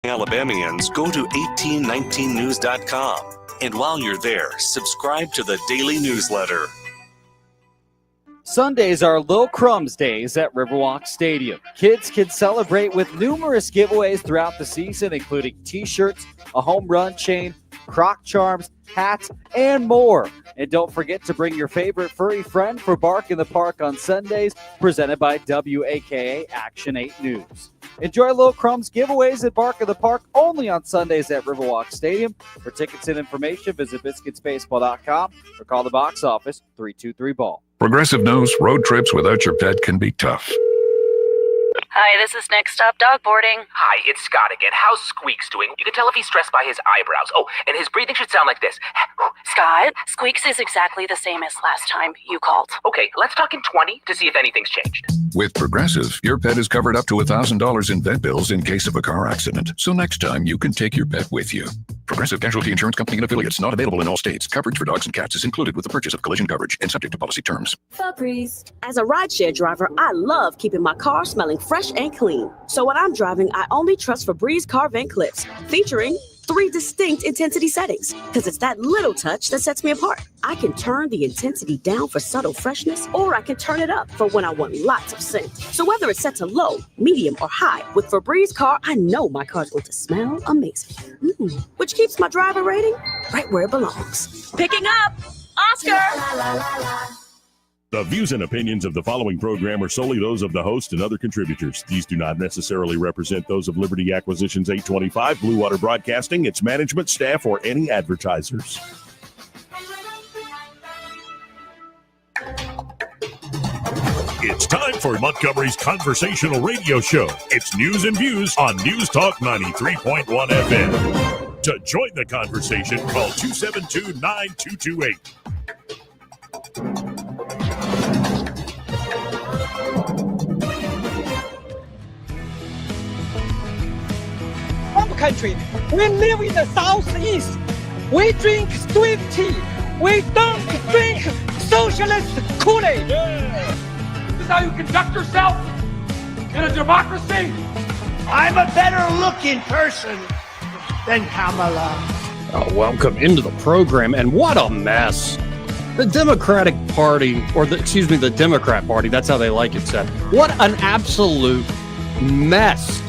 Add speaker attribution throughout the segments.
Speaker 1: Alabamians, go to 1819news.com. And while you're there, subscribe to the daily newsletter.
Speaker 2: Sundays are Lil Crumbs days at Riverwalk Stadium. Kids can celebrate with numerous giveaways throughout the season, including t-shirts, a home run chain, croc charms, hats, and more. And don't forget to bring your favorite furry friend for Bark in the Park on Sundays, presented by WAKA Action 8 News. Enjoy Lil Crumbs giveaways at Bark in the Park only on Sundays at Riverwalk Stadium. For tickets and information, visit biscuitsbaseball.com or call the box office 323-BALL.
Speaker 3: Progressive knows road trips without your pet can be tough.
Speaker 4: Hi, this is Next Stop Dog Boarding.
Speaker 5: Hi, it's Scott again. How's Squeaks doing? You can tell if he's stressed by his eyebrows. Oh, and his breathing should sound like this.
Speaker 4: Scott, Squeaks is exactly the same as last time you called.
Speaker 5: Okay, let's talk in 20 to see if anything's changed.
Speaker 3: With Progressive, your pet is covered up to $1,000 in vet bills in case of a car accident. So next time, you can take your pet with you. Progressive Casualty Insurance Company and affiliates, not available in all states. Coverage for dogs and cats is included with the purchase of collision coverage and subject to policy terms.
Speaker 6: Febreze. As a rideshare driver, I love keeping my car smelling fresh and clean. So when I'm driving, I only trust Febreze car vent clips, featuring 3 distinct intensity settings, because it's that little touch that sets me apart. I can turn the intensity down for subtle freshness, or I can turn it up for when I want lots of scent. So whether it's set to low, medium, or high, with Febreze car, I know my car's going to smell amazing. Which keeps my driver rating right where it belongs. Picking up, Oscar!
Speaker 7: The views and opinions of the following program are solely those of the host and other contributors. These do not necessarily represent those of Liberty Acquisitions 825, Blue Water Broadcasting, its management, staff, or any advertisers. It's time for Montgomery's conversational radio show. It's News and Views on News Talk 93.1 FM. To join the conversation, call 272-9228.
Speaker 8: Country. We live in the southeast. We drink sweet tea. We don't drink socialist Kool-Aid.
Speaker 9: Yeah. This is how you conduct yourself in a democracy.
Speaker 10: I'm a better looking person than Kamala.
Speaker 11: Oh, welcome into the program, and what a mess. The Democratic Party, the Democrat Party, that's how they like it said. What an absolute mess.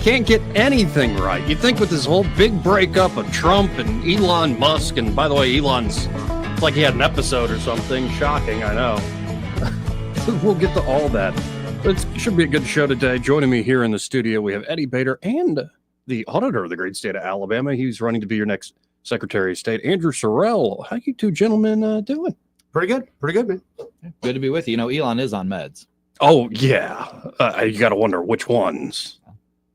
Speaker 11: Can't get anything right. You'd think with this whole big breakup of Trump and Elon Musk, and by the way, it's like he had an episode or something. Shocking, I know. We'll get to all that. But it should be a good show today. Joining me here in the studio, we have Eddie Bader and the auditor of the great state of Alabama. He's running to be your next Secretary of State, Andrew Sorrell. How you two gentlemen doing?
Speaker 12: Pretty good, man. Good to be with you. You know, Elon is on meds.
Speaker 11: Oh, yeah. You got to wonder which ones.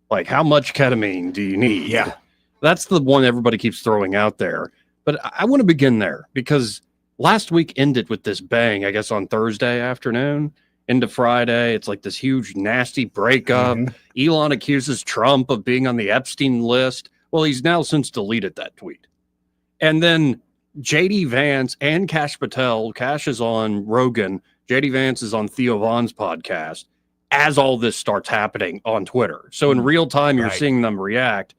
Speaker 11: Like, how much ketamine do you need?
Speaker 12: Yeah.
Speaker 11: That's the one everybody keeps throwing out there. But I want to begin there because last week ended with this bang, I guess, on Thursday afternoon into Friday. It's like this huge, nasty breakup. Mm-hmm. Elon accuses Trump of being on the Epstein list. Well, he's now since deleted that tweet. And then J.D. Vance and Kash Patel, Kash is on Rogan, J.D. Vance is on Theo Von's podcast, as all this starts happening on Twitter. So in real time, you're seeing them react.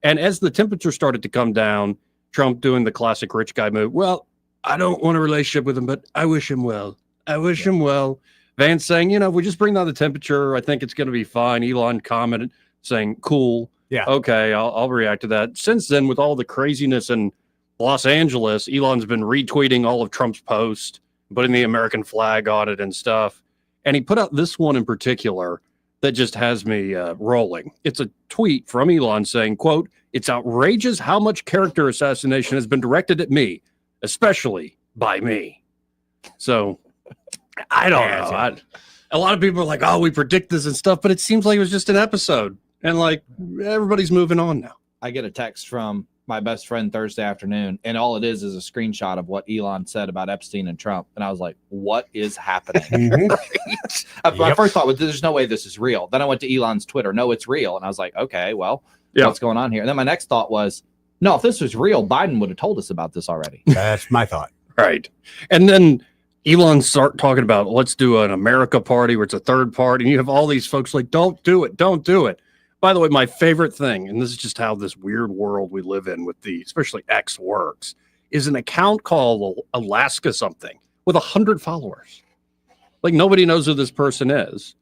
Speaker 11: And as the temperature started to come down, Trump doing the classic rich guy move. Well, I don't want a relationship with him, but I wish him well. I wish him well. Vance saying, if we just bring down the temperature, I think it's going to be fine. Elon commented saying, cool.
Speaker 12: Yeah.
Speaker 11: Okay, I'll react to that. Since then, with all the craziness in Los Angeles, Elon's been retweeting all of Trump's posts, putting the American flag on it and stuff. And he put out this one in particular that just has me rolling. It's a tweet from Elon saying, quote, "It's outrageous how much character assassination has been directed at me, especially by me." So I don't know. A lot of people are like, oh, we predict this and stuff, but it seems like it was just an episode. And like everybody's moving on now.
Speaker 12: I get a text from my best friend Thursday afternoon, and all it is a screenshot of what Elon said about Epstein and Trump. And I was like, what is happening? My first thought was, there's no way this is real. Then I went to Elon's Twitter. No, it's real. And I was like, okay, well, what's going on here? And then my next thought was, no, if this was real, Biden would have told us about this already.
Speaker 13: That's my thought.
Speaker 11: Right. And then Elon start talking about, let's do an America party where it's a third party. And you have all these folks like, don't do it. Don't do it. By the way, my favorite thing, and this is just how this weird world we live in with especially X works, is an account called Alaska something with 100 followers. Like nobody knows who this person is.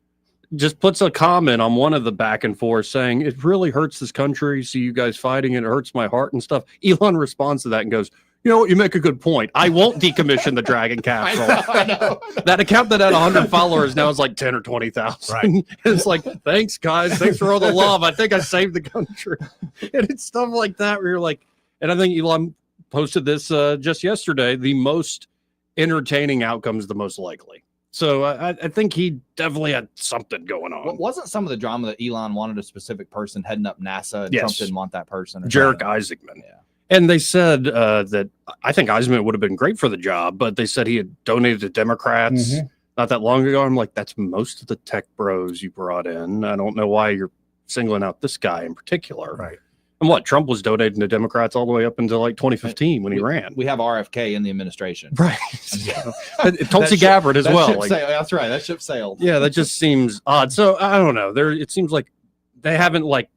Speaker 11: Just puts a comment on one of the back and forth saying, it really hurts this country. See you guys fighting. It hurts my heart and stuff. Elon responds to that and goes, you know what? You make a good point. I won't decommission the Dragon capsule.
Speaker 12: I know.
Speaker 11: That account that had 100 followers now is like 10 or 20,000.
Speaker 13: Right.
Speaker 11: It's like, thanks, guys. Thanks for all the love. I think I saved the country. And it's stuff like that where you're like, and I think Elon posted this just yesterday, the most entertaining outcome is the most likely. So I think he definitely had something going on.
Speaker 12: Wasn't some of the drama that Elon wanted a specific person heading up NASA and Trump didn't want that person?
Speaker 11: Jarek Isaacman. Yeah. And they said that I think Eisman would have been great for the job, but they said he had donated to Democrats not that long ago. I'm like, that's most of the tech bros you brought in. I don't know why you're singling out this guy in particular.
Speaker 13: Right.
Speaker 11: And what, Trump was donating to Democrats all the way up until like 2015 when he ran.
Speaker 12: We have RFK in the administration.
Speaker 11: Right. Tulsi Gabbard as well.
Speaker 12: That's right. That ship sailed.
Speaker 11: Yeah, that just seems odd. So I don't know. It seems like they haven't like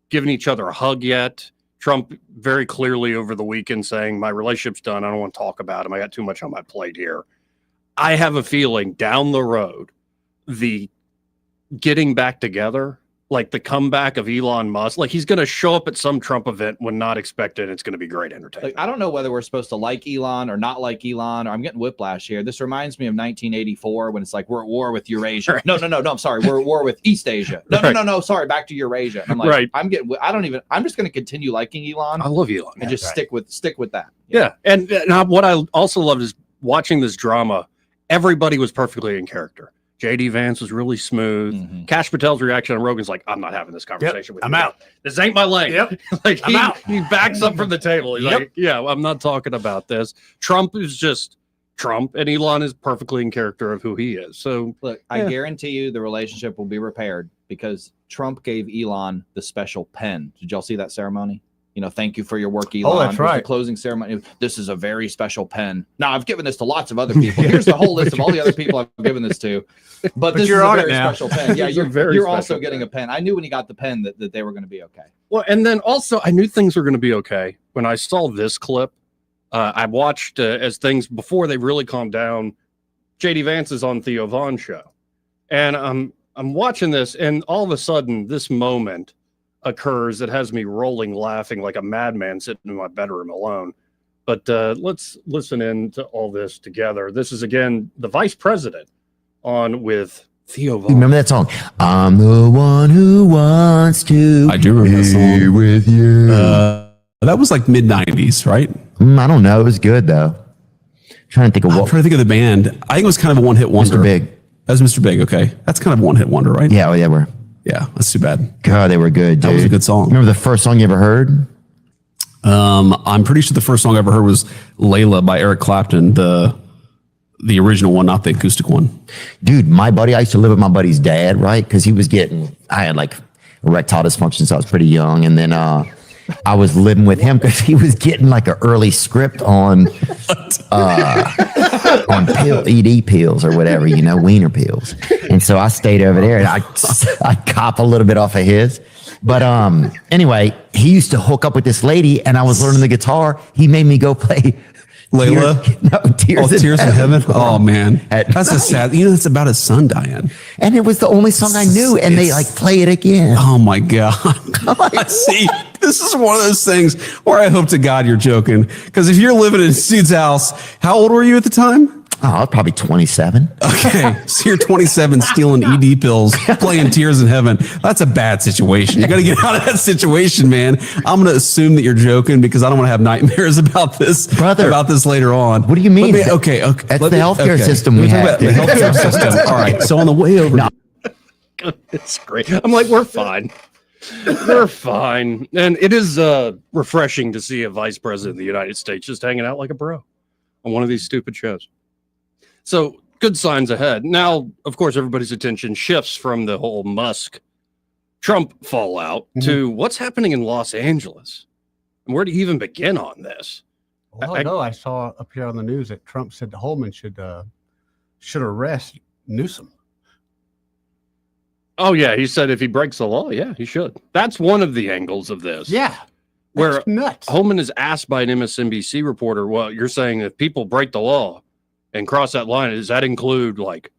Speaker 11: given each other a hug yet. Trump very clearly over the weekend saying my relationship's done. I don't want to talk about him. I got too much on my plate here. I have a feeling down the road, the getting back together, like the comeback of Elon Musk, like he's going to show up at some Trump event when not expected. It's going to be great entertainment.
Speaker 12: Like, I don't know whether we're supposed to like Elon or not like Elon, or I'm getting whiplash here. This reminds me of 1984 when it's like we're at war with Eurasia.
Speaker 11: Right.
Speaker 12: No, I'm sorry. We're at war with East Asia. No, sorry. Back to Eurasia. And I'm like, I'm just going to continue liking Elon.
Speaker 11: I love Elon.
Speaker 12: And just stick with that.
Speaker 11: Yeah. And what I also loved is watching this drama. Everybody was perfectly in character. JD Vance was really smooth. Kash Patel's reaction on Rogan's like, I'm not having this conversation with you.
Speaker 13: I'm out.
Speaker 11: This ain't my lane.
Speaker 13: Yep.
Speaker 11: Like
Speaker 13: I'm out.
Speaker 11: He backs up from the table. He's like, yeah, I'm not talking about this. Trump is just Trump, and Elon is perfectly in character of who he is. So
Speaker 12: look, I guarantee you the relationship will be repaired because Trump gave Elon the special pen. Did y'all see that ceremony? You know, thank you for your work, Elon.
Speaker 13: Oh, that's right.
Speaker 12: The closing ceremony. This is a very special pen. Now, I've given this to lots of other people. Here's the whole list of all the other people I've given this to. But this is a very special pen. Yeah, you're also getting a pen. I knew when he got the pen that they were going to be okay.
Speaker 11: Well, and then also I knew things were going to be okay when I saw this clip. I watched as things before they really calmed down. JD Vance is on Theo Von's show, and I'm watching this, and all of a sudden this moment occurs that has me rolling laughing like a madman sitting in my bedroom alone. But let's listen in to all this together. This is again the vice president on with Theo Von.
Speaker 14: Remember that song? I'm the one who wants to.
Speaker 15: I do remember that song.
Speaker 14: With you.
Speaker 15: That was like mid 90s, right?
Speaker 14: I don't know. It was good though. Trying to think of what.
Speaker 15: I'm trying to think of the band. I think it was kind of a one-hit wonder.
Speaker 14: Mr. Big.
Speaker 15: That was Mr. Big. Okay, that's kind of a one-hit wonder, right?
Speaker 14: Yeah, they were.
Speaker 15: Yeah, that's too bad.
Speaker 14: God, they were good, dude.
Speaker 15: That was a good song.
Speaker 14: Remember the first song you ever heard?
Speaker 15: I'm pretty sure the first song I ever heard was Layla by Eric Clapton, the original one, not the acoustic one.
Speaker 14: Dude, my buddy, I used to live with my buddy's dad, right? Because I had like erectile dysfunction, so I was pretty young. And then I was living with him because he was getting like an early script on ED pills or whatever, wiener pills. And so I stayed over there and I cop a little bit off of his. But anyway, he used to hook up with this lady and I was learning the guitar. He made me go play
Speaker 15: Layla? Tears in Heaven? Oh, man. That's a sad, that's about his son dying.
Speaker 14: And it was the only song I knew, and they like play it again.
Speaker 15: Oh, my God. See, this is one of those things where I hope to God you're joking. Because if you're living in Steve's house, how old were you at the time?
Speaker 14: Oh, I was probably 27.
Speaker 15: Okay, so you're 27 stealing ED pills, playing Tears in Heaven. That's a bad situation. You got to get out of that situation, man. I'm going to assume that you're joking because I don't want to have nightmares about this, later on.
Speaker 14: What do you mean?
Speaker 15: Okay.
Speaker 14: That's the healthcare system we have.
Speaker 15: The healthcare system. All right, so on the way over.
Speaker 11: It's great. I'm like, we're fine. We're fine. And it is refreshing to see a vice president of the United States just hanging out like a bro on one of these stupid shows. So good signs ahead. Now, of course, everybody's attention shifts from the whole Musk-Trump fallout to what's happening in Los Angeles. And where do you even begin on this?
Speaker 13: Well, I saw up here on the news that Trump said that Homan should arrest Newsom.
Speaker 11: Oh, yeah. He said if he breaks the law, yeah, he should. That's one of the angles of this.
Speaker 13: Yeah.
Speaker 11: Where
Speaker 13: nuts.
Speaker 11: Homan is asked by an MSNBC reporter, well, you're saying if people break the law and cross that line, does that include like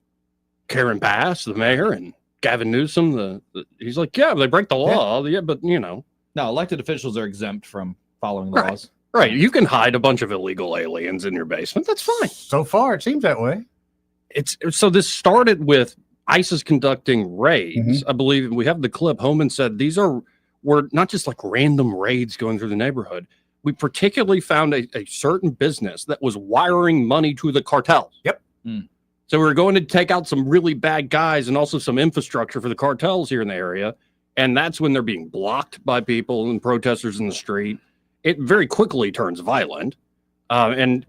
Speaker 11: Karen Bass, the mayor, and Gavin Newsom? He's like, yeah, they break the law. Yeah, but
Speaker 12: No, elected officials are exempt from following the laws.
Speaker 11: Right. You can hide a bunch of illegal aliens in your basement. That's fine.
Speaker 13: So far, it seems that way.
Speaker 11: So this started with ISIS conducting raids. I believe we have the clip. Homan said were not just like random raids going through the neighborhood. We particularly found a certain business that was wiring money to the cartels.
Speaker 13: Yep.
Speaker 11: So we were going to take out some really bad guys and also some infrastructure for the cartels here in the area. And that's when they're being blocked by people and protesters in the street. It very quickly turns violent. And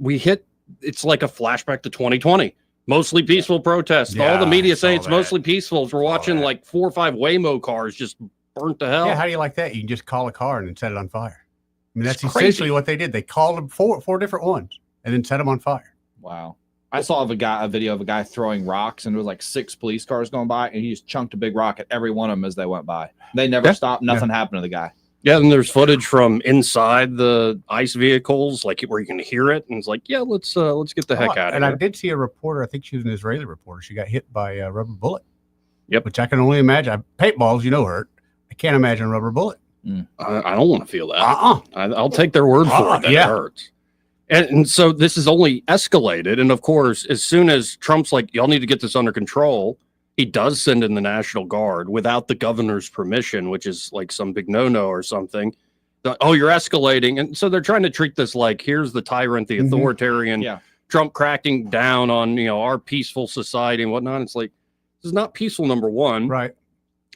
Speaker 11: it's like a flashback to 2020. Mostly peaceful protests.
Speaker 13: Yeah,
Speaker 11: all the media
Speaker 13: I
Speaker 11: say
Speaker 13: saw
Speaker 11: it's
Speaker 13: that.
Speaker 11: mostly peaceful. We're watching like 4 or 5 Waymo cars just burnt to hell.
Speaker 13: Yeah, how do you like that? You can just call a car and then set it on fire. I mean, that's
Speaker 11: It's crazy.
Speaker 13: essentially what they did. They called them four different ones and then set them on fire.
Speaker 12: Wow. I saw a video of a guy throwing rocks, and there was like 6 police cars going by, and he just chunked a big rock at every one of them as they went by. They never stopped. Nothing happened to the guy.
Speaker 11: Yeah, and there's footage from inside the ICE vehicles, like where you can hear it, and it's like, yeah, let's get the heck out of
Speaker 13: And
Speaker 11: here.
Speaker 13: I did see a reporter. I think she was an Israeli reporter. She got hit by a rubber bullet.
Speaker 11: Yep.
Speaker 13: Which I can only imagine. Paintballs, hurt. I can't imagine a rubber bullet.
Speaker 11: I don't want to feel that. I'll take their word for it that it hurts. And so this has only escalated. And of course, as soon as Trump's like, y'all need to get this under control, he does send in the National Guard without the governor's permission, which is like some big no-no or something. Oh, you're escalating. And so they're trying to treat this like, here's the tyrant, the authoritarian, Trump cracking down on, our peaceful society and whatnot. It's like, this is not peaceful, number one.
Speaker 13: Right.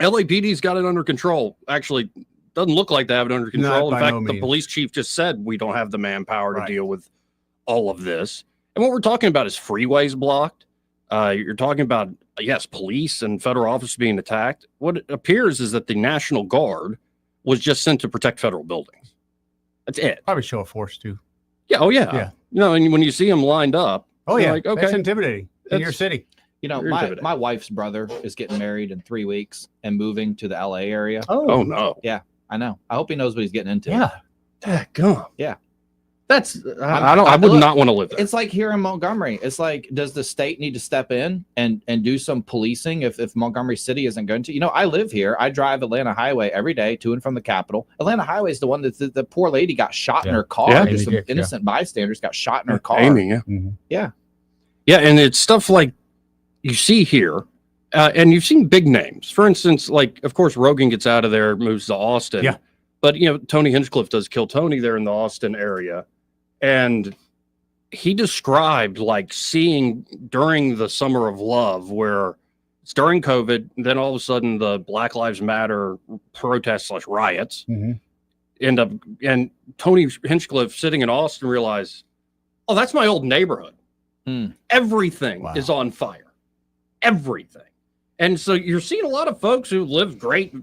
Speaker 11: LAPD's got it under control. Actually, doesn't look like they have it under control. In fact, the police chief just said we don't have the manpower to deal with all of this. And what we're talking about is freeways blocked. You're talking about, yes, police and federal officers being attacked. What it appears is that the National Guard was just sent to protect federal buildings. That's it.
Speaker 13: Probably show of force too.
Speaker 11: Yeah. Oh, yeah. And when you see them lined up,
Speaker 13: oh,
Speaker 11: you're
Speaker 13: yeah.
Speaker 11: like, okay,
Speaker 13: That's intimidating in your city.
Speaker 12: My wife's brother is getting married in 3 weeks and moving to the LA area.
Speaker 11: Oh no.
Speaker 12: Yeah, I know. I hope he knows what he's getting into.
Speaker 13: Yeah.
Speaker 11: Dadgum.
Speaker 12: Yeah.
Speaker 11: That's I would not want to live there.
Speaker 12: It's like here in Montgomery. It's like, does the state need to step in and do some policing if Montgomery City isn't going to? I live here. I drive Atlanta Highway every day to and from the Capitol. Atlanta Highway is the one that the poor lady got shot in her car.
Speaker 11: Yeah.
Speaker 12: Just some innocent bystanders got shot in her car.
Speaker 11: Amy,
Speaker 12: Yeah.
Speaker 11: Yeah, and it's stuff like you see here, and you've seen big names. For instance, like, of course, Rogan gets out of there, moves to Austin.
Speaker 13: Yeah.
Speaker 11: But, Tony Hinchcliffe does Kill Tony there in the Austin area. And he described, like, seeing during the Summer of Love, where it's during COVID, then all of a sudden the Black Lives Matter protests / riots end up, and Tony Hinchcliffe sitting in Austin realized, oh, that's my old neighborhood. Everything is on fire. Everything. And so you're seeing a lot of folks who live great,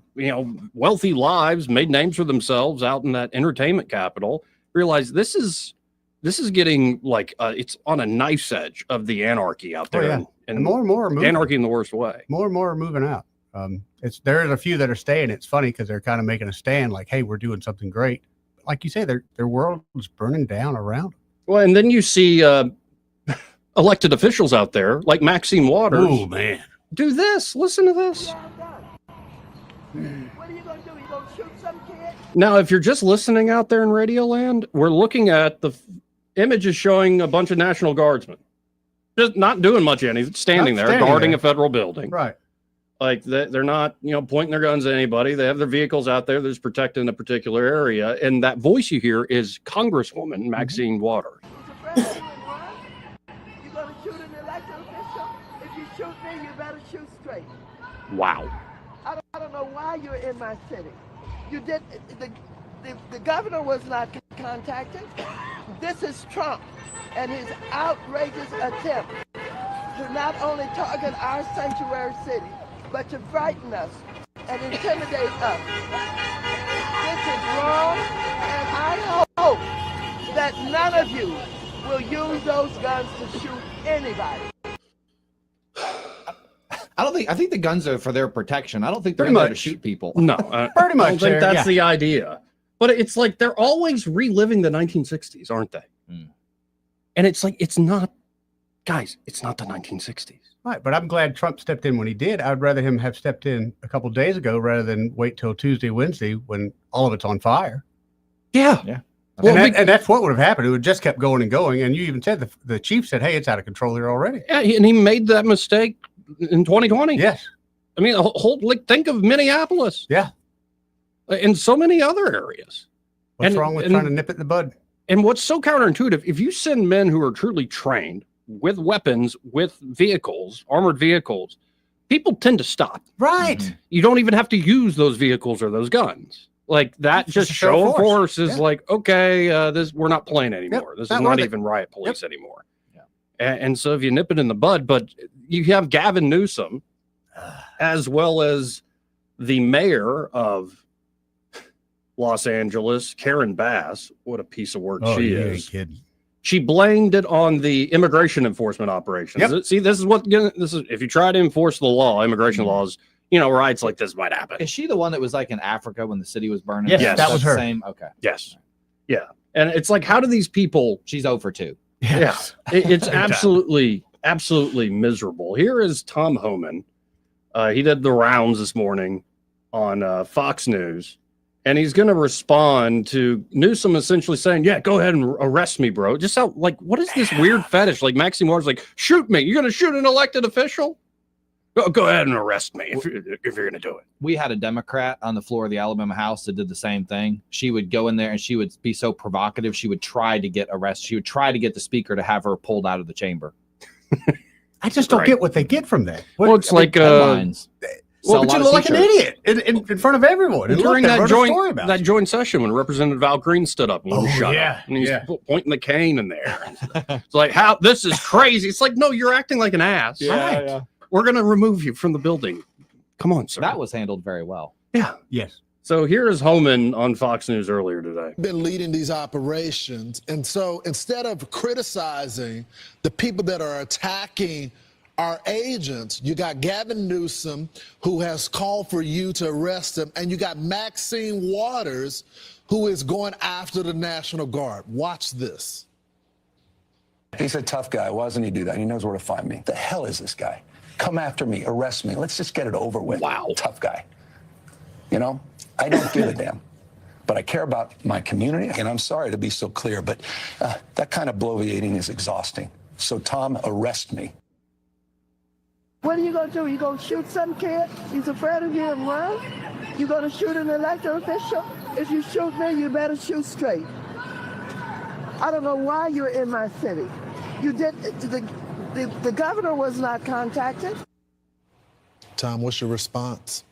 Speaker 11: wealthy lives, made names for themselves out in that entertainment capital, realize this is getting like it's on a knife's edge of the anarchy out there.
Speaker 13: Oh, yeah.
Speaker 11: And
Speaker 13: more and more are moving.
Speaker 11: Anarchy in the worst way.
Speaker 13: More and more are moving out. There's a few that are staying. It's funny because they're kind of making a stand like, hey, we're doing something great. Like you say, their world is burning down around them.
Speaker 11: Well, and then you see elected officials out there like Maxine Waters.
Speaker 13: Oh, man.
Speaker 11: Do this. Listen to this.
Speaker 10: What are you going to do? You going to shoot some kid?
Speaker 11: Now, if you're just listening out there in Radioland, we're looking at the images showing a bunch of National Guardsmen. Just not doing much anything, standing there, guarding a federal building.
Speaker 13: Right.
Speaker 11: Like they're not, pointing their guns at anybody. They have their vehicles out there. They're just protecting a particular area. And that voice you hear is Congresswoman Maxine Waters.
Speaker 10: You going to shoot an elected official? If you shoot me, you better shoot straight.
Speaker 11: Wow.
Speaker 10: I don't know why you're in my city. You did the governor was not contacted. This is Trump and his outrageous attempt to not only target our sanctuary city, but to frighten us and intimidate us. This is wrong, and I hope that none of you will use those guns to shoot anybody.
Speaker 12: I don't think the guns are for their protection. I don't think they're
Speaker 11: Pretty
Speaker 12: there to
Speaker 11: much.
Speaker 12: shoot people.
Speaker 11: No,
Speaker 13: Pretty much
Speaker 11: I don't think
Speaker 13: there,
Speaker 11: that's
Speaker 13: yeah.
Speaker 11: the idea. But it's like they're always reliving the 1960s, aren't they? And it's like it's not, guys. It's not the 1960s.
Speaker 13: Right, but I'm glad Trump stepped in when he did. I'd rather him have stepped in a couple days ago rather than wait till Tuesday, Wednesday when all of it's on fire.
Speaker 11: Yeah.
Speaker 13: Well, and that's what would have happened. It would have just kept going and going. And you even said the chief said, "Hey, it's out of control here already."
Speaker 11: Yeah, and he made that mistake in 2020.
Speaker 13: Yes.
Speaker 11: I mean, think of Minneapolis.
Speaker 13: Yeah.
Speaker 11: And so many other areas.
Speaker 13: What's wrong with trying to nip it in the bud?
Speaker 11: And what's so counterintuitive, if you send men who are truly trained with weapons, with vehicles, armored vehicles, people tend to stop.
Speaker 13: Right.
Speaker 11: You don't even have to use those vehicles or those guns. Like that,
Speaker 13: It's
Speaker 11: just
Speaker 13: a show
Speaker 11: show
Speaker 13: of
Speaker 11: of
Speaker 13: force.
Speaker 11: force is
Speaker 13: Yeah.
Speaker 11: like, okay, we're not playing anymore. This is
Speaker 13: not
Speaker 11: not
Speaker 13: worth it.
Speaker 11: even riot police anymore. And so if you nip it in the bud, but you have Gavin Newsom, as well as the mayor of Los Angeles, Karen Bass. What a piece of work she
Speaker 13: you
Speaker 11: is.
Speaker 13: ain't kidding.
Speaker 11: She blamed it on the immigration enforcement operations.
Speaker 13: Yep.
Speaker 11: See, this is if you try to enforce the law, immigration laws, riots like this might happen.
Speaker 12: Is she the one that was like in Africa when the city was burning?
Speaker 13: Yes, that was her.
Speaker 12: Same. Okay.
Speaker 11: Yes. Yeah. And it's like, how do these people?
Speaker 12: She's 0 for 2.
Speaker 11: Yes. Yeah. It's absolutely miserable. Here is Tom Homan. He did the rounds this morning on Fox News. And he's going to respond to Newsom essentially saying, yeah, go ahead and arrest me, bro. Just how, like, what is this weird fetish? Like, Maxine Moore's like, shoot me. You're going to shoot an elected official? Go ahead and arrest me if you're going to do it.
Speaker 12: We had a Democrat on the floor of the Alabama House that did the same thing. She would go in there and she would be so provocative. She would try to get arrested. She would try to get the speaker to have her pulled out of the chamber.
Speaker 13: I just don't get what they get from that.
Speaker 11: Well, it's like
Speaker 12: headlines.
Speaker 13: Well, but you look like an idiot in front of everyone. And
Speaker 11: During
Speaker 13: look,
Speaker 11: that joint session when Representative Al Green stood up and shut up. And he's pointing the cane in there. It's like, how this is crazy. It's like, no, you're acting like an ass.
Speaker 12: Yeah.
Speaker 11: We're going to remove you from the building. Come on, sir.
Speaker 12: That was handled very well.
Speaker 11: Yeah.
Speaker 13: Yes.
Speaker 11: So here is Homan on Fox News earlier today.
Speaker 16: Been leading these operations. And so instead of criticizing the people that are attacking our agents, you got Gavin Newsom, who has called for you to arrest him, and you got Maxine Waters, who is going after the National Guard. Watch this.
Speaker 17: He's a tough guy. Why doesn't he do that? He knows where to find me. The hell is this guy? Come after me, arrest me. Let's just get it over with.
Speaker 11: Wow.
Speaker 17: Tough guy. I don't give a damn. But I care about my community, and I'm sorry to be so clear, but that kind of bloviating is exhausting. So, Tom, arrest me.
Speaker 10: What are you going to do? You going to shoot some kid? He's afraid of you and run? You going to shoot an elected official? If you shoot me, you better shoot straight. I don't know why you're in my city. You did. The governor was not contacted.
Speaker 16: Tom, what's your response?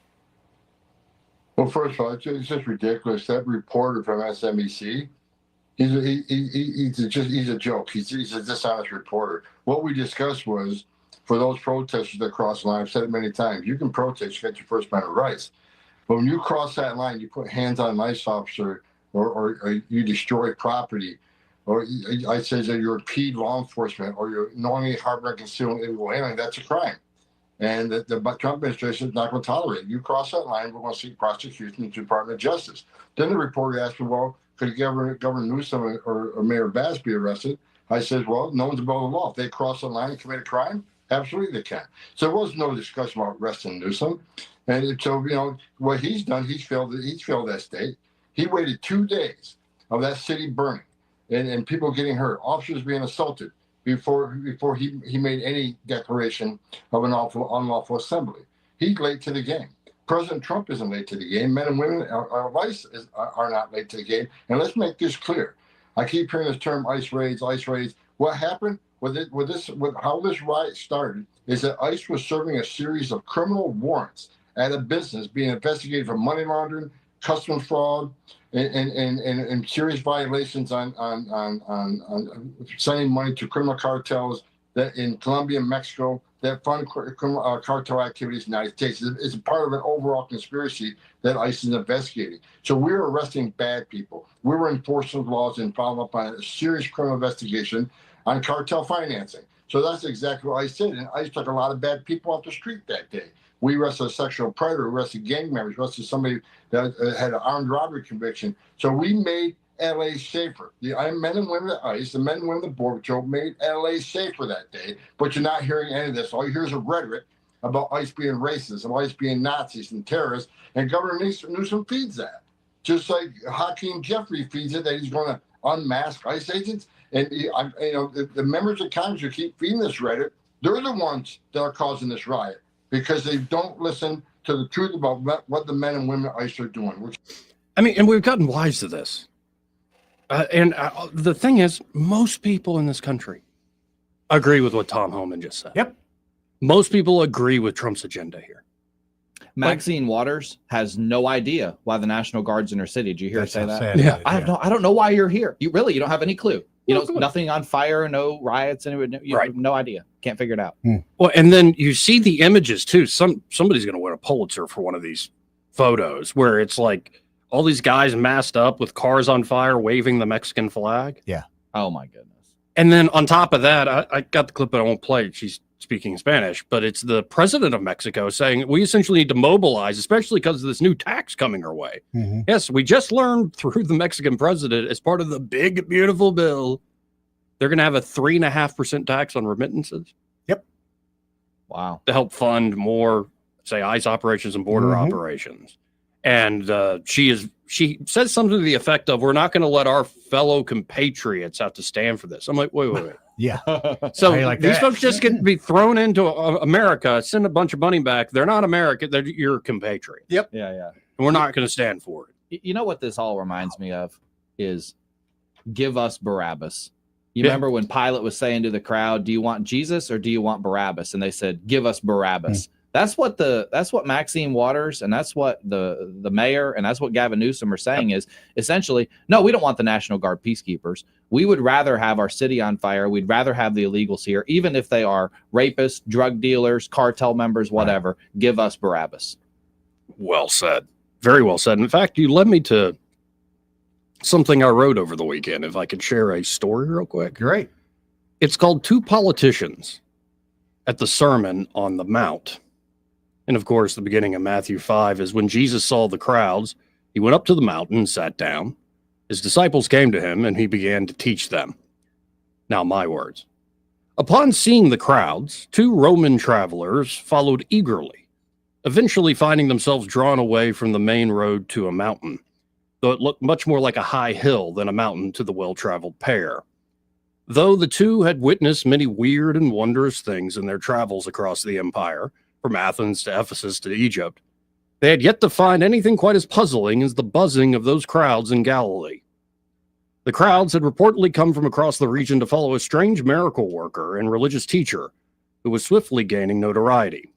Speaker 18: Well, first of all, it's just ridiculous. That reporter from SMBC, he's a joke. He's a dishonest reporter. What we discussed was, for those protesters that cross the line, I've said it many times, you can protest, you get your First Amendment rights. But when you cross that line, you put hands on an ICE officer or you destroy property, or I say that you're impede law enforcement or you're knowingly harboring concealing illegal alien, that's a crime. And the Trump administration is not going to tolerate it. You cross that line, we're going to seek prosecution in the Department of Justice. Then the reporter asked me, well, could Governor Newsom or Mayor Bass be arrested? I said, well, no one's above the law. If they cross the line and commit a crime, absolutely they can. So there was no discussion about arresting Newsom. And so, what he's done, he's failed that state. He waited 2 days of that city burning and people getting hurt, officers being assaulted before he made any declaration of an unlawful assembly. He's late to the game. President Trump isn't late to the game. Men and women of ICE are not late to the game. And let's make this clear. I keep hearing this term ICE raids, ICE raids. What happened with how this riot started is that ICE was serving a series of criminal warrants at a business being investigated for money laundering, customs fraud, and serious violations on sending money to criminal cartels that in Colombia and Mexico that fund criminal cartel activities in the United States. It's part of an overall conspiracy that ICE is investigating. So we're arresting bad people. We were enforcing laws and following up on a serious criminal investigation on cartel financing. So that's exactly what ICE did. And ICE took a lot of bad people off the street that day. We arrested a sexual predator, arrested gang members, arrested somebody that had an armed robbery conviction. So we made LA safer. The men and women at ICE, the men and women at the Border Patrol made LA safer that day. But you're not hearing any of this. All you hear is a rhetoric about ICE being racist, about ICE being Nazis and terrorists. And Governor Newsom feeds that. Just like Hakeem Jeffrey feeds it, that he's going to unmask ICE agents. And the members of Congress who keep feeding this rhetoric, they're the ones that are causing this riot because they don't listen to the truth about what the men and women at ICE are doing.
Speaker 11: I mean, and we've gotten wise to this. The thing is, most people in this country agree with what Tom Homan just said.
Speaker 13: Yep.
Speaker 11: Most people agree with Trump's agenda here.
Speaker 12: Maxine Waters has no idea why the National Guard's in her city. Did you hear her say that?
Speaker 11: Yeah.
Speaker 12: I don't know why you're here. You don't have any clue. You know, nothing on fire, no riots, you have no idea. Can't figure it out.
Speaker 11: Well, and then you see the images too. Somebody's going to win a Pulitzer for one of these photos where it's like all these guys masked up with cars on fire, waving the Mexican flag.
Speaker 13: Yeah.
Speaker 12: Oh my goodness.
Speaker 11: And then on top of that, I got the clip, but I won't play it. She's speaking Spanish, but it's the president of Mexico saying we essentially need to mobilize, especially because of this new tax coming our way.
Speaker 13: Mm-hmm.
Speaker 11: Yes, we just learned through the Mexican president as part of the big, beautiful bill, they're going to have a 3.5% tax on remittances.
Speaker 13: Yep.
Speaker 12: Wow.
Speaker 11: To help fund more, say, ICE operations and border operations. And she says something to the effect of, we're not going to let our fellow compatriots have to stand for this. I'm like, wait.
Speaker 13: Yeah.
Speaker 11: So
Speaker 13: like
Speaker 11: these
Speaker 13: that?
Speaker 11: folks just get to be thrown into America, send a bunch of money back. They're not American. They're your compatriots.
Speaker 13: Yep.
Speaker 12: Yeah.
Speaker 11: And we're not going to stand for it.
Speaker 12: You know what this all reminds me of is give us Barabbas. You remember when Pilate was saying to the crowd, do you want Jesus or do you want Barabbas? And they said, give us Barabbas. That's what Maxine Waters and that's what the mayor and that's what Gavin Newsom are saying is essentially, no, we don't want the National Guard peacekeepers. We would rather have our city on fire. We'd rather have the illegals here, even if they are rapists, drug dealers, cartel members, whatever. Give us Barabbas.
Speaker 11: Well said. Very well said. In fact, you led me to something I wrote over the weekend. If I could share a story real quick.
Speaker 13: Great.
Speaker 11: It's called Two Politicians at the Sermon on the Mount. And of course, the beginning of Matthew 5 is when Jesus saw the crowds, he went up to the mountain and sat down. His disciples came to him and he began to teach them. Now, my words. Upon seeing the crowds, two Roman travelers followed eagerly, eventually finding themselves drawn away from the main road to a mountain, though it looked much more like a high hill than a mountain to the well-traveled pair. Though the two had witnessed many weird and wondrous things in their travels across the empire, from Athens to Ephesus to Egypt, they had yet to find anything quite as puzzling as the buzzing of those crowds in Galilee. The crowds had reportedly come from across the region to follow a strange miracle worker and religious teacher who was swiftly gaining notoriety.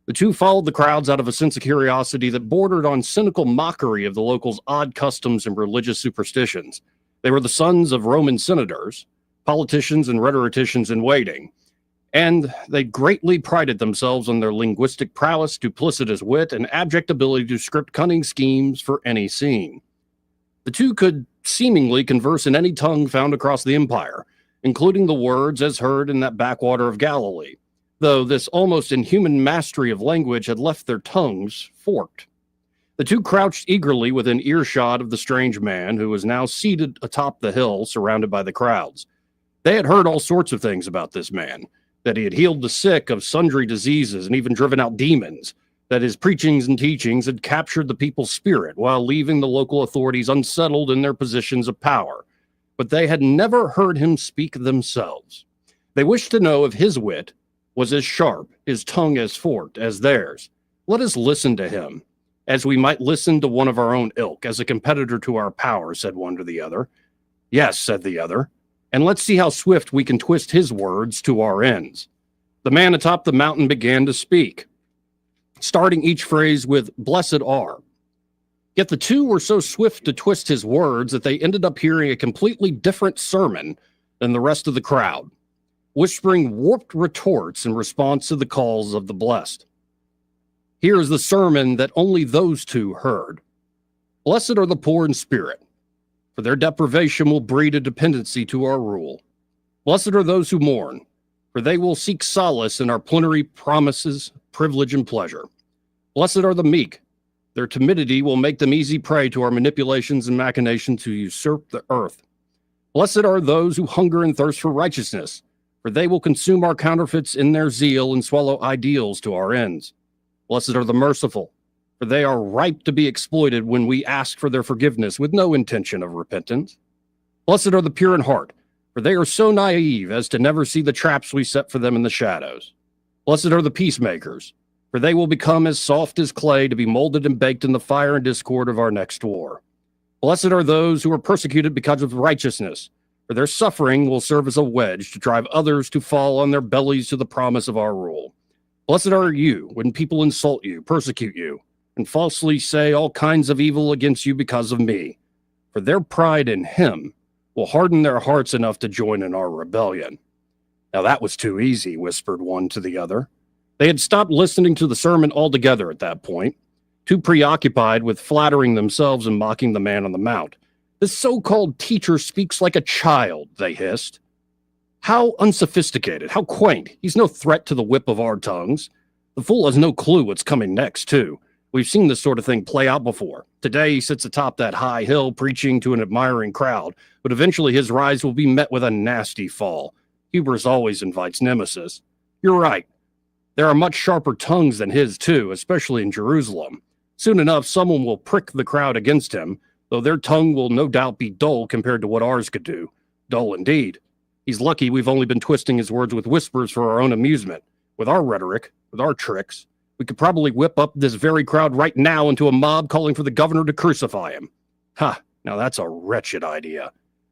Speaker 11: The two followed the crowds out of a sense of curiosity that bordered on cynical mockery of the locals' odd customs and religious superstitions. They were the sons of Roman senators, politicians and rhetoricians in waiting, and they greatly prided themselves on their linguistic prowess, duplicitous wit, and abject ability to script cunning schemes for any scene. The two could seemingly converse in any tongue found across the empire, including the words as heard in that backwater of Galilee, though this almost inhuman mastery of language had left their tongues forked. The two crouched eagerly within earshot of the strange man who was now seated atop the hill surrounded by the crowds. They had heard all sorts of things about this man, that he had healed the sick of sundry diseases and even driven out demons, that his preachings and teachings had captured the people's spirit while leaving the local authorities unsettled in their positions of power. But they had never heard him speak themselves. They wished to know if his wit was as sharp, his tongue as forked as theirs. Let us listen to him, as we might listen to one of our own ilk, as a competitor to our power, said one to the other. Yes, said the other. And let's see how swift we can twist his words to our ends. The man atop the mountain began to speak, starting each phrase with, blessed are. Yet the two were so swift to twist his words that they ended up hearing a completely different sermon than the rest of the crowd, whispering warped retorts in response to the calls of the blessed. Here is the sermon that only those two heard. Blessed are the poor in spirit, for their deprivation will breed a dependency to our rule. Blessed are those who mourn, for they will seek solace in our plenary promises, privilege, and pleasure. Blessed are the meek. Their timidity will make them easy prey to our manipulations and machinations to usurp the earth. Blessed are those who hunger and thirst for righteousness, for they will consume our counterfeits in their zeal and swallow ideals to our ends. Blessed are the merciful, for they are ripe to be exploited when we ask for their forgiveness with no intention of repentance. Blessed are the pure in heart, for they are so naive as to never see the traps we set for them in the shadows. Blessed are the peacemakers, for they will become as soft as clay to be molded and baked in the fire and discord of our next war. Blessed are those who are persecuted because of righteousness, for their suffering will serve as a wedge to drive others to fall on their bellies to the promise of our rule. Blessed are you when people insult you, persecute you, and falsely say all kinds of evil against you because of me, for their pride in him will harden their hearts enough to join in our rebellion. Now that was too easy, whispered one to the other. They had stopped listening to the sermon altogether at that point, too preoccupied with flattering themselves and mocking the Man on the Mount. This so-called teacher speaks like a child, they hissed. How unsophisticated, how quaint. He's no threat to the whip of our tongues. The fool has no clue what's coming next, too. We've seen this sort of thing play out before. Today he sits atop that high hill preaching to an admiring crowd, but eventually his rise will be met with a nasty fall. Hubris always invites nemesis. You're right. There are much sharper tongues than his, too, especially in Jerusalem. Soon enough, someone will prick the crowd against him, though their tongue will no doubt be dull compared to what ours could do. Dull indeed. He's lucky we've only been twisting his words with whispers for our own amusement. With our rhetoric, with our tricks, we could probably whip up this very crowd right now into a mob calling for the governor to crucify him. Ha, now that's a wretched idea.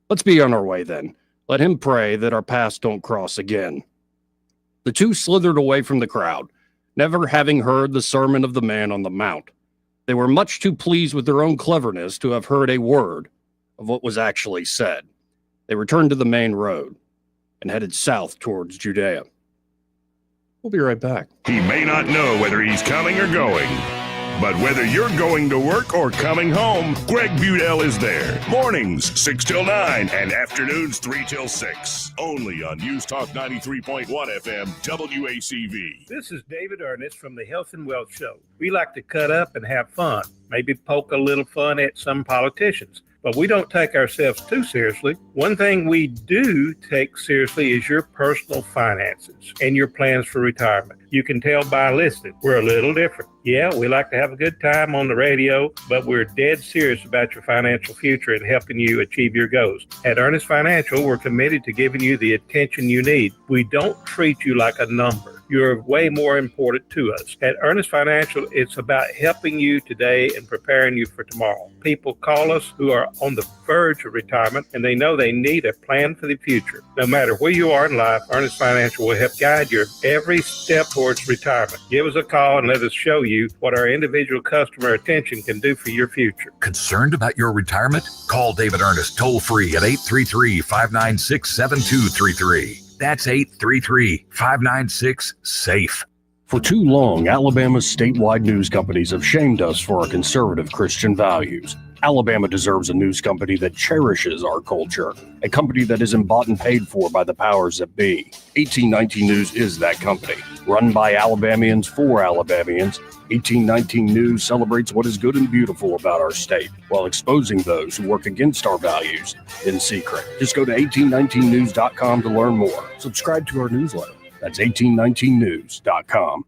Speaker 11: Let's be on our way then. Let him pray that our paths don't cross again. The two slithered away from the crowd, never having heard the sermon of the Man on the Mount. They were much too pleased with their own cleverness to have heard a word of what was actually said. They returned to the main road and headed south towards Judea. We'll be right back.
Speaker 7: He may not know whether he's coming or going, but whether you're going to work or coming home, Greg Budell is there. Mornings, 6 till 9, and afternoons, 3 till 6. Only on News Talk 93.1 FM, WACV.
Speaker 19: This is David Ernest from the Health and Wealth Show. We like to cut up and have fun, maybe poke a little fun at some politicians. But we don't take ourselves too seriously. One thing we do take seriously is your personal finances and your plans for retirement. You can tell by listening, we're a little different. Yeah, we like to have a good time on the radio, but we're dead serious about your financial future and helping you achieve your goals. At Ernest Financial, we're committed to giving you the attention you need. We don't treat you like a number. You're way more important to us. At Ernest Financial, it's about helping you today and preparing you for tomorrow. People call us who are on the verge of retirement, and they know they need a plan for the future. No matter where you are in life, Ernest Financial will help guide your every step towards retirement. Give us a call and let us show you what our individual customer attention can do for your future.
Speaker 3: Concerned about your retirement? Call David Ernest toll-free at 833-596-7233. That's 833-596-SAFE.
Speaker 11: For too long, Alabama's statewide news companies have shamed us for our conservative Christian values. Alabama deserves a news company that cherishes our culture, a company that isn't bought and paid for by the powers that be. 1819 News is that company. Run by Alabamians for Alabamians, 1819 News celebrates what is good and beautiful about our state, while exposing those who work against our values in secret. Just go to 1819news.com to learn more. Subscribe to our newsletter. That's 1819news.com.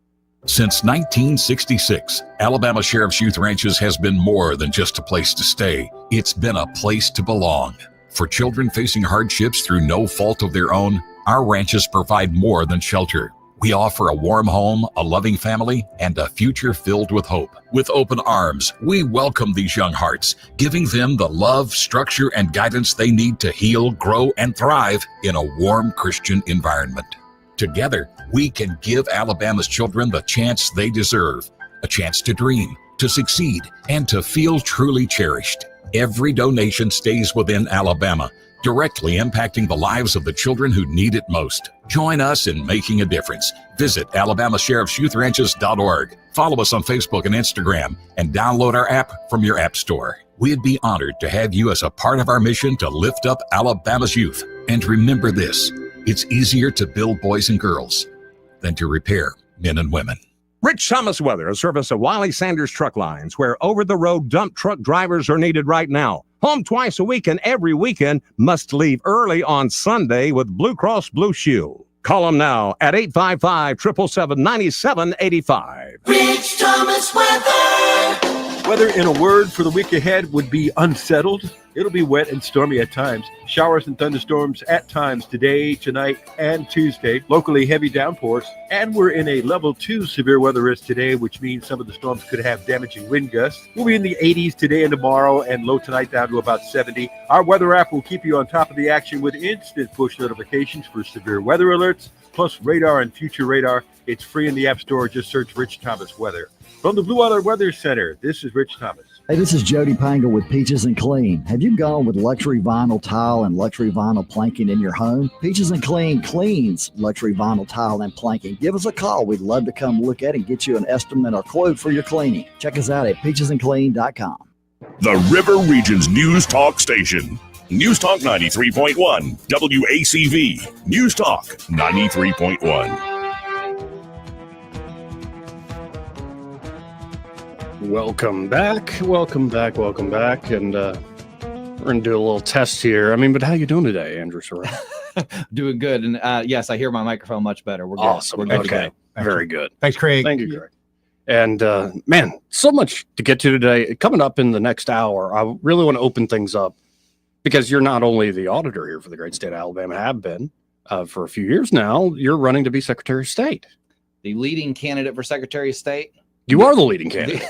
Speaker 3: Since 1966, Alabama Sheriff's Youth Ranches has been more than just a place to stay. It's been a place to belong. For children facing hardships through no fault of their own, our ranches provide more than shelter. We offer a warm home, a loving family, and a future filled with hope. With open arms, we welcome these young hearts, giving them the love, structure, and guidance they need to heal, grow, and thrive in a warm Christian environment. Together, we can give Alabama's children the chance they deserve, a chance to dream, to succeed, and to feel truly cherished. Every donation stays within Alabama, directly impacting the lives of the children who need it most. Join us in making a difference. Visit AlabamaSheriff'sYouthRanches.org. Follow us on Facebook and Instagram, and download our app from your app store. We'd be honored to have you as a part of our mission to lift up Alabama's youth. And remember this, It's easier to build boys and girls than to repair men and women.
Speaker 20: Rich Thomas Weather, a service of Wiley Sanders Truck Lines, where over-the-road dump truck drivers are needed right now. Home twice a week and every weekend, must leave early on Sunday with Blue Cross Blue Shield. Call them now at 855-777-9785.
Speaker 21: Rich Thomas Weather.
Speaker 22: Weather, in a word, for the week ahead would be unsettled. It'll be wet and stormy at times. Showers and thunderstorms at times today, tonight, and Tuesday. Locally heavy downpours. And we're in a level 2 severe weather risk today, which means some of the storms could have damaging wind gusts. We'll be in the 80s today and tomorrow, and low tonight down to about 70. Our weather app will keep you on top of the action with instant push notifications for severe weather alerts, plus radar and future radar. It's free in the App Store. Just search Rich Thomas Weather. From the Blue Water Weather Center, this is Rich Thomas.
Speaker 23: Hey, this is Jody Pangle with Peaches and Clean. Have you gone with luxury vinyl tile and luxury vinyl planking in your home? Peaches and Clean cleans luxury vinyl tile and planking. Give us a call. We'd love to come look at it and get you an estimate or quote for your cleaning. Check us out at peachesandclean.com.
Speaker 7: The River Region's News Talk Station. News Talk 93.1. WACV. News Talk 93.1.
Speaker 11: Welcome back. And we're going to do a little test here. I mean, but how you doing today, Andrew Sorrell?
Speaker 12: Doing good. And yes, I hear my microphone much better. We're good.
Speaker 11: Awesome.
Speaker 12: We're good.
Speaker 11: Okay. Very good.
Speaker 13: Thanks, Craig.
Speaker 11: Thank you, Craig. And man, so much to get to today. Coming up in the next hour, I really want to open things up because you're not only the auditor here for the great state of Alabama, have been for a few years now, you're running to be Secretary of State.
Speaker 12: The leading candidate for Secretary of State.
Speaker 11: You are the leading candidate.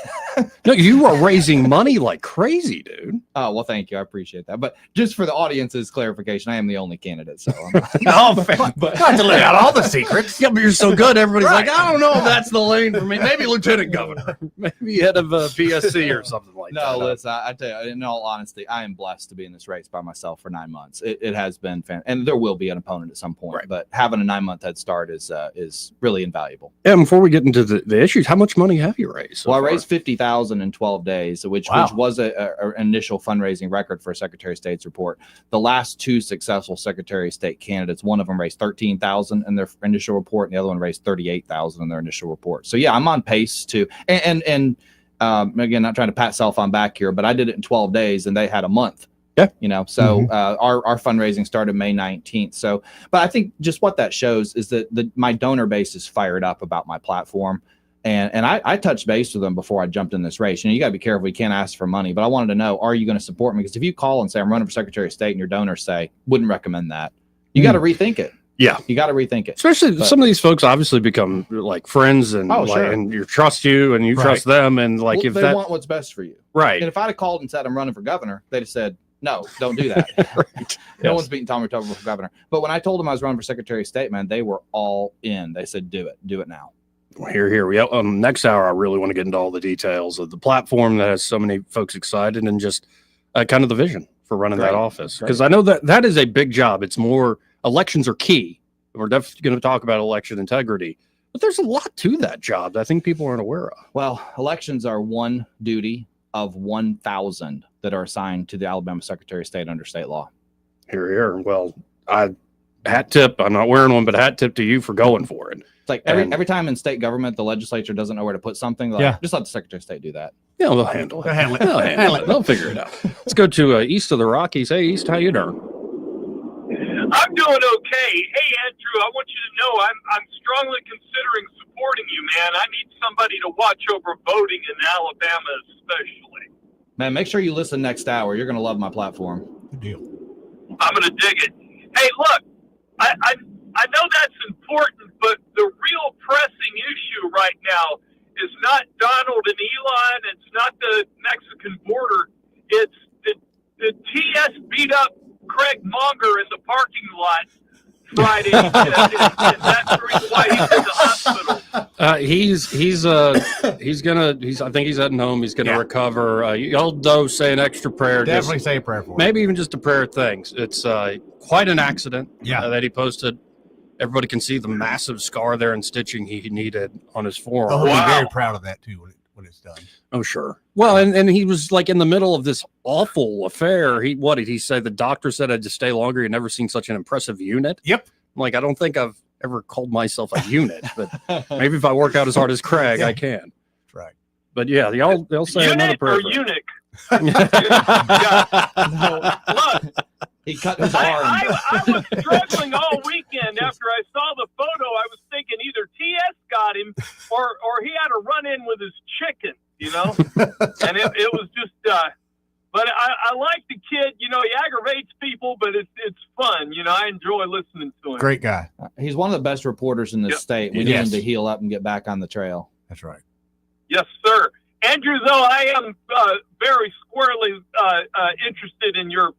Speaker 11: No, you are raising money like crazy, dude.
Speaker 12: Oh, well, thank you. I appreciate that. But just for the audience's clarification, I am the only candidate. So
Speaker 11: but not to lay out all the secrets. Yeah, but you're so good. Everybody's like, I don't know if that's the lane for me. Maybe lieutenant governor, maybe head of PSC or something like that.
Speaker 12: No, listen, I tell you, in all honesty, I am blessed to be in this race by myself for 9 months. It has been fantastic. And there will be an opponent at some point, but having a 9-month head start is really invaluable.
Speaker 11: And before we get into the issues, how much money have you raised?
Speaker 12: Well, I raised $50,000 in 12 days, which was an initial fundraising record for a Secretary of State's report. The last two successful Secretary of State candidates, one of them raised $13,000 in their initial report, and the other one raised $38,000 in their initial report. So yeah, I'm on pace to and again, not trying to pat myself on back here, but I did it in 12 days, and they had a month.
Speaker 11: Yeah,
Speaker 12: so our fundraising started May 19th. So, but I think just what that shows is that my donor base is fired up about my platform. And I touched base with them before I jumped in this race. You got to be careful. You can't ask for money. But I wanted to know, are you going to support me? Because if you call and say, I'm running for Secretary of State, and your donors say, wouldn't recommend that, you got to rethink it.
Speaker 11: Yeah.
Speaker 12: You got to rethink it.
Speaker 11: Especially some of these folks obviously become like friends and and you trust you and you trust them. And like,
Speaker 12: well,
Speaker 11: if
Speaker 12: they want what's best for you.
Speaker 11: Right.
Speaker 12: And if I'd have called and said, I'm running for governor, they'd have said, no, don't do that. No one's beating Tommy Tuberville for governor. But when I told them I was running for Secretary of State, man, they were all in. They said, do it now.
Speaker 11: Here. Next hour, I really want to get into all the details of the platform that has so many folks excited and just kind of the vision for running that office. Because I know that is a big job. It's more, elections are key. We're definitely going to talk about election integrity. But there's a lot to that job that I think people aren't aware of.
Speaker 12: Well, elections are one duty of 1,000 that are assigned to the Alabama Secretary of State under state law.
Speaker 11: Here. Well, hat tip. I'm not wearing one, but hat tip to you for going for it.
Speaker 12: It's like every time in state government, the legislature doesn't know where to put something. Just let the Secretary of State do that.
Speaker 11: Yeah, they'll handle it. They'll handle it. They'll figure it out. Let's go to east of the Rockies. Hey, East, how you doing?
Speaker 24: I'm doing okay. Hey, Andrew, I want you to know I'm strongly considering supporting you, man. I need somebody to watch over voting in Alabama especially.
Speaker 12: Man, make sure you listen next hour. You're going to love my platform.
Speaker 13: Good deal.
Speaker 24: I'm going to dig it. Hey, look, I know that's important, but the real pressing issue right now is not Donald and Elon. It's not the Mexican border. It's the TS beat up Craig Monger in the parking lot Friday. and that's the reason why he's in the hospital.
Speaker 11: I think he's heading home. He's gonna recover. Y'all though say an extra prayer.
Speaker 13: Definitely say a prayer for him.
Speaker 11: Maybe even just a prayer of thanks. It's quite an accident that he posted. Everybody can see the massive scar there and stitching he needed on his forearm.
Speaker 13: He'll be very proud of that too when it's done.
Speaker 11: Oh, sure. Well, and he was like in the middle of this awful affair. What did he say? The doctor said I had to stay longer. He'd never seen such an impressive unit.
Speaker 13: Yep.
Speaker 11: Like, I don't think I've ever called myself a unit, but maybe if I work out as hard as Craig, I can.
Speaker 13: That's right.
Speaker 11: But yeah, they'll say another
Speaker 24: Unit or
Speaker 11: prayer.
Speaker 24: eunuch? Look,
Speaker 12: he cut his arm.
Speaker 24: I was struggling all weekend after I saw the photo. I was thinking either TS got him or he had a run in with his chicken, you know. And it was just. But I like the kid. You know, he aggravates people, but it's fun. You know, I enjoy listening to him.
Speaker 13: Great guy.
Speaker 12: He's one of the best reporters in this state. We need him to heal up and get back on the trail.
Speaker 13: That's right.
Speaker 24: Yes, sir. Andrew, though, I am very squarely interested in your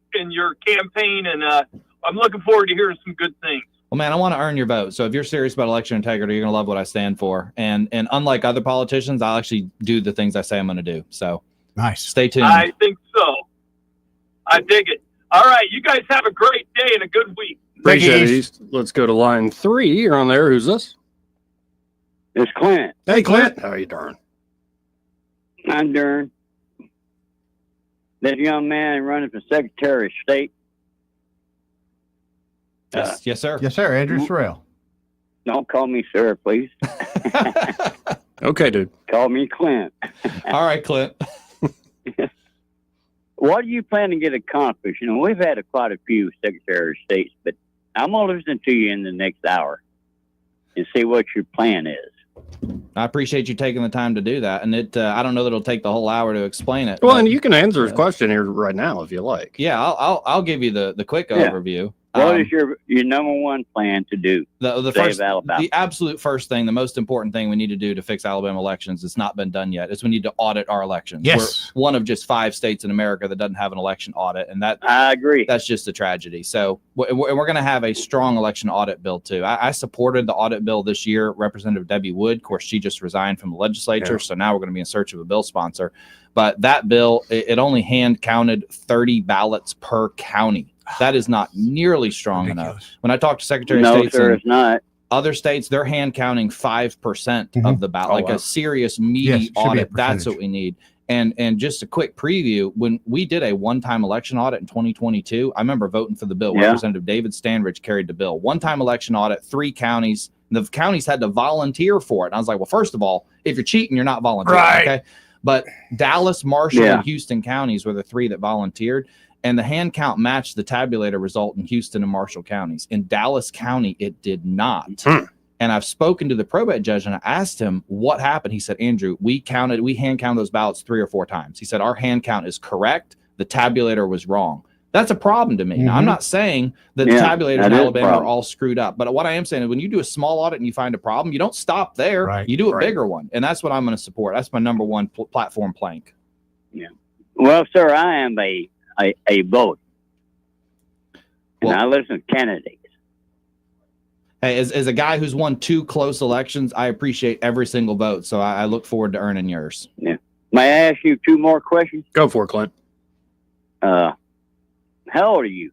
Speaker 24: campaign, and I'm looking forward to hearing some good things.
Speaker 12: Well, man, I want to earn your vote. So if you're serious about election integrity, you're going to love what I stand for. And unlike other politicians, I'll actually do the things I say I'm going to do. So
Speaker 13: nice.
Speaker 12: Stay tuned.
Speaker 24: I think so. I dig it. All right, you guys have a great day and a good week.
Speaker 11: Appreciate it. Let's go to line 3. You're on there. Who's this?
Speaker 1: It's Clint.
Speaker 11: Hey, Clint. How are you doing?
Speaker 1: I'm doing. This young man running for Secretary of State.
Speaker 12: Yes, sir.
Speaker 13: Yes, sir. Andrew Sorrell.
Speaker 1: Don't call me sir, please.
Speaker 11: Okay, dude.
Speaker 1: Call me Clint.
Speaker 12: All right, Clint.
Speaker 1: What do you plan to get accomplished? You know, we've had quite a few Secretary of States, but I'm going to listen to you in the next hour and see what your plan is.
Speaker 12: I appreciate you taking the time to do that. And I don't know that it'll take the whole hour to explain it.
Speaker 11: Well, and you can answer his question here right now if you like.
Speaker 12: Yeah, I'll give you the quick overview.
Speaker 1: What is your number one plan to do?
Speaker 12: The absolute first thing, the most important thing we need to do to fix Alabama elections, it's not been done yet, is we need to audit our elections.
Speaker 13: Yes.
Speaker 12: We're one of just 5 states in America that doesn't have an election audit, and
Speaker 1: I agree.
Speaker 12: That's just a tragedy. So we're going to have a strong election audit bill too. I supported the audit bill this year. Representative Debbie Wood, of course, she just resigned from the legislature, so now we're going to be in search of a bill sponsor. But that bill, it only hand counted 30 ballots per county. That is not nearly strong enough. When I talk to Secretary of State,
Speaker 1: it's not.
Speaker 12: Other states, they're hand counting 5% of the ballot, a serious meaty audit. That's what we need. And just a quick preview, when we did a one-time election audit in 2022, I remember voting for the bill. Representative David Standridge carried the bill. One-time election audit, 3 counties. The counties had to volunteer for it. And I was like, well, first of all, if you're cheating, you're not volunteering.
Speaker 13: Right.
Speaker 12: Okay. But Dallas, Marshall, and Houston counties were the 3 that volunteered. And the hand count matched the tabulator result in Houston and Marshall counties. In Dallas County, it did not. And I've spoken to the probate judge and I asked him what happened. He said, Andrew, we hand counted those ballots 3 or 4 times. He said, our hand count is correct. The tabulator was wrong. That's a problem to me. Now, I'm not saying that the tabulators in Alabama are all screwed up. But what I am saying is when you do a small audit and you find a problem, you don't stop there.
Speaker 13: Right.
Speaker 12: You do a bigger one. And that's what I'm going to support. That's my number one platform plank.
Speaker 1: Yeah. Well, sir, I am a vote. And I listen to candidates.
Speaker 12: Hey, as a guy who's won 2 close elections, I appreciate every single vote. So I look forward to earning yours.
Speaker 1: Yeah. May I ask you 2 more questions?
Speaker 11: Go for it, Clint.
Speaker 1: How old are you?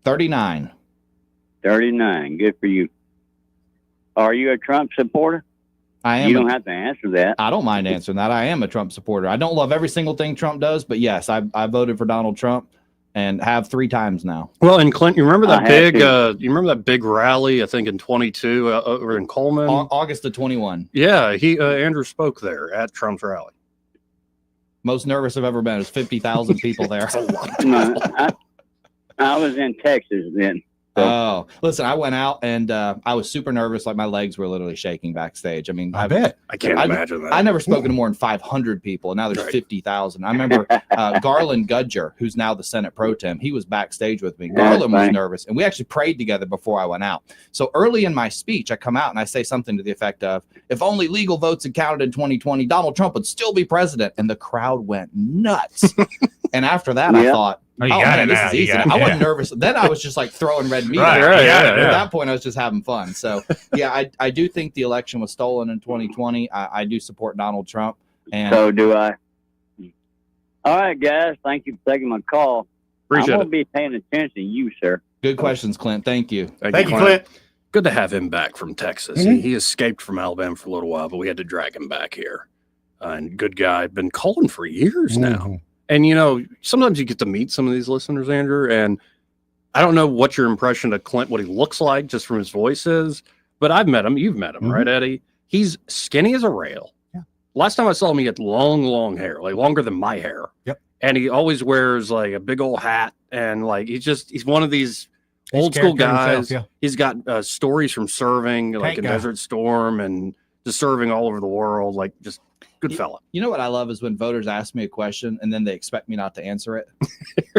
Speaker 12: 39.
Speaker 1: 39. Good for you. Are you a Trump supporter?
Speaker 12: I am.
Speaker 1: You don't have to answer that.
Speaker 12: I don't mind answering that. I am a Trump supporter. I don't love every single thing Trump does, but yes, I voted for Donald Trump and have 3 times now.
Speaker 11: Well, and Clint, you remember that big rally, I think in 22 over in Coleman?
Speaker 12: August of 21.
Speaker 11: Yeah, Andrew spoke there at Trump's rally.
Speaker 12: Most nervous I've ever been. There's 50,000 people there.
Speaker 1: No, I was in Texas then.
Speaker 12: Oh, listen, I went out and I was super nervous. Like my legs were literally shaking backstage. I mean,
Speaker 13: I bet.
Speaker 11: I can't imagine that.
Speaker 12: I never spoken to more than 500 people. And now there's 50,000. I remember Garland Gudger, who's now the Senate Pro Tem. He was backstage with me. Garland was nervous. And we actually prayed together before I went out. So early in my speech, I come out and I say something to the effect of, if only legal votes had counted in 2020, Donald Trump would still be president. And the crowd went nuts. And after that, I thought, man, this is easy. I wasn't nervous. Then I was just like throwing red meat. At that point, I was just having fun. So, yeah, I do think the election was stolen in 2020. I do support Donald Trump. And
Speaker 1: so do I. All right, guys. Thank you for taking my call. I'm going to be paying attention to you, sir.
Speaker 12: Good questions, Clint. Thank you.
Speaker 11: Thank you, Clint. Good to have him back from Texas. He escaped from Alabama for a little while, but we had to drag him back here. And good guy. Been calling for years now. And, you know, sometimes you get to meet some of these listeners, Andrew, and I don't know what your impression of Clint, what he looks like just from his voice is, but I've met him. You've met him, right, Eddie? He's skinny as a rail.
Speaker 13: Yeah.
Speaker 11: Last time I saw him, he had long hair, like longer than my hair.
Speaker 13: Yep.
Speaker 11: And he always wears like a big old hat, and like he's one of these old school guys.
Speaker 13: Himself,
Speaker 11: He's got stories from serving, like in Desert Storm, and just serving all over the world. Like just good fella.
Speaker 12: You know what I love is when voters ask me a question and then they expect me not to answer it.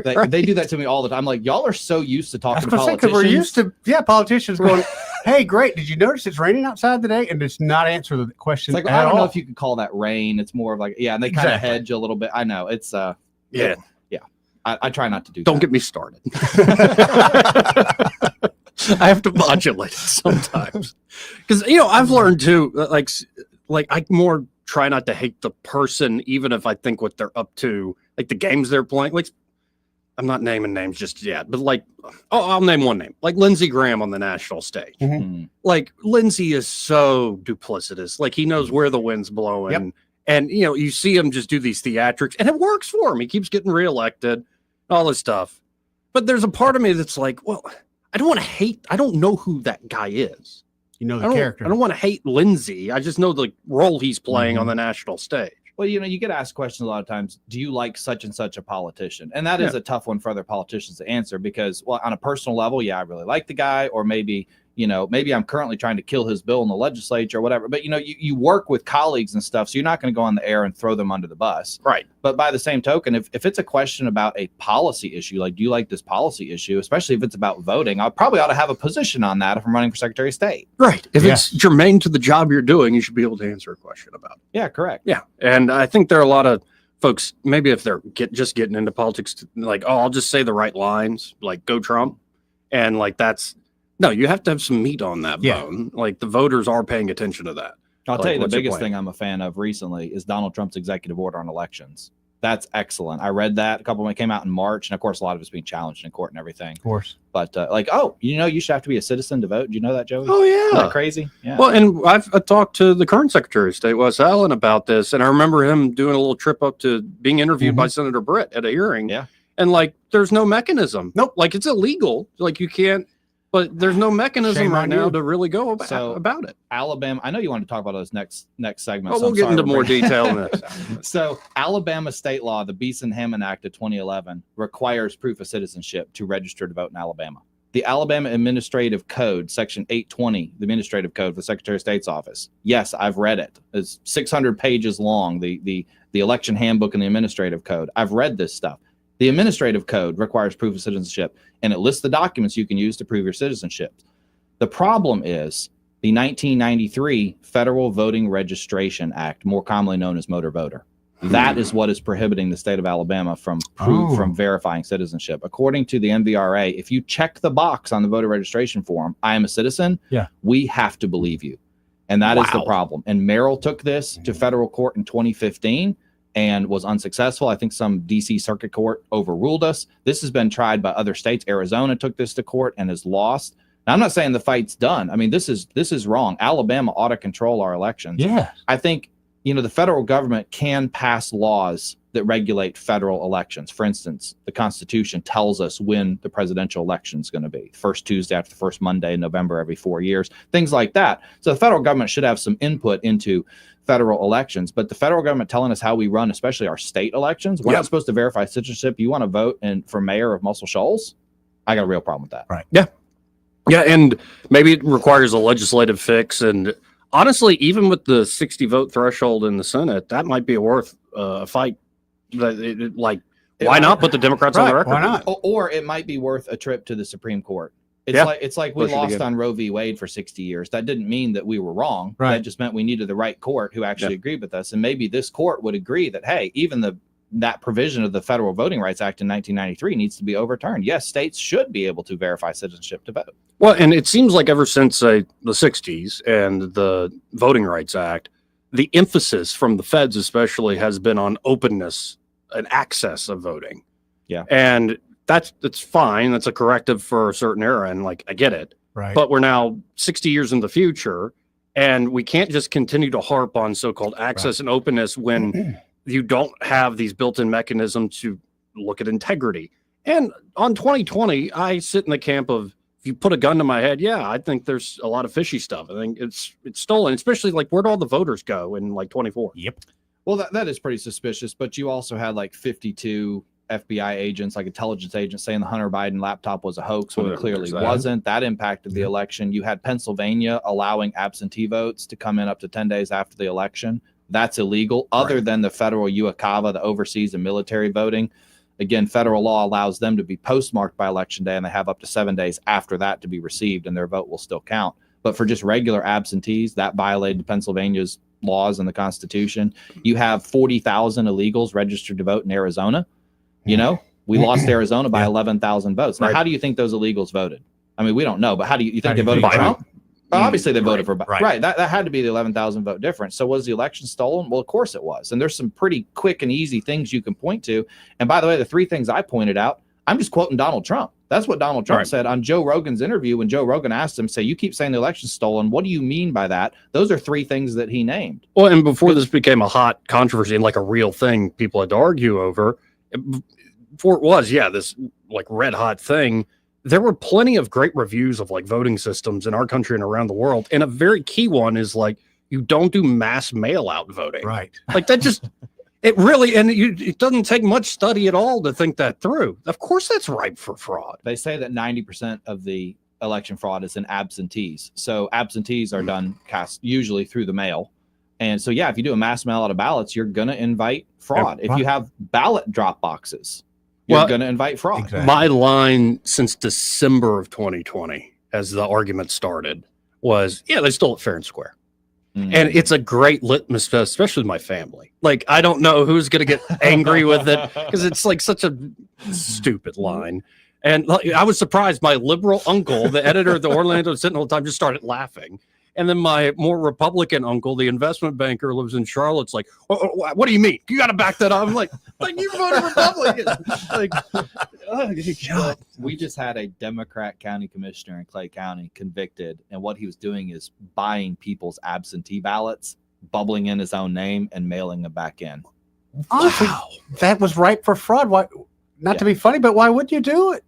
Speaker 12: They do that to me all the time. I'm like, y'all are so used to talking to politicians.
Speaker 13: We're used to politicians going, "Hey, great! Did you notice it's raining outside today?" And just not answer the question.
Speaker 12: It's like, I don't know if you could call that rain. It's more of like, and they kind of hedge a little bit. I know it's
Speaker 11: yeah.
Speaker 12: I try not to do.
Speaker 11: Don't get me started. I have to modulate it sometimes because I've learned too. Like I more try not to hate the person, even if I think what they're up to, like the games they're playing. Like I'm not naming names just yet, but like I'll name one name, like Lindsey Graham on the national stage. Like Lindsey is so duplicitous. Like he knows where the wind's blowing.
Speaker 13: Yep.
Speaker 11: And, you see him just do these theatrics, and it works for him. He keeps getting reelected, all this stuff. But there's a part of me that's like, well, I don't want to hate. I don't know who that guy is.
Speaker 13: You know the character.
Speaker 11: I don't want to hate Lindsey. I just know the role he's playing on the national stage.
Speaker 12: Well, you get asked questions a lot of times. Do you like such and such a politician? And that is a tough one for other politicians to answer because, well, on a personal level, I really like the guy, or maybe I'm currently trying to kill his bill in the legislature or whatever. But, you work with colleagues and stuff, so you're not going to go on the air and throw them under the bus.
Speaker 11: Right.
Speaker 12: But by the same token, if it's a question about a policy issue, like, do you like this policy issue, especially if it's about voting, I probably ought to have a position on that if I'm running for Secretary of State.
Speaker 11: Right. If it's germane to the job you're doing, you should be able to answer a question about it.
Speaker 12: Yeah, correct.
Speaker 11: Yeah. And I think there are a lot of folks, maybe if they're just getting into politics, like, I'll just say the right lines, like, go Trump. And like, no, you have to have some meat on that bone. Like the voters are paying attention to that.
Speaker 12: I'll tell you the biggest thing I'm a fan of recently is Donald Trump's executive order on elections. That's excellent. I read that a couple of them came out in March, and of course, a lot of it's being challenged in court and everything. Of
Speaker 13: course.
Speaker 12: But you should have to be a citizen to vote. Do you know that, Joey?
Speaker 11: Oh yeah,
Speaker 12: Isn't that crazy. Yeah.
Speaker 11: Well, and I've talked to the current Secretary of State, Wes Allen, about this, and I remember him doing a little trip up to being interviewed by Senator Britt at a hearing.
Speaker 12: Yeah.
Speaker 11: And like, there's no mechanism.
Speaker 13: Nope.
Speaker 11: Like it's illegal. Like you can't. But there's no mechanism
Speaker 13: Shame
Speaker 11: right
Speaker 13: on
Speaker 11: now
Speaker 13: you.
Speaker 11: to really go about it.
Speaker 12: Alabama, I know you want to talk about those next segment.
Speaker 11: Oh, we'll get into more detail in this.
Speaker 12: So Alabama state law, the Beeson-Hammond Act of 2011, requires proof of citizenship to register to vote in Alabama. The Alabama Administrative Code, Section 820, the Administrative Code for the Secretary of State's office. Yes, I've read it. It's 600 pages long, the election handbook and the Administrative Code. I've read this stuff. The Administrative Code requires proof of citizenship, and it lists the documents you can use to prove your citizenship. The problem is the 1993 Federal Voting Registration Act, more commonly known as Motor Voter. That is what is prohibiting the state of Alabama from verifying citizenship. According to the MVRA, if you check the box on the voter registration form, I am a citizen, we have to believe you. And that is the problem. And Merrill took this to federal court in 2015. And was unsuccessful. I think some DC Circuit Court overruled us. This has been tried by other states. Arizona took this to court and has lost. Now, I'm not saying the fight's done. I mean, this is wrong. Alabama ought to control our elections.
Speaker 13: Yeah.
Speaker 12: I think, the federal government can pass laws that regulate federal elections. For instance, the Constitution tells us when the presidential election is going to be. First Tuesday after the first Monday in November every 4 years, things like that. So the federal government should have some input into federal elections, but the federal government telling us how we run, especially our state elections, we're not supposed to verify citizenship. You want to vote for mayor of Muscle Shoals? I got a real problem with that.
Speaker 13: Right.
Speaker 11: Yeah. Yeah. And maybe it requires a legislative fix. And honestly, even with the 60 vote threshold in the Senate, that might be worth a fight. Why not put the Democrats on the record?
Speaker 13: Why not?
Speaker 12: Or it might be worth a trip to the Supreme Court. It's like we lost on Roe v. Wade for 60 years. That didn't mean that we were wrong.
Speaker 13: Right.
Speaker 12: That just meant we needed the right court who actually agreed with us. And maybe this court would agree that, hey, even that provision of the Federal Voting Rights Act in 1993 needs to be overturned. Yes, states should be able to verify citizenship to vote.
Speaker 11: Well, and it seems like ever since the 60s and the Voting Rights Act, the emphasis from the feds especially has been on openness and access of voting.
Speaker 12: Yeah.
Speaker 11: And that's fine. That's a corrective for a certain era. And I get it.
Speaker 13: Right.
Speaker 11: But we're now 60 years in the future, and we can't just continue to harp on so-called access and openness when you don't have these built-in mechanisms to look at integrity. And on 2020, I sit in the camp of, if you put a gun to my head, yeah, I think there's a lot of fishy stuff. I think it's stolen, especially like where'd all the voters go in like 24?
Speaker 13: Yep.
Speaker 12: Well, that is pretty suspicious, but you also had like 52 FBI agents, like intelligence agents, saying the Hunter Biden laptop was a hoax when it clearly wasn't. That impacted the election. You had Pennsylvania allowing absentee votes to come in up to 10 days after the election. That's illegal, other than the federal UACAVA that oversees the military voting. Again, federal law allows them to be postmarked by election day, and they have up to 7 days after that to be received, and their vote will still count. But for just regular absentees, that violated Pennsylvania's laws and the Constitution. You have 40,000 illegals registered to vote in Arizona. You know, we lost Arizona by 11,000 votes. Now, how do you think those illegals voted? I mean, we don't know, but how do you think they voted for Trump? Well, obviously, they voted for Biden. Right. That had to be the 11,000 vote difference. So was the election stolen? Well, of course it was. And there's some pretty quick and easy things you can point to. And by the way, the three things I pointed out, I'm just quoting Donald Trump. That's what Donald Trump said on Joe Rogan's interview when Joe Rogan asked him, say, you keep saying the election's stolen. What do you mean by that? Those are three things that he named.
Speaker 11: Well, and before this became a hot controversy and like a real thing people had to argue over, before it was, this like red hot thing, there were plenty of great reviews of like voting systems in our country and around the world. And a very key one is like, you don't do mass mail out voting.
Speaker 13: Right.
Speaker 11: Like that just, it really, and it doesn't take much study at all to think that through. Of course, that's ripe for fraud.
Speaker 12: They say that 90% of the election fraud is in absentees. So absentees are done usually through the mail. And so, if you do a mass mail out of ballots, you're going to invite fraud. If you have ballot drop boxes, you're going to invite fraud.
Speaker 13: Exactly.
Speaker 11: My line since December of 2020, as the argument started, was, they stole it fair and square. And it's a great litmus test, especially with my family. Like, I don't know who's going to get angry with it because it's like such a stupid line. And I was surprised. My liberal uncle, the editor of the Orlando Sentinel, time just started laughing. And then my more Republican uncle, the investment banker, lives in Charlotte's like, what do you mean? You got to back that up. I'm like you voted Republican. God.
Speaker 12: We just had a Democrat county commissioner in Clay County convicted. And what he was doing is buying people's absentee ballots, bubbling in his own name and mailing them back in.
Speaker 13: Honestly, that was ripe for fraud. Why? Not to be funny, but why would you do it?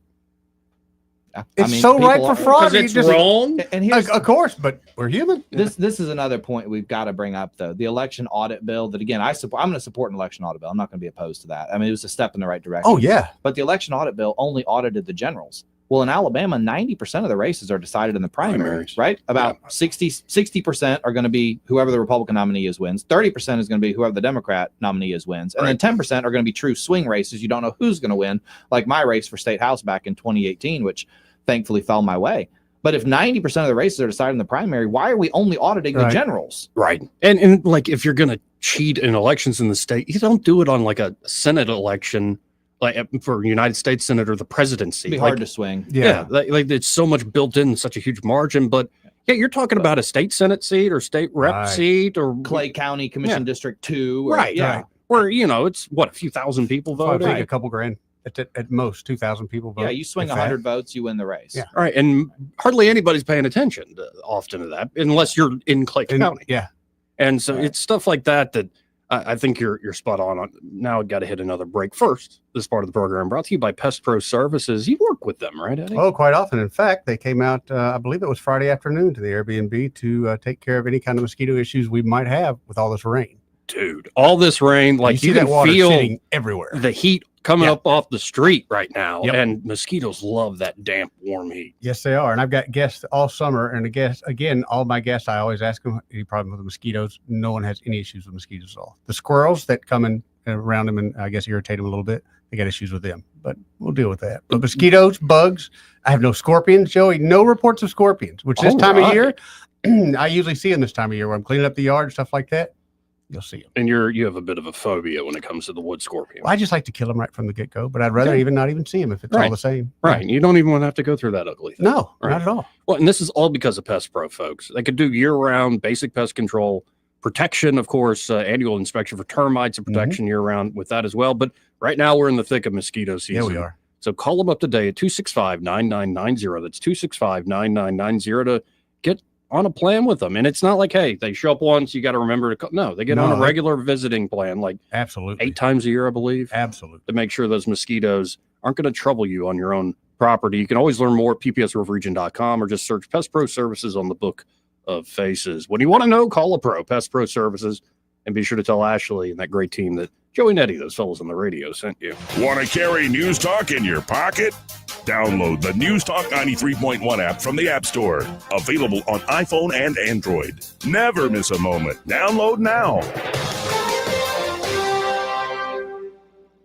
Speaker 13: It's so ripe for fraud.
Speaker 11: Because it's wrong.
Speaker 12: And here's,
Speaker 13: of course, but we're human.
Speaker 12: This is another point we've got to bring up, though. The election audit bill that, again, I support. I'm going to support an election audit bill. I'm not going to be opposed to that. I mean, it was a step in the right direction.
Speaker 13: Oh, yeah.
Speaker 12: But the election audit bill only audited the generals. Well, in Alabama, 90% of the races are decided in the primaries, right? About 60% are going to be whoever the Republican nominee is wins. 30% is going to be whoever the Democrat nominee is wins. And then 10% are going to be true swing races. You don't know who's going to win, like my race for state house back in 2018, which thankfully fell my way. But if 90% of the races are decided in the primary, why are we only auditing the generals?
Speaker 11: Right. And like, if you're going to cheat in elections in the state, you don't do it on like a Senate election, like for United States Senate or the presidency.
Speaker 12: It'd be hard to swing.
Speaker 11: Yeah. Like it's so much built in such a huge margin, but you're talking about a state Senate seat or state rep seat or
Speaker 12: Clay County Commission District 2. Or,
Speaker 11: right. Where, it's what, a few thousand people voting?
Speaker 13: I think a couple grand. At most 2,000 people vote.
Speaker 12: Yeah, you swing 100 votes, you win the race.
Speaker 13: Yeah.
Speaker 11: All right. And hardly anybody's paying attention often to that unless you're in Clay County.
Speaker 13: Yeah.
Speaker 11: And so it's stuff like that I think you're spot on. Now I've got to hit another break. First, this part of the program brought to you by Pest Pro Services. You work with them, right, Eddie?
Speaker 13: Oh, quite often. In fact, they came out, I believe it was Friday afternoon, to the Airbnb to take care of any kind of mosquito issues we might have with all this rain.
Speaker 11: Dude, all this rain, like you can feel
Speaker 13: everywhere.
Speaker 11: The heat coming up off the street right now, and mosquitoes love that damp, warm heat.
Speaker 13: Yes, they are. And I've got guests all summer, and all my guests, I always ask them, any problem with the mosquitoes? No one has any issues with mosquitoes at all. The squirrels that come in around them and I guess irritate them a little bit, they got issues with them, but we'll deal with that. But mosquitoes, bugs, I have no scorpions, Joey, no reports of scorpions, which this time of year, I usually see them this time of year where I'm cleaning up the yard, stuff like that. You'll see them.
Speaker 11: And you have a bit of a phobia when it comes to the wood scorpion.
Speaker 13: Well, I just like to kill them right from the get-go, but I'd rather not even see them if it's all the same.
Speaker 11: Right. You don't even want to have to go through that ugly thing.
Speaker 13: No, not at all.
Speaker 11: Well, and this is all because of Pest Pro, folks. They could do year-round basic pest control, protection, of course, annual inspection for termites and protection year-round with that as well. But right now we're in the thick of mosquito season.
Speaker 13: Yeah, we are.
Speaker 11: So call them up today at 265-9990. That's 265-9990 to get on a plan with them. And it's not like, hey, they show up once, you got to remember to no, they get on a regular visiting plan, like
Speaker 13: absolutely
Speaker 11: 8 times a year, I believe.
Speaker 13: Absolutely.
Speaker 11: To make sure those mosquitoes aren't going to trouble you on your own property. You can always learn more at ppsroofregion.com or just search Pest Pro Services on the book of faces. When you want to know, call a pro, Pest Pro Services, and be sure to tell Ashley and that great team that Joey and Eddie, those fellas on the radio, sent you.
Speaker 7: Want to carry News Talk in your pocket? Download the News Talk 93.1 app from the App Store. Available on iPhone and Android. Never miss a moment. Download now.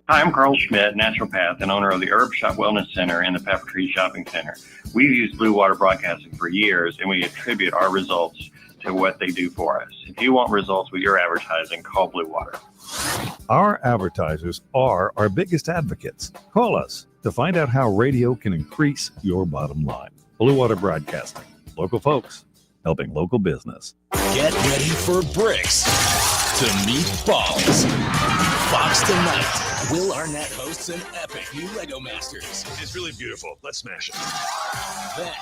Speaker 2: Hi, I'm Carl Schmidt, naturopath and owner of the Herb Shop Wellness Center and the Pepper Tree Shopping Center. We've used Blue Water Broadcasting for years, and we attribute our results to what they do for us. If you want results with your advertising, call Blue Water.
Speaker 4: Our advertisers are our biggest advocates. Call us to find out how radio can increase your bottom line. Blue Water Broadcasting. Local folks helping local business.
Speaker 5: Get ready for bricks to meatballs. Fox tonight. Will Arnett hosts an epic new Lego Masters.
Speaker 7: It's really beautiful. Let's smash it.
Speaker 5: Then,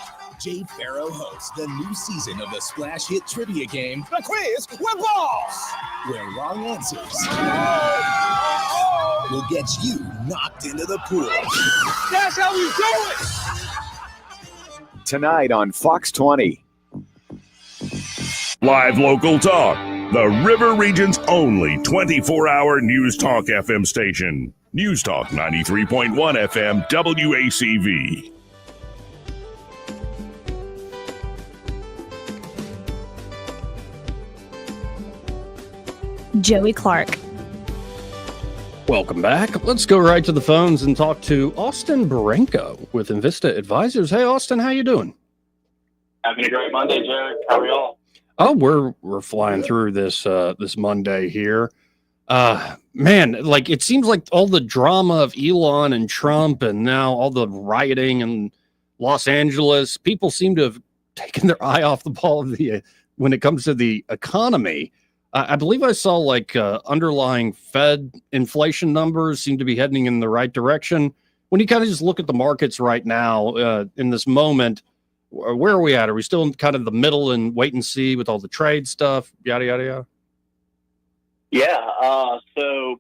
Speaker 5: Jay Farrow hosts the new season of the Splash Hit Trivia game, The Quiz with Balls, where wrong answers will get you knocked into the pool.
Speaker 9: That's how we do it!
Speaker 6: Tonight on Fox 20.
Speaker 7: Live local talk. The River Region's only 24-hour News Talk FM station. News Talk 93.1 FM WACV.
Speaker 25: Joey Clark.
Speaker 11: Welcome back. Let's go right to the phones and talk to Austin Barenko with Invista Advisors. Hey, Austin, how you doing?
Speaker 26: Having a great Monday, Joe. How are y'all?
Speaker 11: Oh, we're flying through this this Monday here. Man, like it seems like all the drama of Elon and Trump and now all the rioting in Los Angeles, people seem to have taken their eye off the ball of the when it comes to the economy. I believe I saw like underlying Fed inflation numbers seem to be heading in the right direction. When you kind of just look at the markets right now in this moment, where are we at? Are we still in kind of the middle and wait and see with all the trade stuff, yada, yada, yada?
Speaker 26: Yeah. So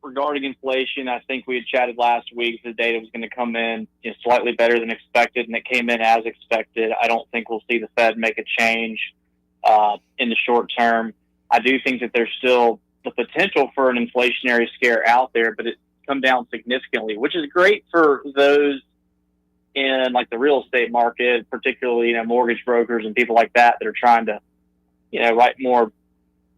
Speaker 26: regarding inflation, I think we had chatted last week. The data was going to come in slightly better than expected, and it came in as expected. I don't think we'll see the Fed make a change in the short term. I do think that there's still the potential for an inflationary scare out there, but it's come down significantly, which is great for those in like the real estate market, particularly, mortgage brokers and people like that are trying to, write more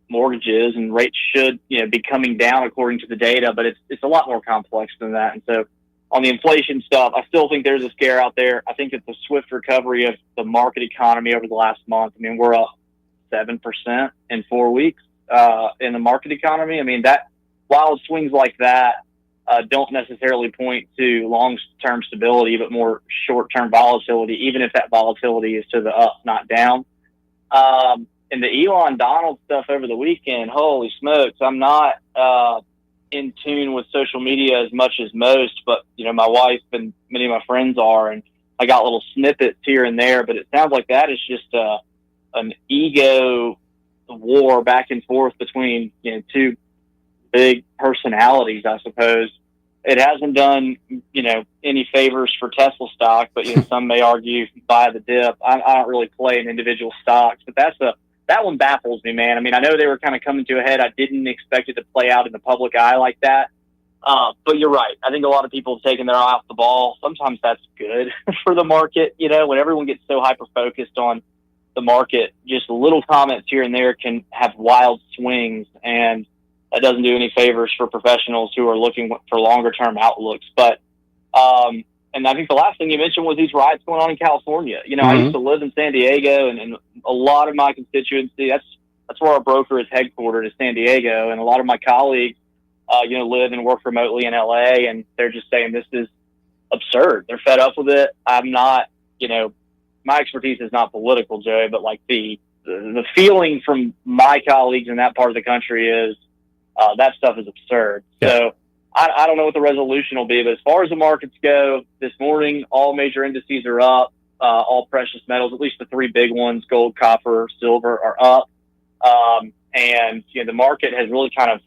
Speaker 26: mortgages, and rates should, be coming down according to the data, but it's a lot more complex than that. And so on the inflation stuff, I still think there's a scare out there. I think it's a swift recovery of the market economy over the last month. I mean, we're up 7% in 4 weeks in the market economy. I mean, that wild swings like that don't necessarily point to long-term stability, but more short-term volatility, even if that volatility is to the up, not down. And the Elon Donald stuff over the weekend, holy smokes, I'm not in tune with social media as much as most, but, my wife and many of my friends are, and I got little snippets here and there, but it sounds like that is just an ego war back and forth between, two big personalities, I suppose. It hasn't done, any favors for Tesla stock, but some may argue buy the dip. I don't really play in individual stocks, but that one baffles me, man. I mean, I know they were kind of coming to a head. I didn't expect it to play out in the public eye like that. But you're right. I think a lot of people have taken their eye off the ball. Sometimes that's good for the market. When everyone gets so hyper-focused on the market, just little comments here and there can have wild swings, and that doesn't do any favors for professionals who are looking for longer term outlooks. But, and I think the last thing you mentioned was these riots going on in California. I used to live in San Diego, and a lot of my constituency, that's where our broker is headquartered, is San Diego. And a lot of my colleagues, live and work remotely in LA, and they're just saying this is absurd. They're fed up with it. I'm not, my expertise is not political, Joey, but like the feeling from my colleagues in that part of the country is that stuff is absurd. Yeah. So I don't know what the resolution will be, but as far as the markets go, this morning, all major indices are up. All precious metals, at least the three big ones, gold, copper, silver, are up. And the market has really kind of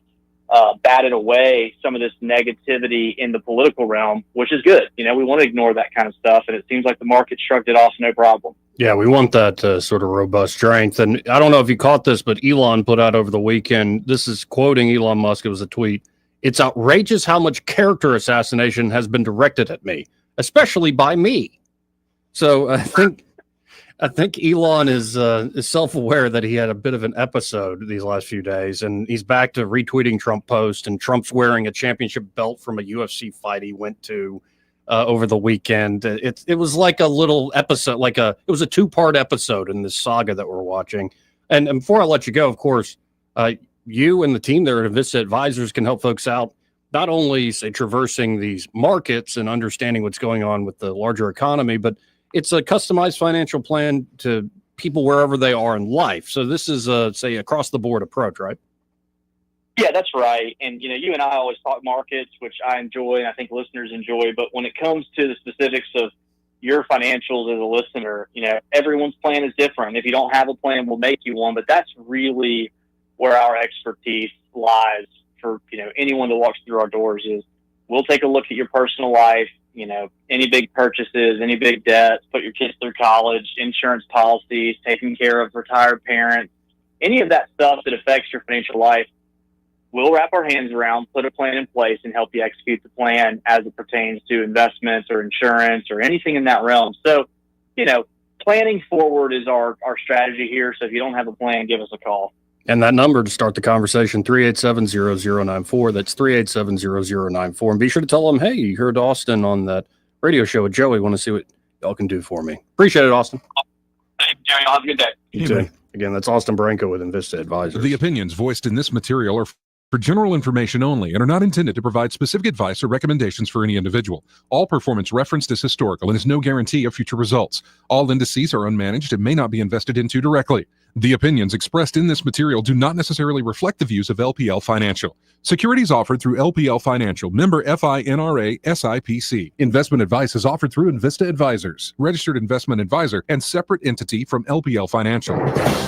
Speaker 26: batted away some of this negativity in the political realm, which is good. You know, we want to ignore that kind of stuff, and it seems like the market shrugged it off no problem.
Speaker 11: Yeah, we want that sort of robust strength. And I don't know if you caught this, but Elon put out over the weekend, this is quoting Elon Musk, it was a tweet, "It's outrageous how much character assassination has been directed at me, especially by me." So I think Elon is self-aware that he had a bit of an episode these last few days, and he's back to retweeting Trump posts, and Trump's wearing a championship belt from a UFC fight he went to over the weekend. It was like a little episode, it was a 2-part episode in this saga that we're watching. And before I let you go, of course, you and the team there at Invista Advisors can help folks out, not only say traversing these markets and understanding what's going on with the larger economy, but it's a customized financial plan to people wherever they are in life. So this is say across the board approach, right?
Speaker 26: Yeah, that's right. And, you know, you and I always talk markets, which I enjoy and I think listeners enjoy. But when it comes to the specifics of your financials as a listener, you know, everyone's plan is different. If you don't have a plan, we'll make you one. But that's really where our expertise lies for, you know, anyone that walks through our doors is we'll take a look at your personal life, you know, any big purchases, any big debts, put your kids through college, insurance policies, taking care of retired parents, any of that stuff that affects your financial life. We'll wrap our hands around, put a plan in place, and help you execute the plan as it pertains to investments or insurance or anything in that realm. So, you know, planning forward is our strategy here. So if you don't have a plan, give us a call.
Speaker 11: And that number to start the conversation, 387-0094. That's 387-0094. And be sure to tell them, hey, you heard Austin on that radio show with Joey. Want to see what y'all can do for me. Appreciate it, Austin.
Speaker 26: Thanks, Jerry. Have a good day.
Speaker 11: You too. Again, that's Austin Branco with Invista Advisors.
Speaker 3: The opinions voiced in this material are for general information only and are not intended to provide specific advice or recommendations for any individual. All performance referenced is historical and is no guarantee of future results. All indices are unmanaged and may not be invested into directly. The opinions expressed in this material do not necessarily reflect the views of LPL Financial. Securities offered through LPL Financial, member FINRA SIPC. Investment advice is offered through Invista Advisors, registered investment advisor and separate entity from LPL Financial.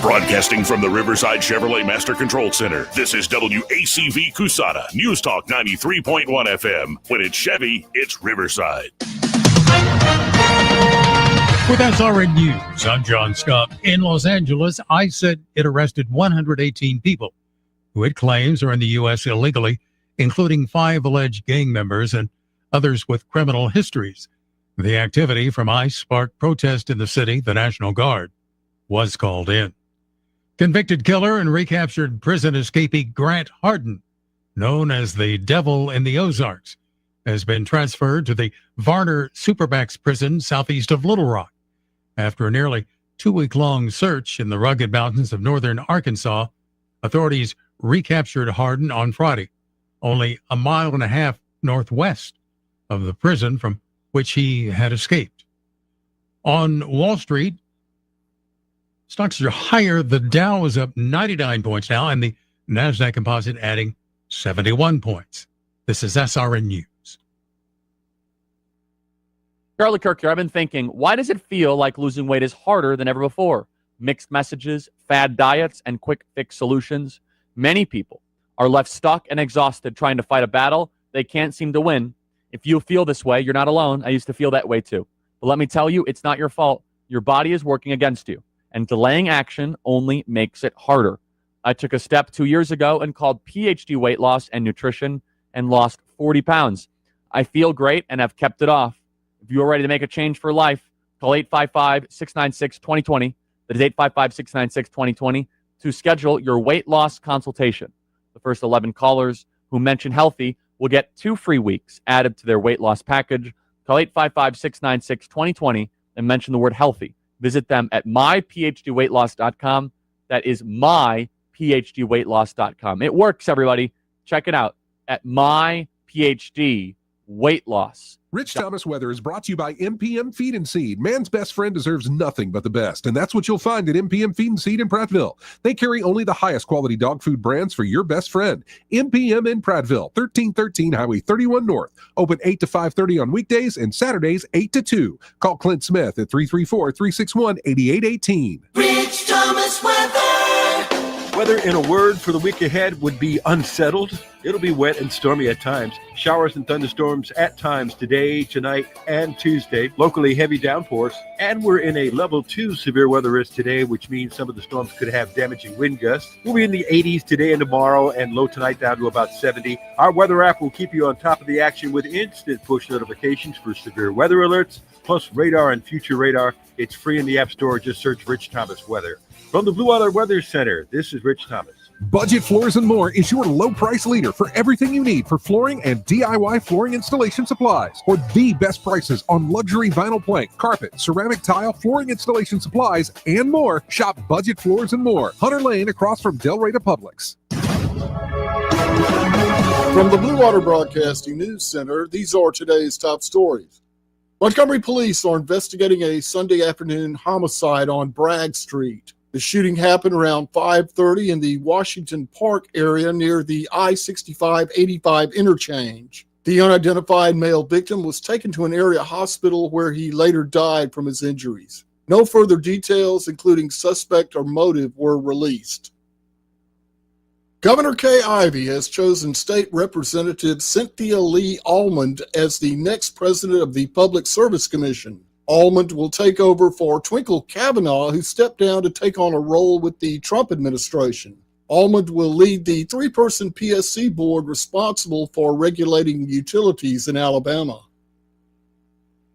Speaker 7: Broadcasting from the Riverside Chevrolet Master Control Center, this is WACV Cusada, News Talk 93.1 FM. When it's Chevy, it's Riverside.
Speaker 8: With SRN News, I'm John Scott. In Los Angeles, ICE said it arrested 118 people who it claims are in the U.S. illegally, including 5 alleged gang members and others with criminal histories. The activity from ICE sparked protest in the city. The National Guard was called in. Convicted killer and recaptured prison escapee Grant Hardin, known as the Devil in the Ozarks, has been transferred to the Varner Supermax prison southeast of Little Rock. After a nearly 2-week-long search in the rugged mountains of northern Arkansas, authorities recaptured Hardin on Friday, only a 1.5 miles northwest of the prison from which he had escaped. On Wall Street, stocks are higher. The Dow is up 99 points now, and the NASDAQ Composite adding 71 points. This is SRN News.
Speaker 10: Charlie Kirk here. I've been thinking, why does it feel like losing weight is harder than ever before? Mixed messages, fad diets, and quick fix solutions. Many people are left stuck and exhausted trying to fight a battle they can't seem to win. If you feel this way, you're not alone. I used to feel that way too. But let me tell you, it's not your fault. Your body is working against you, and delaying action only makes it harder. I took a step 2 years ago and called PhD Weight Loss and Nutrition and lost 40 pounds. I feel great and have kept it off. If you're ready to make a change for life, call 855-696-2020. That is 855-696-2020 to schedule your weight loss consultation. The first 11 callers who mention healthy will get 2 free weeks added to their weight loss package. Call 855-696-2020 and mention the word healthy. Visit them at myphdweightloss.com. That is myphdweightloss.com. It works, everybody. Check it out at myphdweightloss.
Speaker 3: Rich Thomas Weather is brought to you by MPM Feed and Seed. Man's best friend deserves nothing but the best, and that's what you'll find at MPM Feed and Seed in Prattville. They carry only the highest quality dog food brands for your best friend. MPM in Prattville, 1313 Highway 31 North. Open 8 to 5:30 on weekdays and Saturdays 8 to 2. Call Clint Smith at 334-361-8818.
Speaker 21: Rich Thomas Weather.
Speaker 22: Weather, in a word, for the week ahead would be unsettled. It'll be wet and stormy at times. Showers and thunderstorms at times today, tonight, and Tuesday. Locally heavy downpours. And we're in a level 2 severe weather risk today, which means some of the storms could have damaging wind gusts. We'll be in the 80s today and tomorrow, and low tonight down to about 70. Our weather app will keep you on top of the action with instant push notifications for severe weather alerts, plus radar and future radar. It's free in the App Store. Just search Rich Thomas Weather. From the Blue Water Weather Center, this is Rich Thomas.
Speaker 14: Budget Floors and More is your low price leader for everything you need for flooring and DIY flooring installation supplies. For the best prices on luxury vinyl plank, carpet, ceramic tile, flooring installation supplies, and more, shop Budget Floors and More, Hunter Lane across from Del Rey to Publix.
Speaker 15: From the Blue Water Broadcasting News Center, these are today's top stories. Montgomery police are investigating a Sunday afternoon homicide on Bragg Street. The shooting happened around 5:30 in the Washington Park area near the I-65-85 interchange. The unidentified male victim was taken to an area hospital where he later died from his injuries. No further details, including suspect or motive, were released. Governor Kay Ivey has chosen State Representative Cynthia Lee Almond as the next president of the Public Service Commission. Almond will take over for Twinkle Kavanaugh, who stepped down to take on a role with the Trump administration. Almond will lead the 3-person PSC board responsible for regulating utilities in Alabama.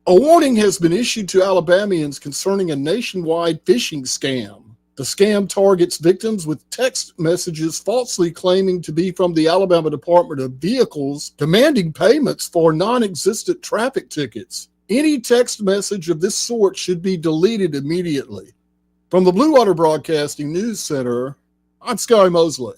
Speaker 15: A warning has been issued to Alabamians concerning a nationwide phishing scam. The scam targets victims with text messages falsely claiming to be from the Alabama Department of Vehicles, demanding payments for non-existent traffic tickets. Any text message of this sort should be deleted immediately. From the Blue Water Broadcasting News Center, I'm Sky Mosley.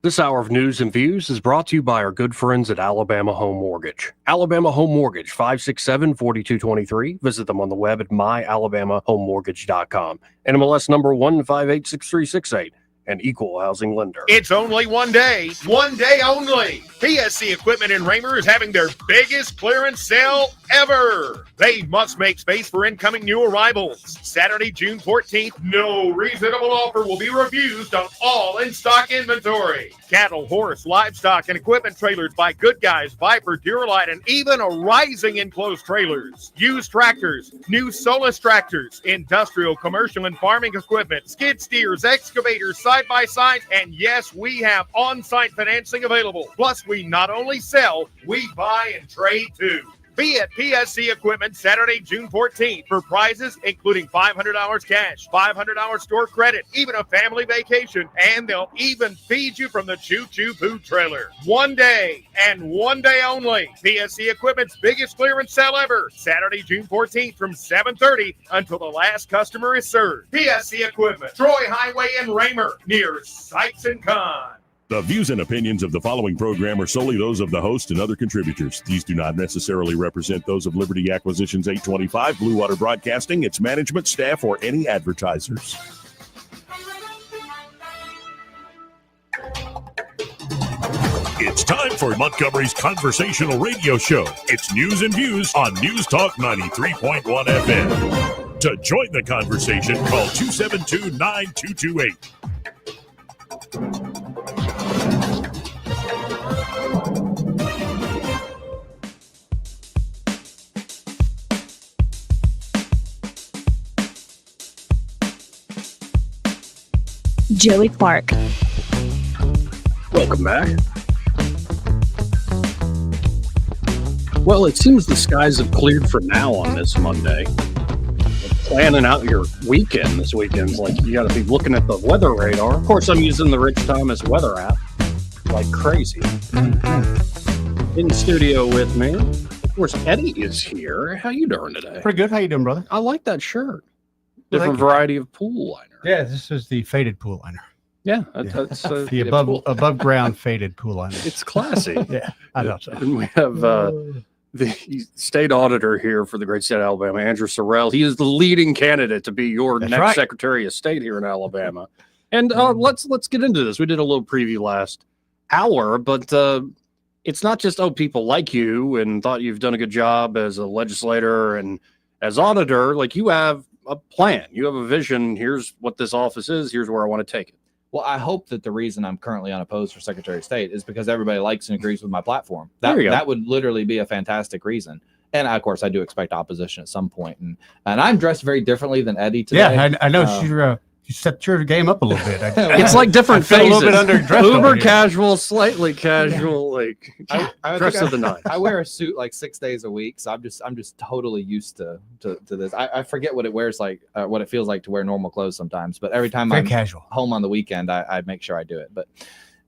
Speaker 11: This hour of news and views is brought to you by our good friends at Alabama Home Mortgage. Alabama Home Mortgage, 567-4223. Visit them on the web at myalabamahomemortgage.com. NMLS number 1586368. An equal housing lender.
Speaker 16: It's only one day only. PSC Equipment in Raymer is having their biggest clearance sale ever. They must make space for incoming new arrivals. Saturday, June 14th, no reasonable offer will be refused on all in-stock inventory. Cattle, horse, livestock, and equipment trailers by Good Guys, Viper, Duralite, and even a Rising enclosed trailers. Used tractors, new Solus tractors, industrial, commercial, and farming equipment, skid steers, excavators, side-by-sides, and yes, we have on-site financing available. Plus, we not only sell, we buy and trade too. Be at PSC Equipment Saturday, June 14th for prizes including $500 cash, $500 store credit, even a family vacation, and they'll even feed you from the Choo Choo Food Trailer. One day and one day only. PSC Equipment's biggest clearance sale ever. Saturday, June 14th from 7:30 until the last customer is served. PSC Equipment, Troy Highway in Raymer, near Sykes & Kahn.
Speaker 7: The views and opinions of the following program are solely those of the host and other contributors. These do not necessarily represent those of Liberty Acquisitions 825, Blue Water Broadcasting, its management, staff, or any advertisers. It's time for Montgomery's conversational radio show. It's News and Views on News Talk 93.1 FM. To join the conversation, call 272-9228.
Speaker 17: Joey Clark.
Speaker 11: Welcome back. Well, it seems the skies have cleared for now on this Monday. Planning out your weekend this weekend's like you got to be looking at the weather radar. Of course, I'm using the Rich Thomas weather app like crazy. In studio with me, of course, Eddie is here. How you doing today?
Speaker 13: Pretty good. How you doing, brother?
Speaker 11: I like that shirt.
Speaker 13: Well,
Speaker 11: Different variety of pool liner.
Speaker 13: Yeah, this is the faded pool liner.
Speaker 11: Yeah, that's
Speaker 13: the above ground faded pool liner.
Speaker 11: It's classy.
Speaker 13: Yeah, I know so.
Speaker 11: And we have the state auditor here for the great state of Alabama, Andrew Sorrell. He is the leading candidate to be your next
Speaker 13: right.
Speaker 11: Secretary of State here in Alabama. And let's get into this. We did a little preview last hour, but it's not just people like you and thought you've done a good job as a legislator and as auditor. Like, you have a plan, you have a vision. Here's what this office is. Here's where I want to take it.
Speaker 12: Well, I hope that the reason I'm currently unopposed for Secretary of State is because everybody likes and agrees with my platform.
Speaker 11: There you go.
Speaker 12: That would literally be a fantastic reason. And of course, I do expect opposition at some point. And I'm dressed very differently than Eddie today.
Speaker 13: Yeah, I know you set your game up a little bit.
Speaker 11: It's like different
Speaker 13: I feel
Speaker 11: phases.
Speaker 13: a little bit underdressed
Speaker 11: Uber
Speaker 13: over here.
Speaker 11: casual, slightly casual, like
Speaker 12: I
Speaker 11: dress
Speaker 12: think
Speaker 11: of the night.
Speaker 12: I wear a suit like 6 days a week, so I'm just totally used to this. I forget what it wears like, what it feels like to wear normal clothes sometimes. But every time
Speaker 13: Very
Speaker 12: I'm
Speaker 13: casual.
Speaker 12: home on the weekend, I make sure I do it. But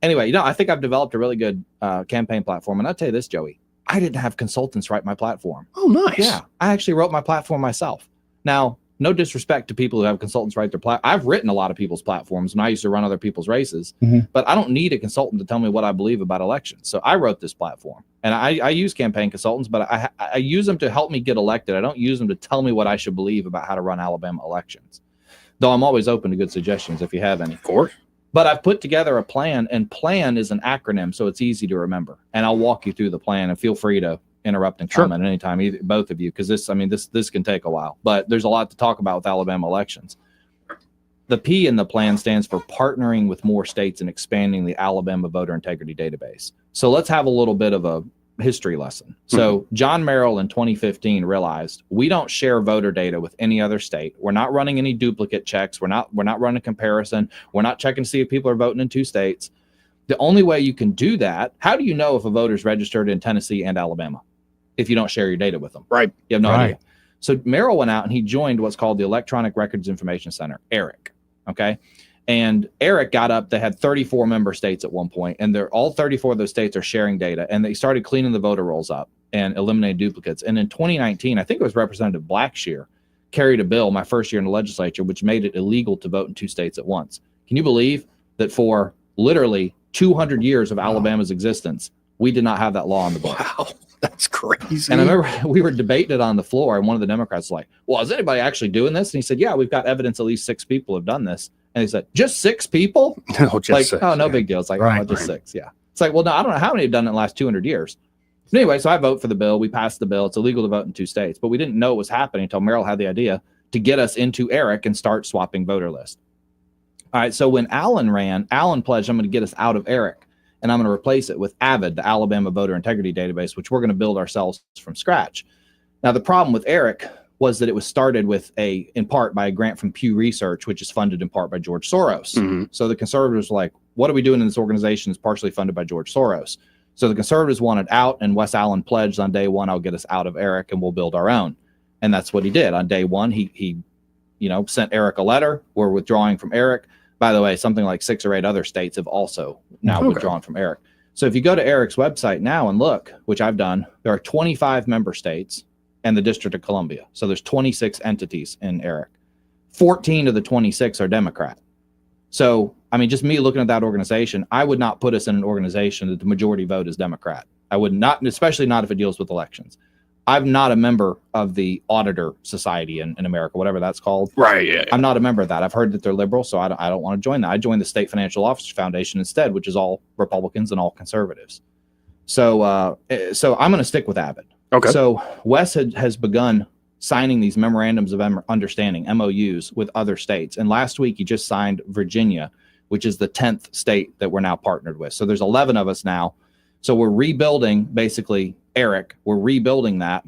Speaker 12: anyway, I think I've developed a really good campaign platform. And I'll tell you this, Joey, I didn't have consultants write my platform.
Speaker 11: Oh, nice.
Speaker 12: Yeah, I actually wrote my platform myself. Now, no disrespect to people who have consultants write their platform. I've written a lot of people's platforms when I used to run other people's races, but I don't need a consultant to tell me what I believe about elections. So I wrote this platform, and I use campaign consultants, but I use them to help me get elected. I don't use them to tell me what I should believe about how to run Alabama elections, though I'm always open to good suggestions if you have any.
Speaker 11: Of course.
Speaker 12: But I've put together a plan, and PLAN is an acronym, so it's easy to remember. And I'll walk you through the plan, and feel free to interrupt and comment anytime, both of you, because this can take a while. But there's a lot to talk about with Alabama elections. The P in the plan stands for partnering with more states and expanding the Alabama voter integrity database. So let's have a little bit of a history lesson. So John Merrill in 2015 realized we don't share voter data with any other state. We're not running any duplicate checks. We're not running comparison. We're not checking to see if people are voting in 2 states. The only way you can do that, how do you know if a voter's registered in Tennessee and Alabama if you don't share your data with them?
Speaker 11: Right.
Speaker 12: You have no idea. So Merrill went out and he joined what's called the Electronic Records Information Center, ERIC. Okay. And ERIC got up, they had 34 member states at one point, and all 34 of those states are sharing data, and they started cleaning the voter rolls up and eliminating duplicates. And in 2019, I think it was Representative Blackshear carried a bill my first year in the legislature, which made it illegal to vote in 2 states at once. Can you believe that for literally 200 years of Alabama's existence, we did not have that law on the books?
Speaker 11: Wow, that's crazy.
Speaker 12: And I remember we were debating it on the floor, and one of the Democrats was like, well, is anybody actually doing this? And he said, yeah, we've got evidence at least 6 people have done this. And he said, just 6 people?
Speaker 11: No, just
Speaker 12: like,
Speaker 11: 6,
Speaker 12: oh, no big deal. It's like, just 6. Yeah. It's like, well, no, I don't know how many have done it in the last 200 years. But anyway, so I vote for the bill. We passed the bill. It's illegal to vote in 2 states, but we didn't know it was happening until Merrill had the idea to get us into ERIC and start swapping voter lists. All right. So when Allen ran, Allen pledged, I'm going to get us out of ERIC, and I'm going to replace it with AVID, the Alabama Voter Integrity Database, which we're going to build ourselves from scratch. Now, the problem with ERIC was that it was started with in part by a grant from Pew Research, which is funded in part by George Soros. So the conservatives were like, what are we doing in this organization? It's partially funded by George Soros. So the conservatives wanted out, and Wes Allen pledged on day one, I'll get us out of ERIC and we'll build our own. And that's what he did. On day one, he sent ERIC a letter. We're withdrawing from ERIC. By the way, something like 6 or 8 other states have also now withdrawn from ERIC. So if you go to ERIC's website now and look, which I've done, there are 25 member states and the District of Columbia. So there's 26 entities in ERIC. 14 of the 26 are Democrat. So, I mean, just me looking at that organization, I would not put us in an organization that the majority vote is Democrat. I would not, especially not if it deals with elections. I'm not a member of the Auditor Society in America, whatever that's called.
Speaker 11: Right. Yeah.
Speaker 12: I'm not a member of that. I've heard that they're liberal, so I don't want to join that. I joined the State Financial Officers Foundation instead, which is all Republicans and all conservatives. So I'm going to stick with AVID.
Speaker 11: Okay.
Speaker 12: So Wes has begun signing these memorandums of understanding, MOUs, with other states. And last week he just signed Virginia, which is the 10th state that we're now partnered with. So there's 11 of us now. So we're rebuilding basically ERIC. We're rebuilding that.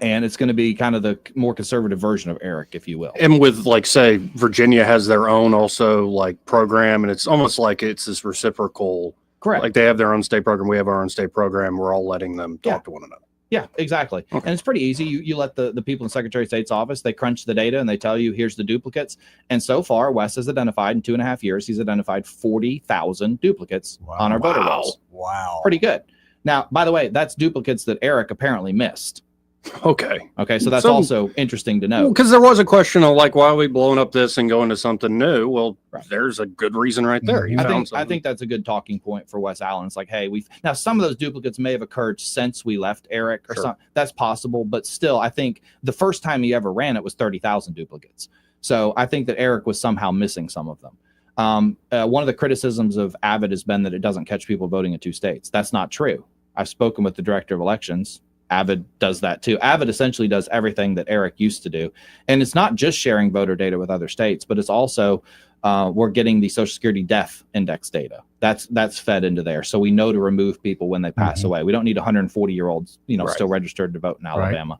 Speaker 12: And it's going to be kind of the more conservative version of ERIC, if you will.
Speaker 11: And with, like, say, Virginia has their own also like program, and it's almost like it's this reciprocal.
Speaker 12: Correct.
Speaker 11: Like they have their own state program. We have our own state program. We're all letting them talk to one another.
Speaker 12: Yeah, exactly. Okay. And it's pretty easy. You let the people in the Secretary of State's office, they crunch the data and they tell you, here's the duplicates. And so far, Wes has identified in 2.5 years, he's identified 40,000 duplicates on our voter rolls.
Speaker 13: Wow.
Speaker 12: Pretty good. Now, by the way, that's duplicates that ERIC apparently missed.
Speaker 11: Okay.
Speaker 12: So that's also interesting to know.
Speaker 11: Because there was a question of like, why are we blowing up this and going to something new? Well, there's a good reason right there.
Speaker 12: I think that's a good talking point for Wes Allen. It's like, hey, now some of those duplicates may have occurred since we left ERIC or something. That's possible, but still, I think the first time he ever ran it was 30,000 duplicates. So I think that ERIC was somehow missing some of them. One of the criticisms of AVID has been that it doesn't catch people voting in 2 states. That's not true. I've spoken with the director of elections. Avid does that too. Avid essentially does everything that Eric used to do. And it's not just sharing voter data with other states, but it's also we're getting the Social Security death index data. That's fed into there. So we know to remove people when they pass away. We don't need 140-year-olds, still registered to vote in Alabama.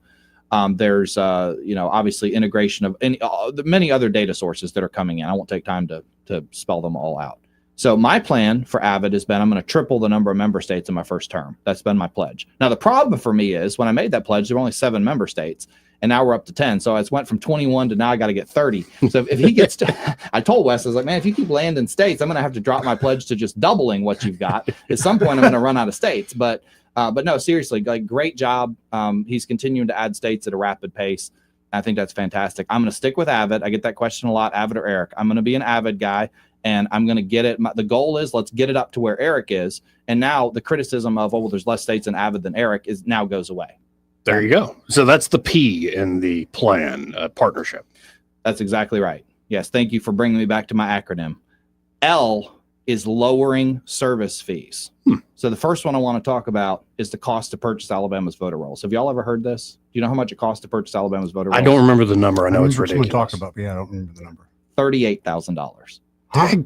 Speaker 12: There's, obviously integration of the many other data sources that are coming in. I won't take time to spell them all out. So my plan for Avid has been I'm going to triple the number of member states in my first term. That's been my pledge. Now, the problem for me is when I made that pledge, there were only 7 member states, and now we're up to 10. So I went from 21 to now I got to get 30. So if he gets to, I told Wes, I was like, man, if you keep landing states, I'm going to have to drop my pledge to just doubling what you've got. At some point, I'm going to run out of states. But no, seriously, great job. He's continuing to add states at a rapid pace. I think that's fantastic. I'm going to stick with Avid. I get that question a lot, Avid or Eric. I'm going to be an Avid guy. And I'm going to get it. The goal is let's get it up to where Eric is. And now the criticism of, there's less states in Avid than Eric now goes away.
Speaker 11: There you go. So that's the P in the plan, partnership.
Speaker 12: That's exactly right. Yes. Thank you for bringing me back to my acronym. L is lowering service fees. So the first one I want to talk about is the cost to purchase Alabama's voter rolls. Have y'all ever heard this? Do you know how much it costs to purchase Alabama's voter rolls?
Speaker 11: I don't remember the number. I know it's ridiculous.
Speaker 13: Talk about, I don't remember the number.
Speaker 12: $38,000.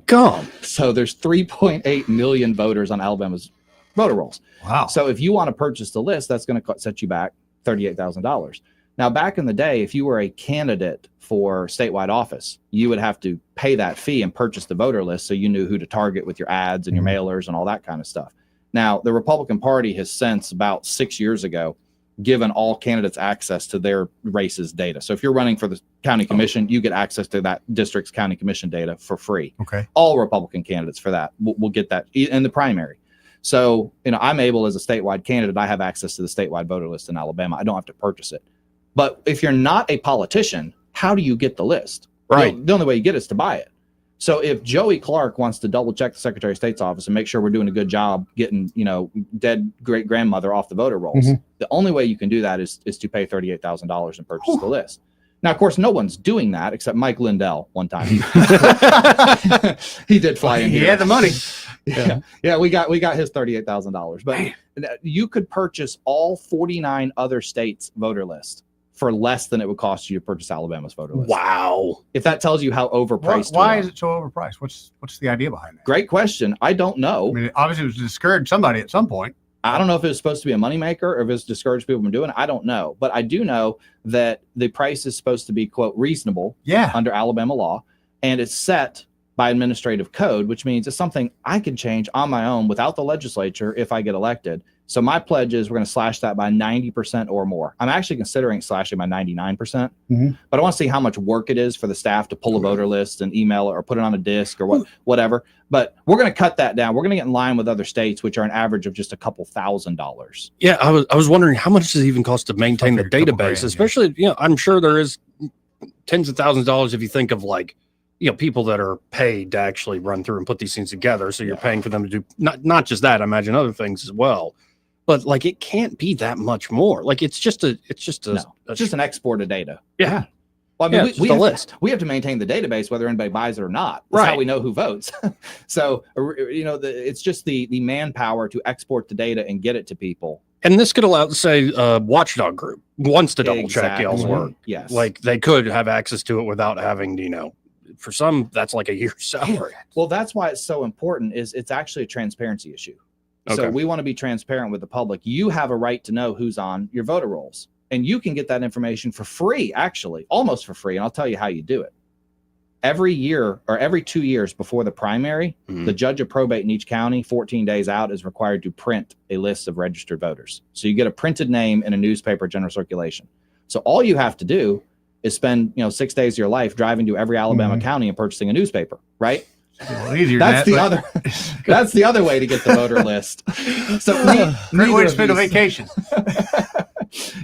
Speaker 11: Gum.
Speaker 12: So there's 3.8 million voters on Alabama's voter rolls.
Speaker 13: Wow.
Speaker 12: So if you want to purchase the list, that's going to set you back $38,000. Now, back in the day, if you were a candidate for statewide office, you would have to pay that fee and purchase the voter list so you knew who to target with your ads and your mailers and all that kind of stuff. Now, the Republican Party has since about 6 years ago given all candidates access to their race's data. So if you're running for the county commission, you get access to that district's county commission data for free.
Speaker 13: Okay.
Speaker 12: All Republican candidates for that will get that in the primary. So, I'm able as a statewide candidate, I have access to the statewide voter list in Alabama. I don't have to purchase it. But if you're not a politician, how do you get the list?
Speaker 11: Right.
Speaker 12: The only way you get it is to buy it. So if Joey Clark wants to double check the Secretary of State's office and make sure we're doing a good job getting, dead great grandmother off the voter rolls, the only way you can do that is to pay $38,000 and purchase the list. Now, of course, no one's doing that except Mike Lindell one time. He did fly in here.
Speaker 13: He had the money.
Speaker 12: Yeah, we got his $38,000. But you could purchase all 49 other states' voter list for less than it would cost you to purchase Alabama's voter list.
Speaker 11: Wow.
Speaker 12: If that tells you how overpriced
Speaker 13: Why is it so overpriced? What's the idea behind that?
Speaker 12: Great question. I don't know.
Speaker 13: I mean, obviously it was to discourage somebody at some point.
Speaker 12: I don't know if it was supposed to be a moneymaker or if it's discouraged people from doing it. I don't know. But I do know that the price is supposed to be, quote, reasonable under Alabama law. And it's set by administrative code, which means it's something I can change on my own without the legislature if I get elected. So my pledge is we're going to slash that by 90% or more. I'm actually considering slashing by 99%, but I want to see how much work it is for the staff to pull a voter list and email it or put it on a disk or whatever. But we're going to cut that down. We're going to get in line with other states, which are an average of just a couple $1,000s.
Speaker 11: Yeah, I was wondering how much does it even cost to maintain the database, especially, I'm sure there is tens of thousands of dollars if you think of people that are paid to actually run through and put these things together. So you're paying for them to do not just that, I imagine other things as well. But it can't be that much more. It's just an
Speaker 12: export of data.
Speaker 11: Yeah.
Speaker 12: Well, I mean, we have to maintain the database whether anybody buys it or not. That's how we know who votes. So, it's just the manpower to export the data and get it to people.
Speaker 11: And this could allow, say, a watchdog group wants to double check y'all's work.
Speaker 12: Yes.
Speaker 11: They could have access to it without having, for some, that's like a year's salary.
Speaker 12: Well, that's why it's so important it's actually a transparency issue. So we want to be transparent with the public. You have a right to know who's on your voter rolls. And you can get that information for free, actually, almost for free. And I'll tell you how you do it. Every year or every 2 years before the primary, the judge of probate in each county, 14 days out, is required to print a list of registered voters. So you get a printed name in a newspaper, general circulation. So all you have to do is spend 6 days of your life driving to every Alabama county and purchasing a newspaper, right? That's the other way to get the voter list. So
Speaker 13: great way to spend a vacation.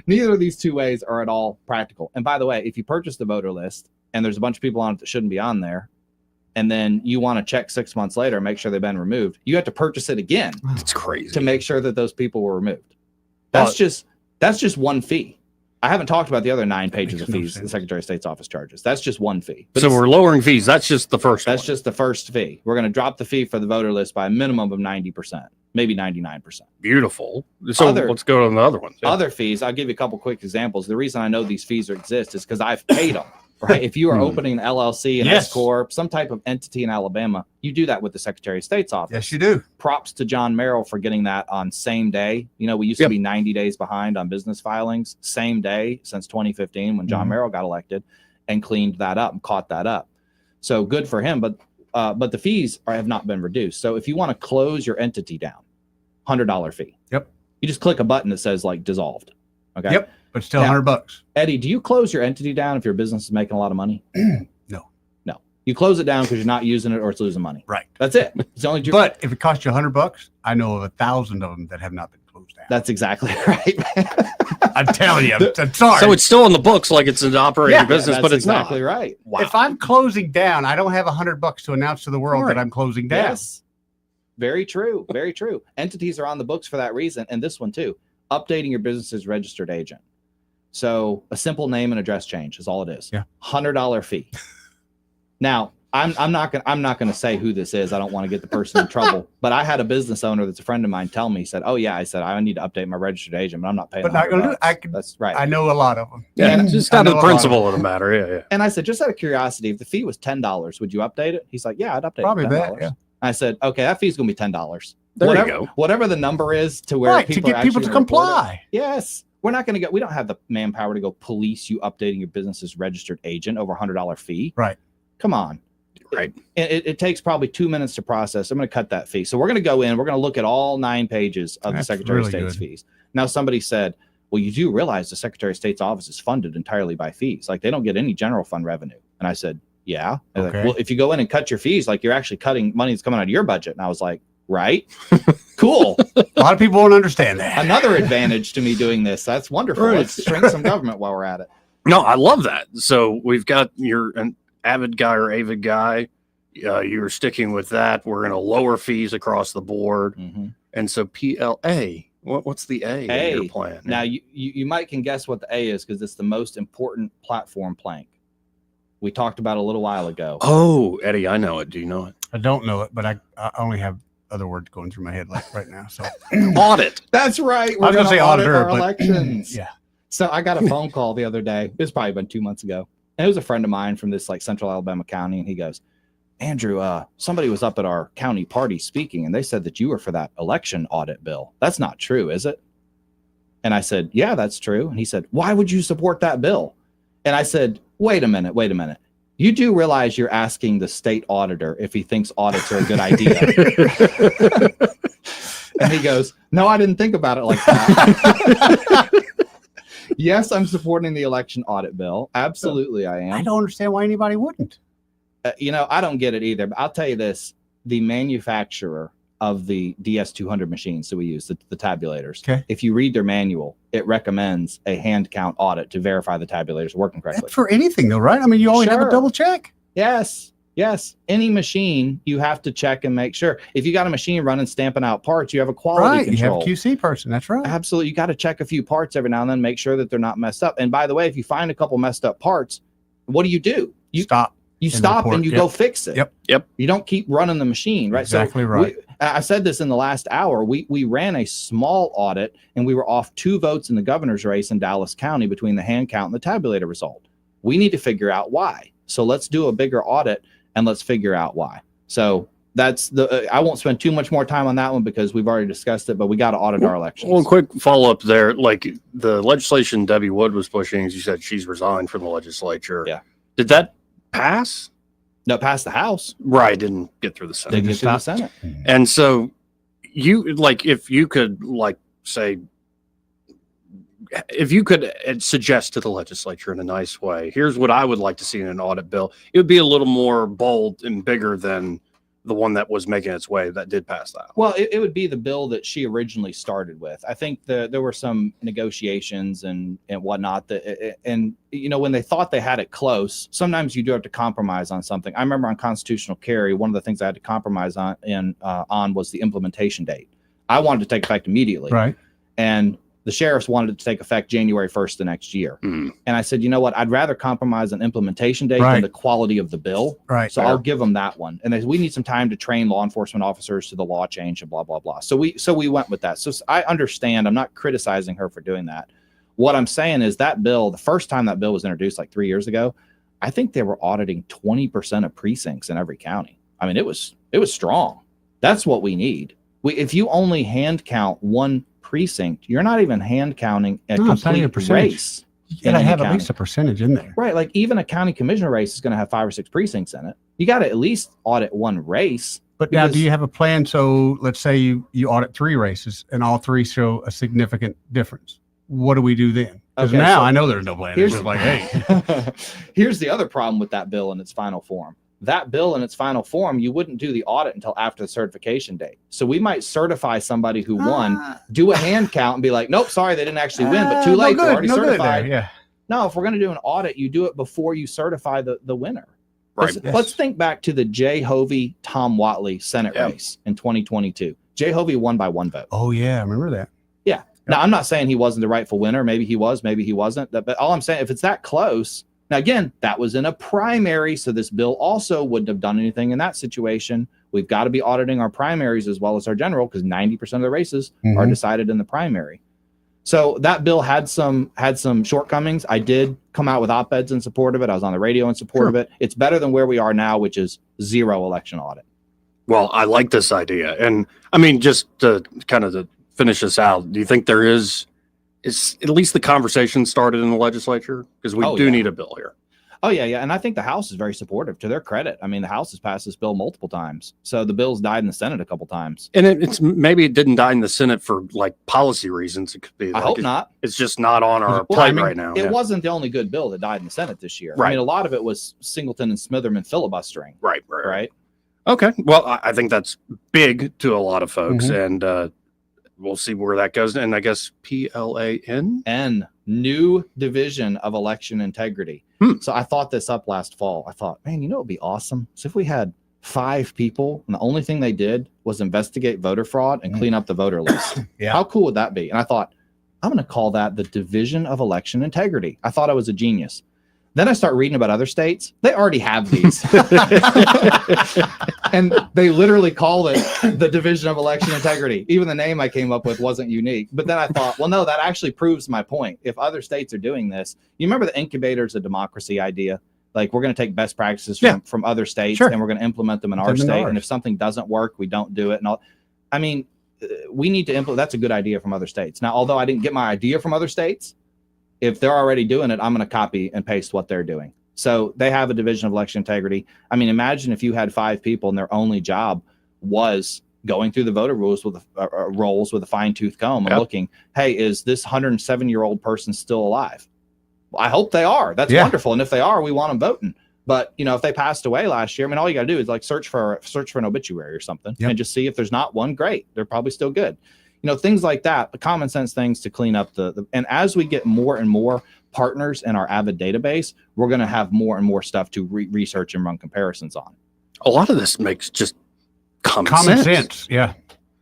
Speaker 12: Neither of these two ways are at all practical. And by the way, if you purchase the voter list and there's a bunch of people on it that shouldn't be on there, and then you want to check 6 months later and make sure they've been removed, you have to purchase it again.
Speaker 11: That's crazy.
Speaker 12: To make sure that those people were removed. That's just one fee. I haven't talked about the other 9 pages of fees the Secretary of State's office charges. That's just one fee.
Speaker 11: So we're lowering fees. That's just the first
Speaker 12: That's just the first fee. We're going to drop the fee for the voter list by a minimum of 90%, maybe 99%.
Speaker 11: Beautiful. So let's go to the other ones.
Speaker 12: Other fees, I'll give you a couple quick examples. The reason I know these fees exist is because I've paid them. Right? If you are opening an LLC, an S Corp, some type of entity in Alabama, you do that with the Secretary of State's office.
Speaker 13: Yes, you do.
Speaker 12: Props to John Merrill for getting that on same day. You know, we used to be 90 days behind on business filings, same day since 2015 when John Merrill got elected, and cleaned that up and caught that up. So good for him. But the fees have not been reduced. So if you want to close your entity down, $100 fee.
Speaker 13: Yep.
Speaker 12: You just click a button that says like dissolved. Okay.
Speaker 13: Yep. But still $100.
Speaker 12: Eddie, do you close your entity down if your business is making a lot of money?
Speaker 13: No.
Speaker 12: You close it down because you're not using it or it's losing money.
Speaker 13: Right.
Speaker 12: That's it. It's only
Speaker 13: But if it costs you $100, I know of 1,000 of them that have not been closed down.
Speaker 12: That's exactly right.
Speaker 13: I'm telling you, I'm sorry.
Speaker 11: So it's still on the books like it's an operating business, but it's
Speaker 12: exactly
Speaker 11: not.
Speaker 12: Right.
Speaker 13: Wow. If I'm closing down, I don't have $100 to announce to the world that I'm closing down.
Speaker 12: Yes. Very true. Very true. Entities are on the books for that reason. And this one too, updating your business's registered agent. So a simple name and address change is all it is.
Speaker 13: Yeah.
Speaker 12: $100 fee. Now, I'm not gonna say who this is. I don't want to get the person in trouble. But I had a business owner that's a friend of mine tell me, he said, "Oh yeah," I said, "I need to update my registered agent, but I'm not paying."
Speaker 13: But not gonna do it.
Speaker 12: That's right.
Speaker 13: I know a lot of them.
Speaker 11: Yeah, just out of the principle of the matter. Yeah.
Speaker 12: And I said, just out of curiosity, if the fee was $10, would you update it? He's like, "Yeah, I'd update
Speaker 13: Probably
Speaker 12: it for $10."
Speaker 13: that. Yeah.
Speaker 12: I said, "Okay, that fee's gonna be $10.
Speaker 11: There you go.
Speaker 12: Whatever the number is to where
Speaker 13: Right, to
Speaker 12: people
Speaker 13: get
Speaker 12: are
Speaker 13: people
Speaker 12: actually
Speaker 13: to
Speaker 12: gonna report it.
Speaker 13: comply.
Speaker 12: Yes. We're not going to we don't have the manpower to go police you updating your business's registered agent over $100 fee.
Speaker 13: Right.
Speaker 12: Come on.
Speaker 11: Right.
Speaker 12: It takes probably 2 minutes to process. I'm going to cut that fee. So we're going to go in. We're going to look at all 9 pages of the Secretary of State's fees. Now, somebody said, well, you do realize the Secretary of State's office is funded entirely by fees. Like they don't get any general fund revenue. And I said, yeah. They're like, well, if you go in and cut your fees, like you're actually cutting money that's coming out of your budget. And I was like, right. Cool.
Speaker 13: A lot of people won't understand that.
Speaker 12: Another advantage to me doing this. That's wonderful.
Speaker 11: Right.
Speaker 12: Let's shrink some government while we're at it.
Speaker 11: No, I love that. So we've got an avid guy or avid guy. You're sticking with that. We're going to lower fees across the board. And so PLA, what's the A in your plan?
Speaker 12: Now, you might can guess what the A is because it's the most important platform plank. We talked about it a little while ago.
Speaker 11: Oh, Eddie, I know it. Do you know it?
Speaker 13: I don't know it, but I only have other words going through my head right now. So
Speaker 11: audit.
Speaker 12: That's right.
Speaker 13: I was going to say auditor,
Speaker 12: our
Speaker 13: but
Speaker 12: elections.
Speaker 13: yeah.
Speaker 12: So I got a phone call the other day. It's probably been 2 months ago. And it was a friend of mine from this like Central Alabama county. And he goes, Andrew, somebody was up at our county party speaking and they said that you were for that election audit bill. That's not true, is it? And I said, yeah, that's true. And he said, why would you support that bill? And I said, wait a minute. You do realize you're asking the state auditor if he thinks audits are a good idea. And he goes, no, I didn't think about it like that. Yes, I'm supporting the election audit bill. Absolutely, I am.
Speaker 13: I don't understand why anybody wouldn't.
Speaker 12: I don't get it either. But I'll tell you this. The manufacturer of the DS200 machines that we use, the tabulators, if you read their manual, it recommends a hand count audit to verify the tabulators are working correctly.
Speaker 13: That's for anything though, right? I mean, you always have a double check.
Speaker 12: Yes. Any machine, you have to check and make sure. If you got a machine running, stamping out parts, you have a quality control.
Speaker 13: You have a QC person. That's right.
Speaker 12: Absolutely. You got to check a few parts every now and then, make sure that they're not messed up. And by the way, if you find a couple messed up parts, what do? You
Speaker 13: stop.
Speaker 12: You stop and you go fix it.
Speaker 13: Yep.
Speaker 12: You don't keep running the machine, right?
Speaker 13: Exactly right.
Speaker 12: I said this in the last hour. We ran a small audit and we were off 2 votes in the governor's race in Dallas County between the hand count and the tabulator result. We need to figure out why. So let's do a bigger audit and let's figure out why. So that's I won't spend too much more time on that one because we've already discussed it, but we got to audit our elections.
Speaker 11: Well, quick follow up there. Like the legislation Debbie Wood was pushing, as you said, she's resigned from the legislature.
Speaker 12: Yeah.
Speaker 11: Did that pass?
Speaker 12: No, passed the House.
Speaker 11: Right. Didn't get through the Senate.
Speaker 12: Didn't get through the Senate.
Speaker 11: And so if you could say, if you could suggest to the legislature in a nice way, here's what I would like to see in an audit bill, it would be a little more bold and bigger than the one that was making its way that did pass that.
Speaker 12: Well, it would be the bill that she originally started with. I think there were some negotiations and whatnot and when they thought they had it close, sometimes you do have to compromise on something. I remember on constitutional carry, one of the things I had to compromise on was the implementation date. I wanted to take effect immediately.
Speaker 13: Right.
Speaker 12: And The sheriffs wanted it to take effect January 1st the next year. And I said, you know what? I'd rather compromise an implementation date than the quality of the bill.
Speaker 13: Right.
Speaker 12: So I'll give them that one. And we need some time to train law enforcement officers to the law change and blah, blah, blah. So we went with that. So I understand. I'm not criticizing her for doing that. What I'm saying is that bill, the first time that bill was introduced like 3 years ago, I think they were auditing 20% of precincts in every county. I mean, it was strong. That's what we need. If you only hand count one precinct, you're not even hand counting a complete race.
Speaker 13: You gotta have at least a percentage in there.
Speaker 12: Right. Like even a county commissioner race is going to have 5 or 6 precincts in it. You got to at least audit one race.
Speaker 13: But now, do you have a plan? So let's say you audit 3 races and all 3 show a significant difference. What do we do then? Because now I know there's no plan. It's just like, hey.
Speaker 12: Here's the other problem with that bill in its final form. That bill in its final form, you wouldn't do the audit until after the certification date. So we might certify somebody who won, do a hand count and be like, nope, sorry, they didn't actually win, but too late, they're already certified.
Speaker 13: Yeah.
Speaker 12: No, if we're going to do an audit, you do it before you certify the winner.
Speaker 11: Right.
Speaker 12: Let's think back to the Jay Hovey, Tom Whatley Senate race in 2022. Jay Hovey won by 1 vote.
Speaker 13: Oh, yeah, I remember that.
Speaker 12: Yeah. Now, I'm not saying he wasn't the rightful winner. Maybe he was, maybe he wasn't. But all I'm saying, if it's that close, now, again, that was in a primary, so this bill also wouldn't have done anything in that situation. We've got to be auditing our primaries as well as our general because 90% of the races are decided in the primary. So that bill had some shortcomings. I did come out with op-eds in support of it. I was on the radio in support of it. It's better than where we are now, which is 0 election audit.
Speaker 11: Well, I like this idea. And I mean, just to kind of to finish this out, do you think there is at least the conversation started in the legislature? Because we do need a bill here.
Speaker 12: Oh, yeah. And I think the House is very supportive, to their credit. I mean, the House has passed this bill multiple times. So the bill's died in the Senate a couple times.
Speaker 11: And it's maybe it didn't die in the Senate for like policy reasons. It could be.
Speaker 12: I hope not.
Speaker 11: It's just not on our plate right now.
Speaker 12: It wasn't the only good bill that died in the Senate this year.
Speaker 11: Right.
Speaker 12: I mean, a lot of it was Singleton and Smitherman filibustering.
Speaker 11: Right. Okay. Well, I think that's big to a lot of folks. And we'll see where that goes. And I guess PLAN?
Speaker 12: New Division of Election Integrity. So I thought this up last fall. I thought, man, you know, it'd be awesome. So if we had 5 people and the only thing they did was investigate voter fraud and clean up the voter list. How cool would that be? And I thought, I'm going to call that the Division of Election Integrity. I thought I was a genius. Then I start reading about other states. They already have these. And they literally call it the Division of Election Integrity. Even the name I came up with wasn't unique. But then I thought, well, no, that actually proves my point. If other states are doing this, you remember the incubators of democracy idea? Like, we're going to take best practices from other states and we're going to implement them in our state. And if something doesn't work, we don't do it. And all. I mean, we need to implement. That's a good idea from other states. Now, although I didn't get my idea from other states, if they're already doing it, I'm going to copy and paste what they're doing. So they have a Division of Election Integrity. I mean, imagine if you had 5 people and their only job was going through the voter rules with rolls with a fine tooth comb and looking, hey, is this 107-year-old person still alive? Well, I hope they are. That's wonderful. And if they are, we want them voting. But, you know, if they passed away last year, I mean, all you got to do is like search for an obituary or something and just see if there's not one. Great. They're probably still good. You know, things like that, the common sense things to clean up and as we get more and more partners in our Avid database, we're going to have more and more stuff to research and run comparisons on.
Speaker 11: A lot of this makes just common sense.
Speaker 13: Yeah.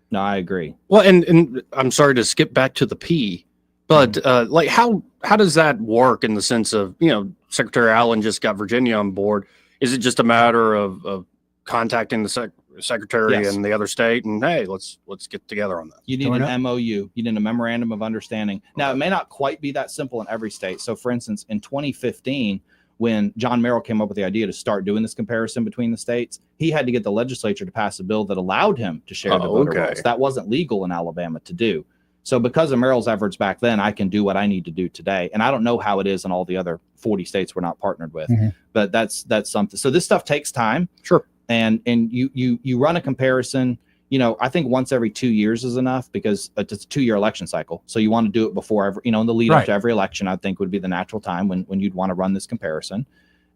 Speaker 12: No, I agree.
Speaker 11: Well, and I'm sorry to skip back to the P, but like how does that work in the sense of, you know, Secretary Allen just got Virginia on board. Is it just a matter of contacting the secretary and the other state and hey, let's get together on that?
Speaker 12: You need an MOU. You need a memorandum of understanding. Now, it may not quite be that simple in every state. So for instance, in 2015, when John Merrill came up with the idea to start doing this comparison between the states, he had to get the legislature to pass a bill that allowed him to share the voter rolls. That wasn't legal in Alabama to do. So because of Merrill's efforts back then, I can do what I need to do today. And I don't know how it is in all the other 40 states we're not partnered with, but that's something. So this stuff takes time.
Speaker 11: Sure.
Speaker 12: And you run a comparison, you know, I think once every 2 years is enough because it's a 2-year election cycle. So you want to do it before every, you know, in the lead up to every election, I think would be the natural time when you'd want to run this comparison.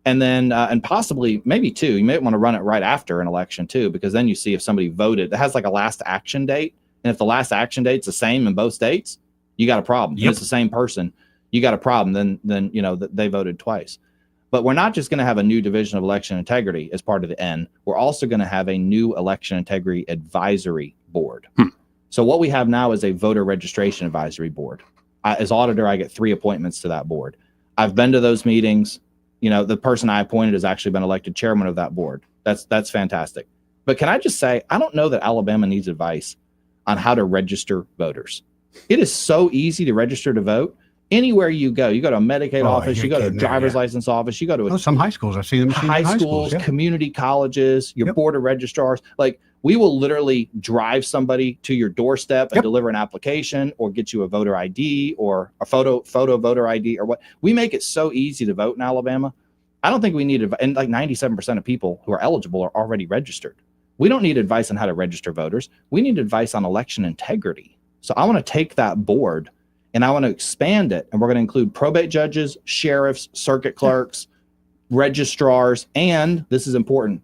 Speaker 12: And then, and possibly maybe 2, you may want to run it right after an election too, because then you see if somebody voted that has like a last action date. And if the last action date's the same in both states, you got a problem. If it's the same person, you got a problem. Then, you know, they voted twice. But we're not just going to have a new Division of Election Integrity as part of the N. We're also going to have a new Election Integrity Advisory Board. So what we have now is a Voter Registration Advisory Board. As auditor, I get 3 appointments to that board. I've been to those meetings. You know, the person I appointed has actually been elected chairman of that board. That's fantastic. But can I just say, I don't know that Alabama needs advice on how to register voters. It is so easy to register to vote. Anywhere you go to a Medicaid office, you go to a driver's license office, you go to
Speaker 13: some high schools. I've seen them
Speaker 12: high schools,
Speaker 13: yeah.
Speaker 12: community colleges, your board of registrars. Like, we will literally drive somebody to your doorstep and deliver an application or get you a voter ID or a photo voter ID or what. We make it so easy to vote in Alabama. I don't think we need to, and like 97% of people who are eligible are already registered. We don't need advice on how to register voters. We need advice on election integrity. So I want to take that board and I want to expand it. And we're going to include probate judges, sheriffs, circuit clerks, registrars, and this is important,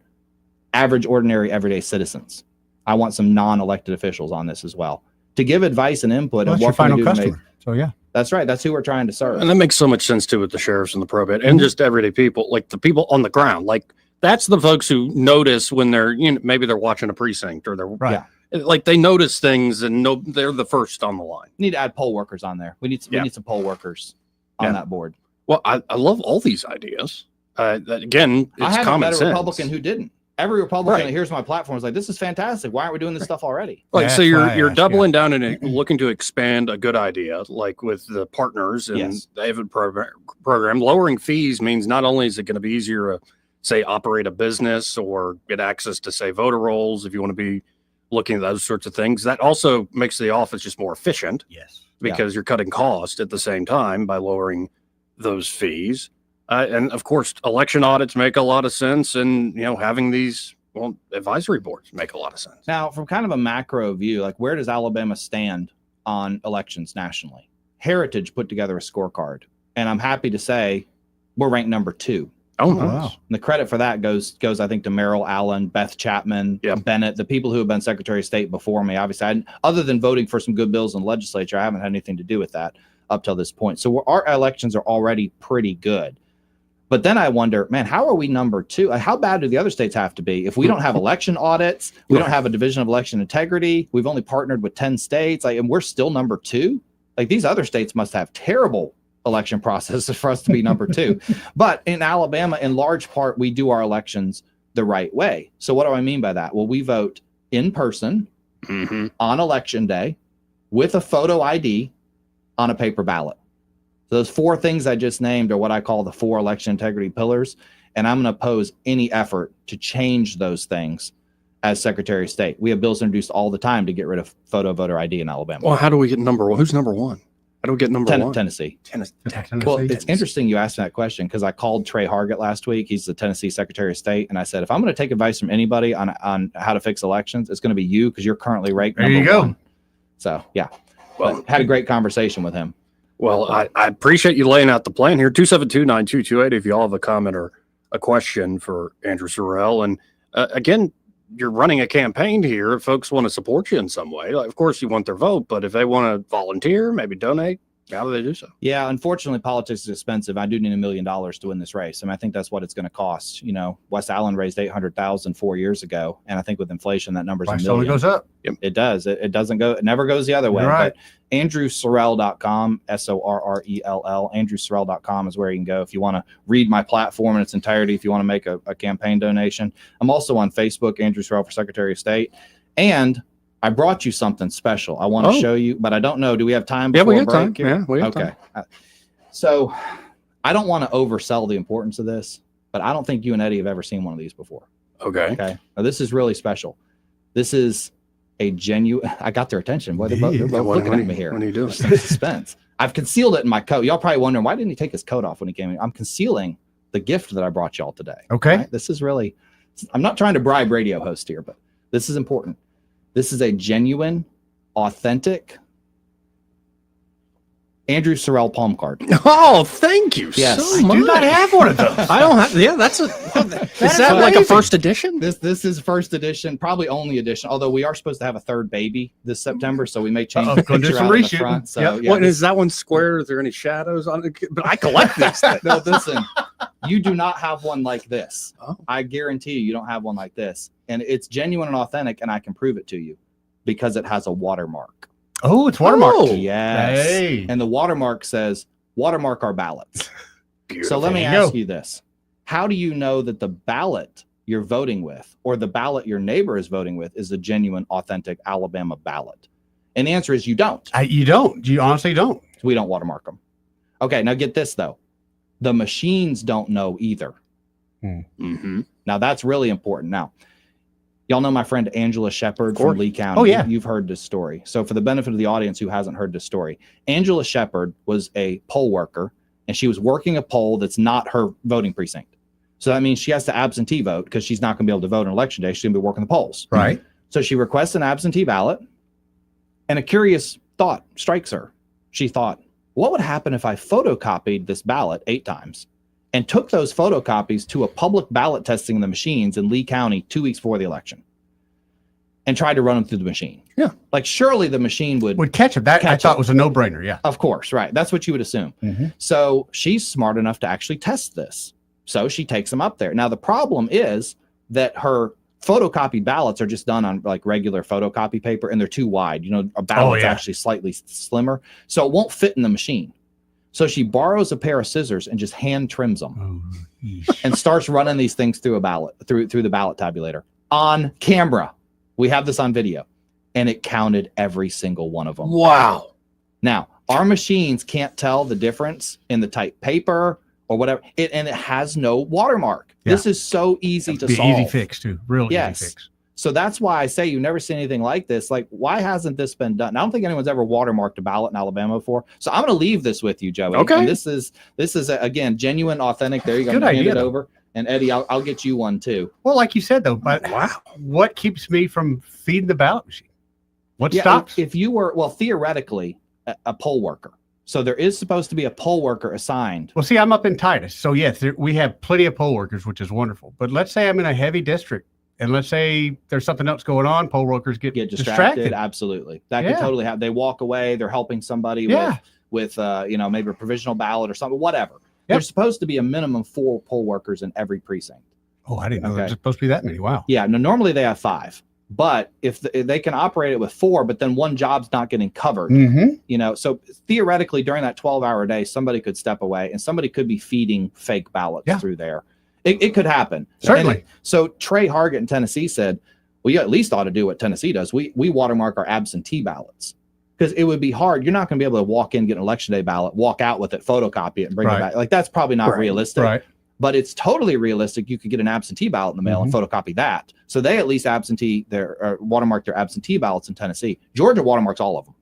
Speaker 12: average, ordinary, everyday citizens. I want some non-elected officials on this as well to give advice and input.
Speaker 13: Well,
Speaker 12: on
Speaker 13: that's your
Speaker 12: what can we
Speaker 13: final
Speaker 12: do to
Speaker 13: customer. So yeah.
Speaker 12: That's right. That's who we're trying to serve.
Speaker 11: And that makes so much sense too with the sheriffs and the probate and just everyday people, like the people on the ground. Like, that's the folks who notice when they're, you know, maybe they're watching a precinct or they're like they notice things and know they're the first on the line.
Speaker 12: We need to add poll workers on there. We need some poll workers on that board.
Speaker 11: Well, I love all these ideas. Again, it's
Speaker 12: I haven't
Speaker 11: common
Speaker 12: met a
Speaker 11: sense.
Speaker 12: Republican who didn't. Every Republican that hears my platform is like, this is fantastic. Why aren't we doing this stuff already?
Speaker 11: Like, so you're doubling down and looking to expand a good idea, like with the partners and the AVID program. Lowering fees means not only is it going to be easier to, say, operate a business or get access to, say, voter rolls if you want to be looking at those sorts of things, that also makes the office just more efficient.
Speaker 13: Yes.
Speaker 11: Because you're cutting cost at the same time by lowering those fees. And of course, election audits make a lot of sense, and you know, having these advisory boards make a lot of sense.
Speaker 12: Now, from kind of a macro view, like, where does Alabama stand on elections nationally? Heritage put together a scorecard, and I'm happy to say we're ranked number 2.
Speaker 11: Oh, nice.
Speaker 13: Wow.
Speaker 12: And the credit for that goes I think to Merrill Allen, Beth Chapman, Bennett, the people who have been Secretary of State before me. Obviously, other than voting for some good bills in the legislature, I haven't had anything to do with that up till this point. So our elections are already pretty good. But then I wonder, man, how are we number 2? How bad do the other states have to be? If we don't have election audits, we don't have a division of election integrity, we've only partnered with 10 states, and we're still number 2. Like, these other states must have terrible election processes for us to be number 2. But in Alabama, in large part, we do our elections the right way. So what do I mean by that? Well, we vote in person on election day with a photo ID on a paper ballot. So those 4 things I just named are what I call the 4 election integrity pillars. And I'm going to oppose any effort to change those things as Secretary of State. We have bills introduced all the time to get rid of photo voter ID in Alabama.
Speaker 11: Well, how do we get number 1? Who's number 1? How do we get number 1?
Speaker 12: Tennessee. Well, it's interesting you asked that question because I called Trey Hargett last week. He's the Tennessee Secretary of State. And I said, if I'm going to take advice from anybody on how to fix elections, it's going to be you because you're currently ranked number 1. So, yeah. Well, had a great conversation with him.
Speaker 11: Well, I appreciate you laying out the plan here. 272-9228 if you all have a comment or a question for Andrew Sorrell. And again, you're running a campaign here. If folks want to support you in some way, like, of course you want their vote, but if they want to volunteer, maybe donate, how do they do so?
Speaker 12: Yeah, unfortunately, politics is expensive. I do need $1 million to win this race. I think that's what it's going to cost. You know, West Allen raised $800,000 4 years ago, and I think with inflation, that number's $1 million.
Speaker 13: Only goes up.
Speaker 12: Yep. It does. It doesn't go. It never goes the other way.
Speaker 13: Right.
Speaker 12: But AndrewSorrell.com, SORRELL, AndrewSorrell.com is where you can go if you want to read my platform in its entirety. If you want to make a campaign donation, I'm also on Facebook, Andrew Sorrell for Secretary of State, and I brought you something special. I want to show you, but I don't know. Do we have time?
Speaker 11: Yeah, we have
Speaker 12: break
Speaker 11: time.
Speaker 12: here?
Speaker 11: Yeah, we have time.
Speaker 12: So I don't want to oversell the importance of this, but I don't think you and Eddie have ever seen one of these before.
Speaker 11: Okay.
Speaker 12: Now, this is really special. This is a genuine. I got their attention. Boy, they're both looking at me here.
Speaker 11: What are you doing?
Speaker 12: Suspense. I've concealed it in my coat. Y'all probably wondering, why didn't he take his coat off when he came in? I'm concealing the gift that I brought y'all today.
Speaker 13: Okay.
Speaker 12: Right? This is really, I'm not trying to bribe radio host here, but this is important. This is a genuine, authentic Andrew Sorrell palm card.
Speaker 11: Oh, thank you so much.
Speaker 13: I do not have one of those.
Speaker 11: I don't have. Yeah, that's a. Is that like a first edition?
Speaker 12: This is first edition, probably only edition. Although we are supposed to have a 3rd baby this September, so we may change the picture out in the front. So,
Speaker 11: yeah, what is that one square? Is there any shadows on it? But I collect these things.
Speaker 12: No, listen, you do not have one like this. I guarantee you don't have one like this, and it's genuine and authentic, and I can prove it to you because it has a watermark.
Speaker 13: Oh, it's watermarked.
Speaker 12: Yes.
Speaker 13: Hey.
Speaker 12: And the watermark says, watermark our ballots. So let me
Speaker 13: There you
Speaker 12: ask
Speaker 13: go.
Speaker 12: you this. How do you know that the ballot you're voting with or the ballot your neighbor is voting with is a genuine, authentic Alabama ballot? And the answer is you don't.
Speaker 13: You don't. You honestly don't.
Speaker 12: We don't watermark them. Okay, now get this, though. The machines don't know either. Now, that's really important. Now, y'all know my friend Angela Shepard from Lee County.
Speaker 13: Oh, yeah.
Speaker 12: You've heard this story. So for the benefit of the audience who hasn't heard this story, Angela Shepard was a poll worker, and she was working a poll that's not her voting precinct. So that means she has to absentee vote because she's not going to be able to vote on election day. She's going to be working the polls.
Speaker 13: Right.
Speaker 12: So she requests an absentee ballot, and a curious thought strikes her. She thought, what would happen if I photocopied this ballot 8 times and took those photocopies to a public ballot testing in the machines in Lee County 2 weeks before the election and tried to run them through the machine?
Speaker 13: Yeah.
Speaker 12: Like, surely the machine would
Speaker 13: catch it. That I thought was a no-brainer. Yeah.
Speaker 12: Of course. Right. That's what you would assume. So she's smart enough to actually test this. So she takes them up there. Now, the problem is that her photocopied ballots are just done on like regular photocopy paper, and they're too wide. You know, a ballot's actually slightly slimmer, so it won't fit in the machine. So she borrows a pair of scissors and just hand trims them and starts running these things through a ballot, through the ballot tabulator on camera. We have this on video, and it counted every single one of them.
Speaker 11: Wow.
Speaker 12: Now, our machines can't tell the difference in the type paper or whatever. And it has no watermark.
Speaker 13: Yeah.
Speaker 12: This is so easy to
Speaker 13: Be
Speaker 12: solve.
Speaker 13: easy fix too. Real easy fix.
Speaker 12: So that's why I say you've never seen anything like this. Like, why hasn't this been done? I don't think anyone's ever watermarked a ballot in Alabama before. So I'm going to leave this with you, Joey.
Speaker 11: Okay.
Speaker 12: And this is again, genuine, authentic. There you go.
Speaker 13: Good
Speaker 12: Hand
Speaker 13: idea,
Speaker 12: it
Speaker 13: though.
Speaker 12: over. And Eddie, I'll get you one too.
Speaker 13: Well, like you said though, but what keeps me from feeding the ballot machine? What stops?
Speaker 12: If you were, well, theoretically, a poll worker. So there is supposed to be a poll worker assigned.
Speaker 13: Well, see, I'm up in Titus. So yes, we have plenty of poll workers, which is wonderful. But let's say I'm in a heavy district, and let's say there's something else going on, poll workers get distracted.
Speaker 12: Absolutely. That could totally happen. They walk away, they're helping somebody with maybe a provisional ballot or something, whatever. There's supposed to be a minimum 4 poll workers in every precinct.
Speaker 13: Oh, I didn't know there's supposed to be that many. Wow.
Speaker 12: Yeah, no, normally they have 5. But if they can operate it with 4, but then one job's not getting covered, so theoretically during that 12-hour day, somebody could step away and somebody could be feeding fake ballots through there. It could happen.
Speaker 13: Certainly.
Speaker 12: So Trey Hargett in Tennessee said, well, you at least ought to do what Tennessee does. We watermark our absentee ballots because it would be hard. You're not going to be able to walk in, get an election day ballot, walk out with it, photocopy it, and bring it back. Like, that's probably not realistic.
Speaker 13: Right.
Speaker 12: But it's totally realistic. You could get an absentee ballot in the mail and photocopy that. So they at least watermark their absentee ballots in Tennessee. Georgia watermarks all of them.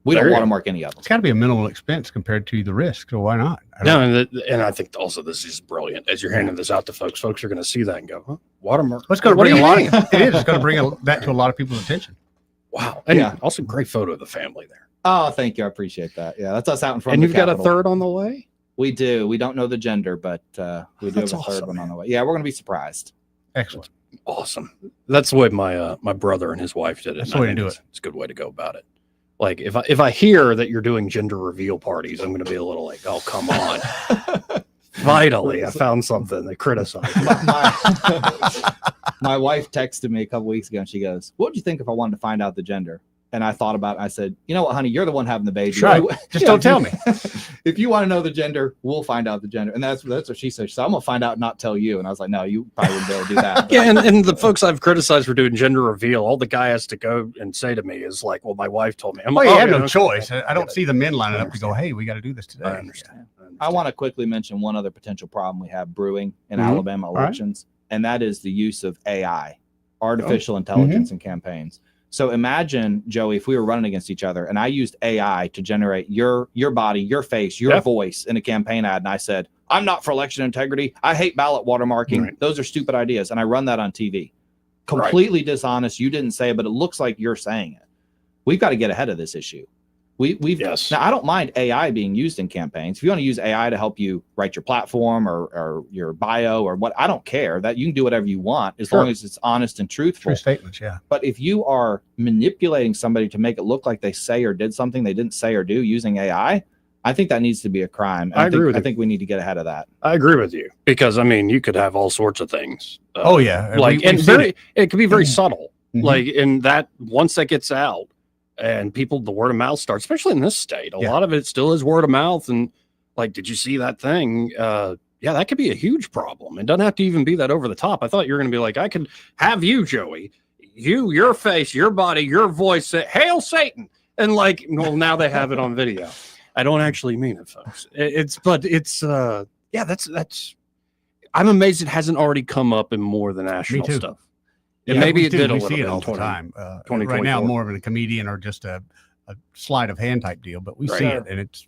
Speaker 12: We don't watermark any of them.
Speaker 13: It's got to be a minimal expense compared to the risk. So why not?
Speaker 11: And I think also this is brilliant. As you're handing this out to folks are going to see that and go, huh? Watermark.
Speaker 13: It's going to bring a lot. It is. It's going to bring that to a lot of people's attention.
Speaker 11: Wow. And also great photo of the family there.
Speaker 12: Oh, thank you. I appreciate that. Yeah, that's us out in front.
Speaker 11: And
Speaker 12: of
Speaker 11: you've
Speaker 12: the
Speaker 11: got a
Speaker 12: Capitol.
Speaker 11: third on the way?
Speaker 12: We do. We don't know the gender, but we do have
Speaker 11: That's
Speaker 12: a third
Speaker 11: awesome,
Speaker 12: one on the way. Yeah, we're going to be surprised.
Speaker 13: Excellent.
Speaker 11: Awesome. That's the way my brother and his wife did it.
Speaker 13: That's
Speaker 11: and
Speaker 13: the
Speaker 11: I
Speaker 13: way to
Speaker 11: think
Speaker 13: do
Speaker 11: it's-
Speaker 13: it.
Speaker 11: It's a good way to go about it. Like if I hear that you're doing gender reveal parties, I'm going to be a little like, oh, come on. Finally, I found something they criticize.
Speaker 12: My wife texted me a couple weeks ago and she goes, what would you think if I wanted to find out the gender? And I thought about it. I said, you know what, honey, you're the one having the baby.
Speaker 13: Sure. Just don't tell me.
Speaker 12: If you want to know the gender, we'll find out the gender. And that's what she said. So I'm going to find out and not tell you. And I was like, no, you probably wouldn't be able to do that.
Speaker 11: Yeah, and the folks I've criticized for doing gender reveal, all the guy has to go and say to me is like, well, my wife told me. I'm
Speaker 13: Well,
Speaker 11: like,
Speaker 13: you
Speaker 11: oh,
Speaker 13: have
Speaker 11: yeah,
Speaker 13: no
Speaker 11: okay.
Speaker 13: choice. I don't see the men lining up to go, hey, we got to do this today.
Speaker 11: I understand.
Speaker 12: I want to quickly mention one other potential problem we have brewing in
Speaker 13: Mhm.
Speaker 12: Alabama
Speaker 13: All right.
Speaker 12: elections, and that is the use of AI, artificial intelligence in campaigns. So imagine, Joey, if we were running against each other and I used AI to generate your body, your face, your voice in a campaign ad, and I said, I'm not for election integrity. I hate ballot watermarking.
Speaker 11: Right.
Speaker 12: Those are stupid ideas. And I run that on TV. Completely dishonest. You didn't say it, but it looks like you're saying it. We've got to get ahead of this issue. Now, I don't mind AI being used in campaigns. If you want to use AI to help you write your platform or your bio or what, I don't care. That you can do whatever you want as long as it's honest and truthful.
Speaker 13: True statements, yeah.
Speaker 12: But if you are manipulating somebody to make it look like they say or did something they didn't say or do using AI, I think that needs to be a crime. And
Speaker 11: I agree with
Speaker 12: I
Speaker 11: you.
Speaker 12: think we need to get ahead of that.
Speaker 11: I agree with you because I mean you could have all sorts of things.
Speaker 13: Oh, yeah.
Speaker 11: Like
Speaker 13: We've
Speaker 11: and
Speaker 13: seen
Speaker 11: very it could be very subtle.
Speaker 13: Mhm.
Speaker 11: Like in that once that gets out, and people, the word of mouth starts, especially in this state. A lot of it still is word of mouth. And like, did you see that thing? Yeah, that could be a huge problem. It doesn't have to even be that over the top. I thought you were going to be like, I could have you, Joey, your face, your body, your voice say, "Hail Satan." And like, well, now they have it on video. I don't actually mean it, folks. That's, I'm amazed it hasn't already come up in more of the national stuff. And maybe it did a little bit
Speaker 13: all the time. Right now, more of a comedian or just a sleight of hand type deal, but we see it, and it's.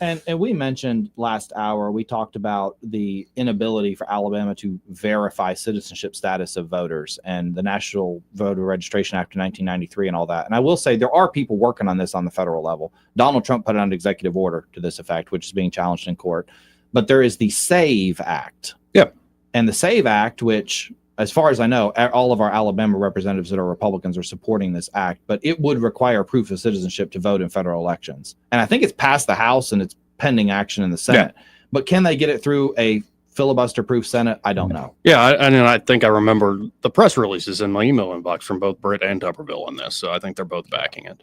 Speaker 12: And we mentioned last hour, we talked about the inability for Alabama to verify citizenship status of voters and the National Voter Registration Act of 1993 and all that. And I will say there are people working on this on the federal level. Donald Trump put out an executive order to this effect, which is being challenged in court. But there is the SAVE Act.
Speaker 11: Yep.
Speaker 12: And the SAVE Act, which, as far as I know, all of our Alabama representatives that are Republicans are supporting this act, but it would require proof of citizenship to vote in federal elections. And I think it's passed the House and it's pending action in the Senate. Yeah. But can they get it through a filibuster-proof Senate? I don't know.
Speaker 11: Yeah, I think I remember the press releases in my email inbox from both Britt and Tuberville on this, so I think they're both backing it.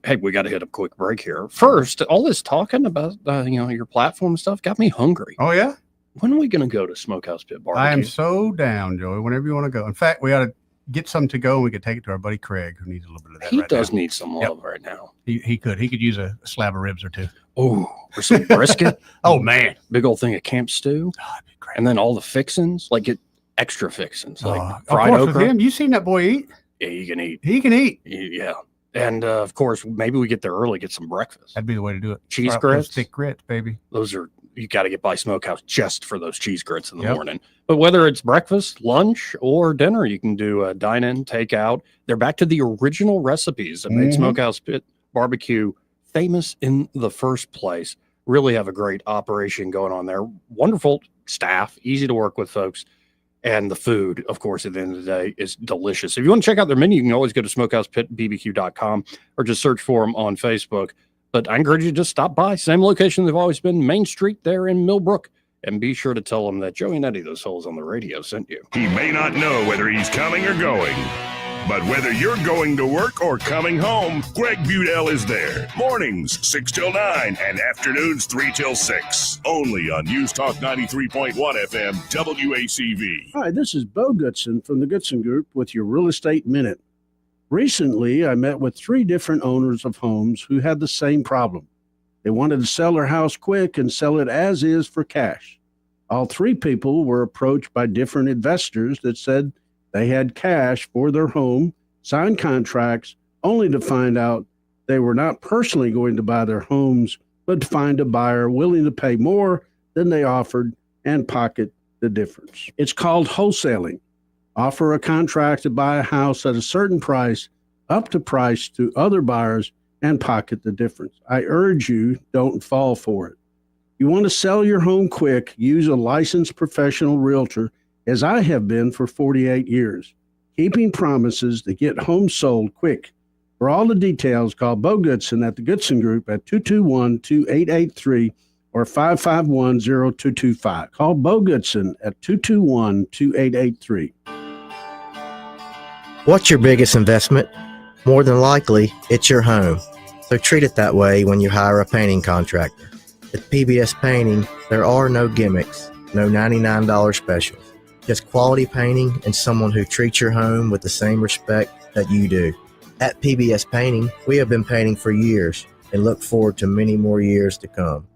Speaker 11: Hey, we got to hit a quick break here. First, all this talking about your platform stuff got me hungry.
Speaker 13: Oh, yeah?
Speaker 11: When are we going to go to Smokehouse Pit Barbecue?
Speaker 13: I am so down, Joey. Whenever you want to go. In fact, we ought to get some to go, and we could take it to our buddy Craig, who needs a little bit of that.
Speaker 11: He does need some love right now.
Speaker 13: He could use a slab of ribs or two.
Speaker 11: Oh, or some brisket.
Speaker 13: Oh man,
Speaker 11: big old thing of camp stew.
Speaker 13: Oh, that'd be great.
Speaker 11: And then all the fixins, like get extra fixins, like fried okra.
Speaker 13: With him, you seen that boy eat?
Speaker 11: Yeah, he can eat.
Speaker 13: He can eat.
Speaker 11: Yeah. And of course, maybe we get there early, get some breakfast.
Speaker 13: That'd be the way to do it.
Speaker 11: Cheese grits,
Speaker 13: thick grits, baby.
Speaker 11: Those are, you got to get by Smokehouse just for those cheese grits in the morning. But whether it's breakfast, lunch, or dinner, you can do a dine-in, take-out. They're back to the original recipes that made Smokehouse Pit Barbecue famous in the first place. Really have a great operation going on there. Wonderful staff, easy to work with, folks. And the food, of course, at the end of the day, is delicious. If you want to check out their menu, you can always go to smokehousepitbbq.com or just search for them on Facebook. But I encourage you to just stop by. Same location they've always been, Main Street there in Millbrook. And be sure to tell them that Joey Nettie, those holes on the radio, sent you.
Speaker 7: He may not know whether he's coming or going, but whether you're going to work or coming home, Greg Budell is there. Mornings, 6 till 9, and afternoons, 3 till 6. Only on News Talk 93.1 FM, WACV.
Speaker 18: Hi, this is Bo Goodson from the Goodson Group with your Real Estate Minute. Recently, I met with 3 different owners of homes who had the same problem. They wanted to sell their house quick and sell it as is for cash. All 3 people were approached by different investors that said they had cash for their home, signed contracts, only to find out they were not personally going to buy their homes, but to find a buyer willing to pay more than they offered and pocket the difference. It's called wholesaling. Offer a contract to buy a house at a certain price, up to price to other buyers, and pocket the difference. I urge you, don't fall for it. You want to sell your home quick, use a licensed professional realtor, as I have been for 48 years, keeping promises to get homes sold quick. For all the details, call Bo Goodson at the Goodson Group at 221-2883 or 551-0225. Call Bo Goodson at 221-2883.
Speaker 19: What's your biggest investment? More than likely, it's your home. So treat it that way when you hire a painting contractor. At PBS Painting, there are no gimmicks, no $99 specials. Just quality painting and someone who treats your home with the same respect that you do. At PBS Painting, we have been painting for years and look forward to many more years to come.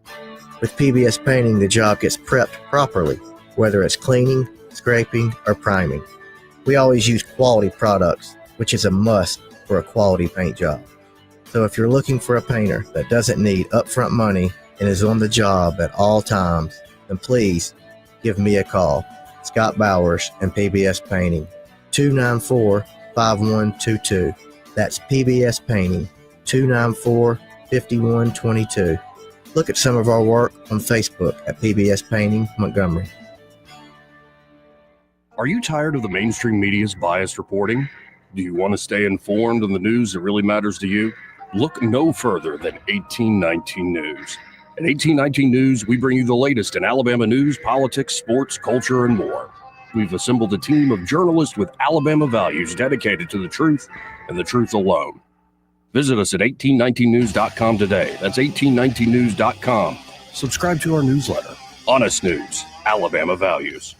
Speaker 19: With PBS Painting, the job gets prepped properly, whether it's cleaning, scraping, or priming. We always use quality products, which is a must for a quality paint job. So if you're looking for a painter that doesn't need upfront money and is on the job at all times, then please give me a call. Scott Bowers and PBS Painting, 294-5122. That's PBS Painting, 294-5122. Look at some of our work on Facebook at PBS Painting Montgomery.
Speaker 7: Are you tired of the mainstream media's biased reporting? Do you want to stay informed on the news that really matters to you? Look no further than 1819 News. At 1819 News, we bring you the latest in Alabama news, politics, sports, culture, and more. We've assembled a team of journalists with Alabama values dedicated to the truth and the truth alone.
Speaker 11: Visit us at 1819news.com today. That's 1819news.com. Subscribe to our newsletter. Honest News, Alabama Values.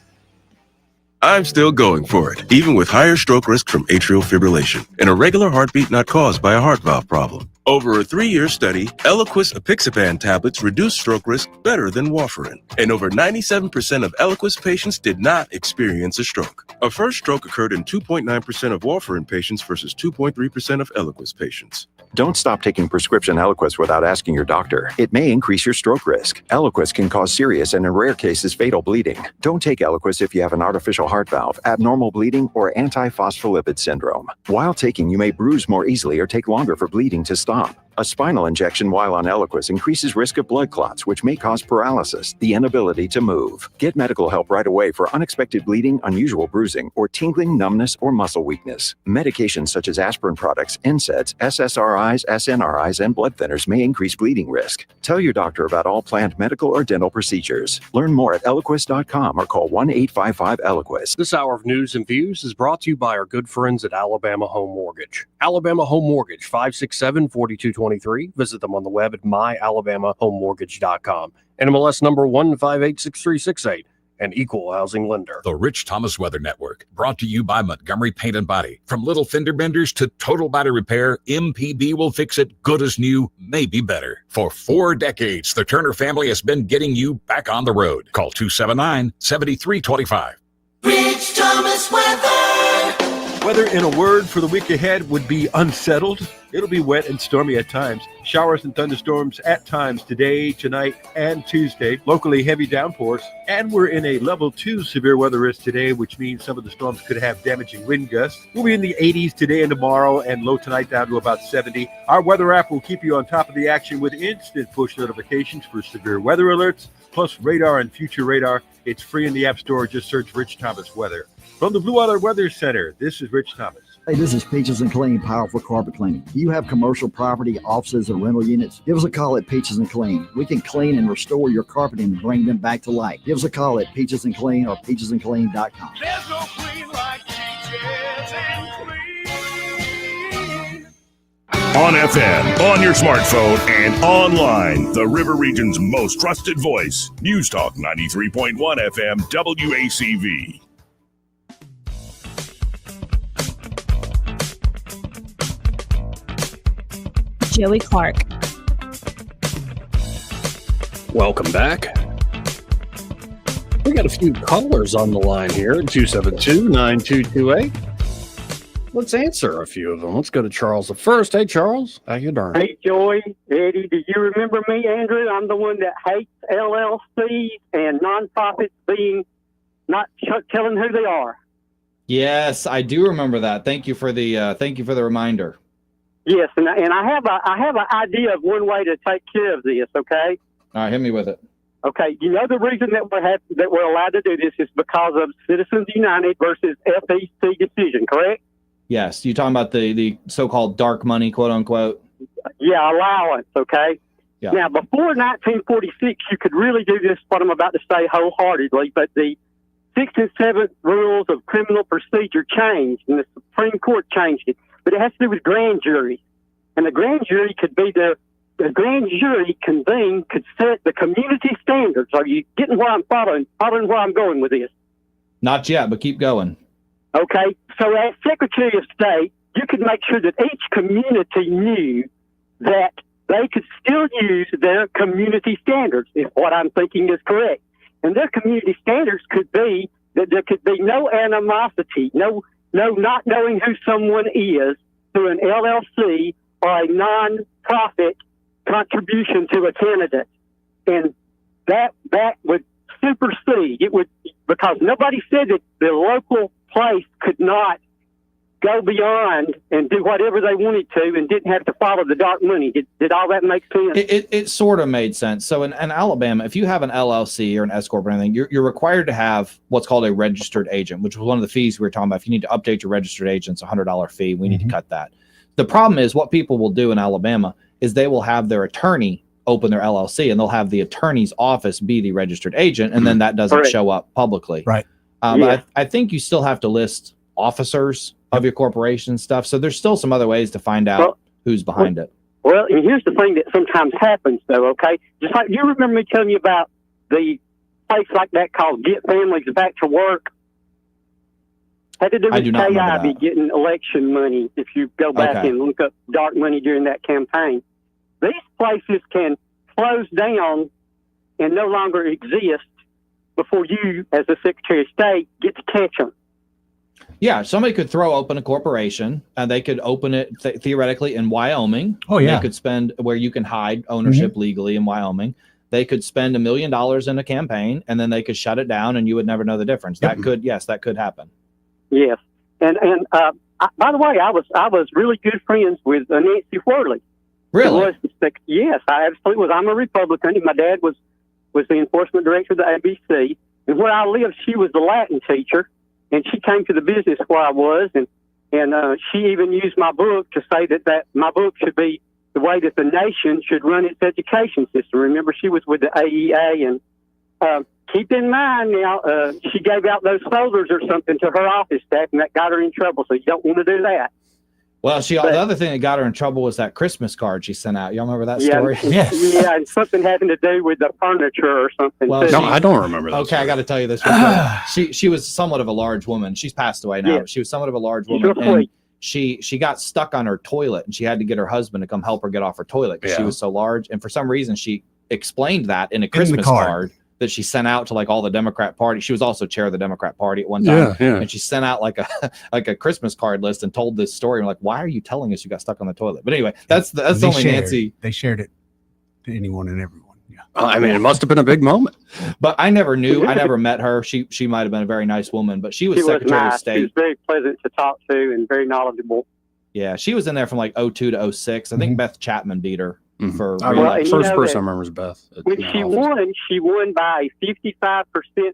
Speaker 1: I'm still going for it, even with higher stroke risk from atrial fibrillation, an irregular heartbeat not caused by a heart valve problem. Over a 3-year study, Eliquis apixaban tablets reduced stroke risk better than warfarin, and over 97% of Eliquis patients did not experience a stroke. A first stroke occurred in 2.9% of warfarin patients versus 2.3% of Eliquis patients.
Speaker 6: Don't stop taking prescription Eliquis without asking your doctor. It may increase your stroke risk. Eliquis can cause serious and in rare cases fatal bleeding. Don't take Eliquis if you have an artificial heart valve, abnormal bleeding, or antiphospholipid syndrome. While taking, you may bruise more easily or take longer for bleeding to stop. A spinal injection while on Eliquis increases risk of blood clots, which may cause paralysis, the inability to move. Get medical help right away for unexpected bleeding, unusual bruising, or tingling, numbness, or muscle weakness. Medications such as aspirin products, NSAIDs, SSRIs, SNRIs, and blood thinners may increase bleeding risk. Tell your doctor about all planned medical or dental procedures. Learn more at Eliquis.com or call 1-855-ELIQUIS.
Speaker 11: This hour of news and views is brought to you by our good friends at Alabama Home Mortgage. Alabama Home Mortgage, 567-4223. Visit them on the web at myalabamahomemortgage.com. NMLS number 1586368, an equal housing lender.
Speaker 2: The Rich Thomas Weather Network, brought to you by Montgomery Paint and Body. From little fender benders to total body repair, MPB will fix it good as new, maybe better. For 4 decades, the Turner family has been getting you back on the road. Call 279-7325.
Speaker 21: Rich Thomas Weather.
Speaker 22: Weather, in a word, for the week ahead would be unsettled. It'll be wet and stormy at times. Showers and thunderstorms at times today, tonight, and Tuesday. Locally heavy downpours. And we're in a level 2 severe weather risk today, which means some of the storms could have damaging wind gusts. We'll be in the 80s today and tomorrow, and low tonight down to about 70. Our weather app will keep you on top of the action with instant push notifications for severe weather alerts, plus radar and future radar. It's free in the App Store. Just search Rich Thomas Weather. From the Blue Water Weather Center, this is Rich Thomas.
Speaker 20: Hey, this is Peaches and Clean, powerful carpet cleaning. Do you have commercial property, offices, or rental units? Give us a call at Peaches and Clean. We can clean and restore your carpeting and bring them back to life. Give us a call at Peaches and Clean or peachesandclean.com.
Speaker 21: There's no clean like Peaches and Clean.
Speaker 7: On FM, on your smartphone, and online. The River Region's most trusted voice. News Talk 93.1 FM WACV.
Speaker 17: Joey Clark.
Speaker 11: Welcome back. We got a few callers on the line here, 272-9228. Let's answer a few of them. Let's go to Charles first. Hey, Charles. How you doing?
Speaker 23: Hey, Joey. Eddie, do you remember me, Andrew? I'm the one that hates LLCs and nonprofits being not telling who they are.
Speaker 12: Yes, I do remember that. Thank you for the reminder.
Speaker 23: Yes, and I have an idea of one way to take care of this. Okay.
Speaker 12: All right, hit me with it.
Speaker 23: Okay, you know the reason that we're allowed to do this is because of Citizens United versus FEC decision, correct?
Speaker 12: Yes, you talking about the so-called dark money, quote unquote?
Speaker 23: Yeah, allowance. Okay.
Speaker 12: Yeah.
Speaker 23: Now, before 1946, you could really do this. What I'm about to say wholeheartedly, but the 6th and 7th rules of criminal procedure changed, and the Supreme Court changed it. But it has to do with grand juries, and the grand jury could be the grand jury convened could set the community standards. Are you getting where I'm following where I'm going with this?
Speaker 12: Not yet, but keep going.
Speaker 23: Okay, so as Secretary of State, you could make sure that each community knew that they could still use their community standards, if what I'm thinking is correct. And their community standards could be that there could be no animosity, no not knowing who someone is through an LLC or a non-profit contribution to a candidate. And that would supersede. It would, because nobody said that the local place could not go beyond and do whatever they wanted to and didn't have to follow the dark money. Did all that make sense?
Speaker 12: It sort of made sense. So in Alabama, if you have an LLC or an S corp or anything, you're required to have what's called a registered agent, which was one of the fees we were talking about. If you need to update your registered agent, it's a $100 fee. We need to cut that. The problem is what people will do in Alabama is they will have their attorney open their LLC and they'll have the attorney's office be the registered agent, and then that doesn't show up publicly.
Speaker 13: Right.
Speaker 12: But I think you still have to list officers of your corporation stuff. So there's still some other ways to find out who's behind it.
Speaker 23: Well, and here's the thing that sometimes happens, though, okay? Just like you remember me telling you about the place like that called Get Families Back to Work? Had to do
Speaker 12: I
Speaker 23: with
Speaker 12: do not remember
Speaker 23: KI
Speaker 12: that.
Speaker 23: getting election money if you go back
Speaker 12: Okay.
Speaker 23: and look up dark money during that campaign. These places can close down and no longer exist before you, as the Secretary of State, get to catch them.
Speaker 12: Yeah, somebody could throw open a corporation and they could open it theoretically in Wyoming.
Speaker 13: Oh, yeah.
Speaker 12: They could spend where you can hide ownership legally in Wyoming. They could spend $1 million in a campaign and then they could shut it down and you would never know the difference. That could happen.
Speaker 23: Yes, and by the way, I was really good friends with Nancy Worley.
Speaker 12: Really?
Speaker 23: Yes, I absolutely was. I'm a Republican, and my dad was the enforcement director of the ABC. And where I lived, she was the Latin teacher, and she came to the business where I was, and she even used my book to say that my book should be the way that the nation should run its education system. Remember, she was with the AEA, and keep in mind now, she gave out those folders or something to her office staff, and that got her in trouble. So you don't want to do that.
Speaker 12: Well, the other thing that got her in trouble was that Christmas card she sent out. Y'all remember that story?
Speaker 23: Yeah, and something having to do with the furniture or something.
Speaker 12: Well,
Speaker 23: too.
Speaker 11: No, I don't remember that.
Speaker 12: Okay, I got to tell you this. Real quick. She was somewhat of a large woman. She's passed away now.
Speaker 23: Yeah.
Speaker 12: But she was somewhat of a large
Speaker 23: She's
Speaker 12: woman,
Speaker 23: real
Speaker 12: and
Speaker 23: sweet.
Speaker 12: she got stuck on her toilet, and she had to get her husband to come help her get off her toilet because she
Speaker 11: Yeah.
Speaker 12: was so large. And for some reason, she explained that in a Christmas card that she sent out to like all the Democrat Party. She was also chair of the Democrat Party at one time.
Speaker 11: Yeah.
Speaker 12: And she sent out like a Christmas card list and told this story. I'm like, why are you telling us you got stuck on the toilet? But anyway, that's only Nancy.
Speaker 13: They shared it to anyone and everyone. Yeah.
Speaker 11: I mean, it must have been a big moment.
Speaker 12: But I never knew. I never met her. She might have been a very nice woman, but she was Secretary of
Speaker 23: nice.
Speaker 12: State.
Speaker 23: She was very pleasant to talk to and very knowledgeable.
Speaker 12: Yeah, she was in there from like 02 to 06. I think Beth Chapman beat her for
Speaker 11: First person I remember is Beth.
Speaker 23: When she won by a 55%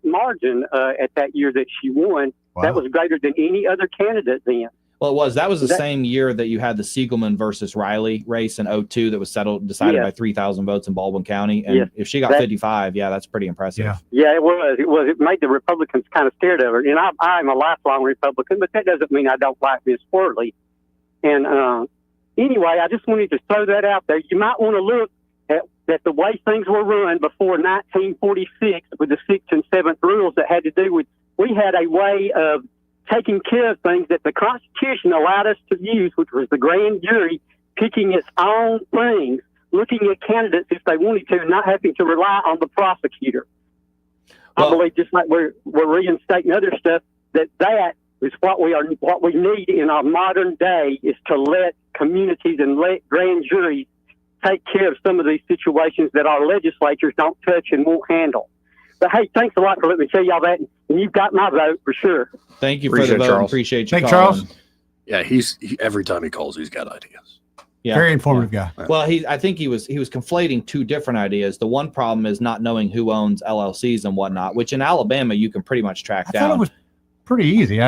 Speaker 23: margin at that year that she won.
Speaker 12: Wow.
Speaker 23: That was greater than any other candidate then.
Speaker 12: Well, that was the same year that you had the Siegelman versus Riley race in 02 that was decided by 3,000 votes in Baldwin County. And
Speaker 23: Yes.
Speaker 12: if she got 55, that's pretty impressive.
Speaker 23: Yeah, it was. It made the Republicans kind of scared of her. And I'm a lifelong Republican, but that doesn't mean I don't like Miss Worley. And anyway, I just wanted to throw that out there. You might want to look at the way things were run before 1946 with the 6th and 7th rules that had to do with, we had a way of taking care of things that the Constitution allowed us to use, which was the grand jury picking its own things, looking at candidates if they wanted to, not having to rely on the prosecutor. I believe just like we're reinstating other stuff, that is what we need in our modern day, is to let communities and let grand juries take care of some of these situations that our legislatures don't touch and won't handle. But hey, thanks a lot for letting me tell y'all that, and you've got my vote for sure.
Speaker 12: Thank you for the vote.
Speaker 11: Charles.
Speaker 12: Appreciate you
Speaker 11: Thanks,
Speaker 12: calling.
Speaker 11: Charles. Yeah, he's every time he calls, he's got ideas.
Speaker 12: Yeah.
Speaker 13: Very informative guy.
Speaker 12: Well, I think he was conflating two different ideas. The one problem is not knowing who owns LLCs and whatnot, which in Alabama you can pretty much track
Speaker 13: I
Speaker 12: down.
Speaker 13: thought it was pretty easy.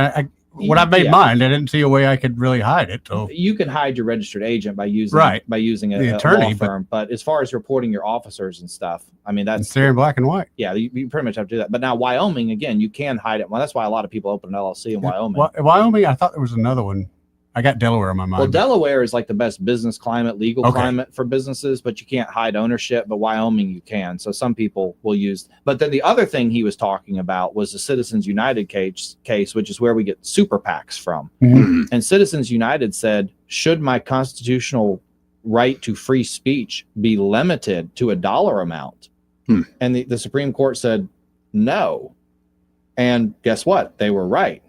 Speaker 13: When I made mine, I didn't see a way I could really hide it. So
Speaker 12: you can hide your registered agent by using
Speaker 13: The attorney,
Speaker 12: a law firm, but as far as reporting your officers and stuff, I mean that's
Speaker 13: there in black and white.
Speaker 12: Yeah, you pretty much have to do that. But now Wyoming, again, you can hide it. Well, that's why a lot of people open an LLC in Wyoming.
Speaker 13: Wyoming, I thought there was another one. I got Delaware on my mind.
Speaker 12: Well, Delaware is like the best business climate, legal
Speaker 13: Okay.
Speaker 12: climate for businesses, but you can't hide ownership. But Wyoming, you can. So some people will use. But then the other thing he was talking about was the Citizens United case, which is where we get super PACs from. And Citizens United said, should my constitutional right to free speech be limited to a dollar amount? And the Supreme Court said no. And guess what? They were right.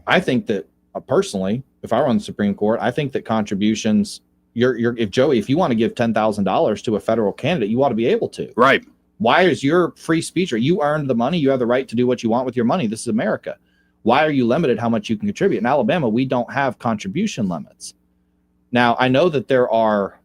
Speaker 12: I think that personally, if I were on the Supreme Court, I think that contributions, if you want to give $10,000 to a federal candidate, you ought to be able to.
Speaker 11: Right.
Speaker 12: Why is your free speech, or you earned the money, you have the right to do what you want with your money. This is America. Why are you limited how much you can contribute? In Alabama, we don't have contribution limits. Now, I know that there are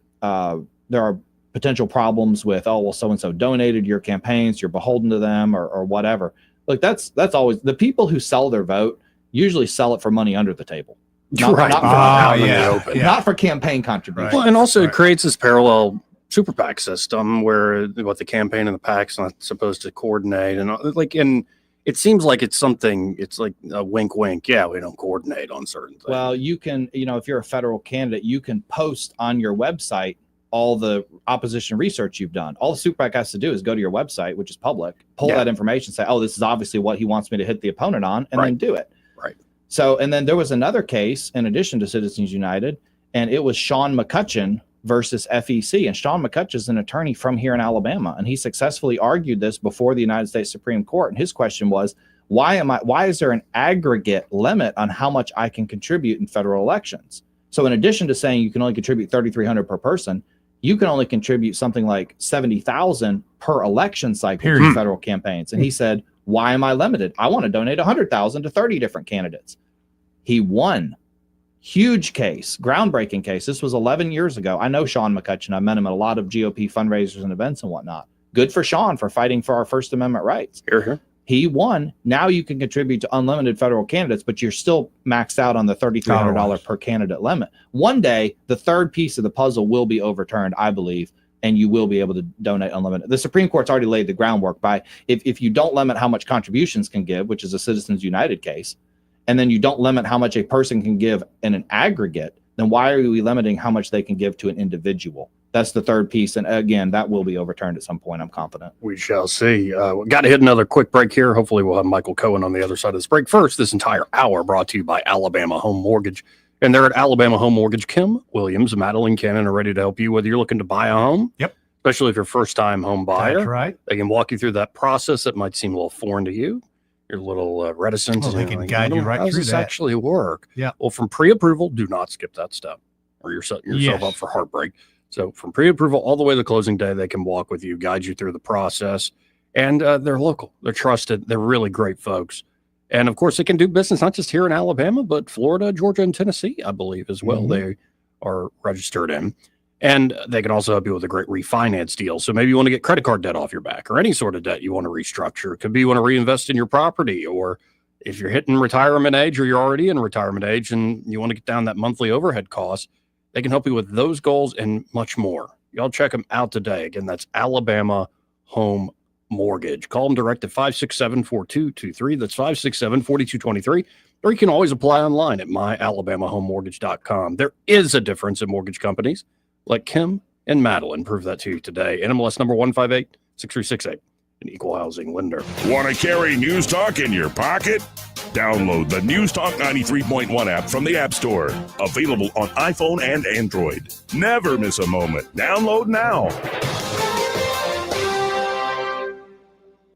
Speaker 12: potential problems with, so-and-so donated your campaigns, you're beholden to them or whatever. Look, that's always, the people who sell their vote usually sell it for money under the table. Not for campaign contributions.
Speaker 11: Well, and also it creates this parallel super PAC system where what the campaign and the PAC's not supposed to coordinate, and it seems like it's something, it's like a wink, wink. Yeah, we don't coordinate on certain things.
Speaker 12: Well, you can, if you're a federal candidate, you can post on your website all the opposition research you've done. All the super PAC has to do is go to your website, which is public, pull that information, say, oh, this is obviously what he wants me to hit the opponent on, and then do it.
Speaker 11: Right.
Speaker 12: So, and then there was another case in addition to Citizens United, and it was Sean McCutcheon versus FEC. And Sean McCutcheon is an attorney from here in Alabama, and he successfully argued this before the United States Supreme Court. And his question was, why is there an aggregate limit on how much I can contribute in federal elections? So in addition to saying you can only contribute $3,300 per person, you can only contribute something like $70,000 per election cycle to federal campaigns. And he said, why am I limited? I want to donate $100,000 to 30 different candidates. He won. Huge case, groundbreaking case. This was 11 years ago. I know Sean McCutcheon. I met him at a lot of GOP fundraisers and events and whatnot. Good for Sean for fighting for our First Amendment rights. He won. Now you can contribute to unlimited federal candidates, but you're still maxed out on the $3,300 per candidate limit. One day, the third piece of the puzzle will be overturned, I believe, and you will be able to donate unlimited. The Supreme Court's already laid the groundwork by if you don't limit how much contributions can give, which is a Citizens United case, and then you don't limit how much a person can give in an aggregate, then why are we limiting how much they can give to an individual? That's the third piece. And again, that will be overturned at some point, I'm confident.
Speaker 11: We shall see. We've got to hit another quick break here. Hopefully we'll have Michael Cohen on the other side of this break. First, this entire hour brought to you by Alabama Home Mortgage. And they're at Alabama Home Mortgage. Kim Williams and Madeline Cannon are ready to help you, whether you're looking to buy a home.
Speaker 13: Yep.
Speaker 11: Especially if you're a first-time home buyer.
Speaker 13: That's right.
Speaker 11: They can walk you through that process that might seem a little foreign to you. You're a little reticent.
Speaker 13: Oh, they can guide you right
Speaker 11: through that. How does this actually work?
Speaker 13: Yeah.
Speaker 11: Well, from pre-approval, do not skip that step, or you're setting yourself up for heartbreak. So from pre-approval all the way to closing day, they can walk with you, guide you through the process. And they're local. They're trusted. They're really great folks. And, of course, they can do business not just here in Alabama, but Florida, Georgia, and Tennessee, I believe, as well. They are registered in. And they can also help you with a great refinance deal. So maybe you want to get credit card debt off your back or any sort of debt you want to restructure. It could be you want to reinvest in your property, or if you're hitting retirement age or you're already in retirement age and you want to get down that monthly overhead cost, they can help you with those goals and much more. Y'all check them out today. Again, that's Alabama Home Mortgage. Call them direct at 567-4223. That's 567-4223. Or you can always apply online at myalabamahomemortgage.com. There is a difference in mortgage companies. Let Kim and Madeline prove that to you today. NMLS number 1586368. An equal housing lender.
Speaker 7: Want to carry News Talk in your pocket? Download the News Talk 93.1 app from the App Store. Available on iPhone and Android. Never miss a moment. Download now.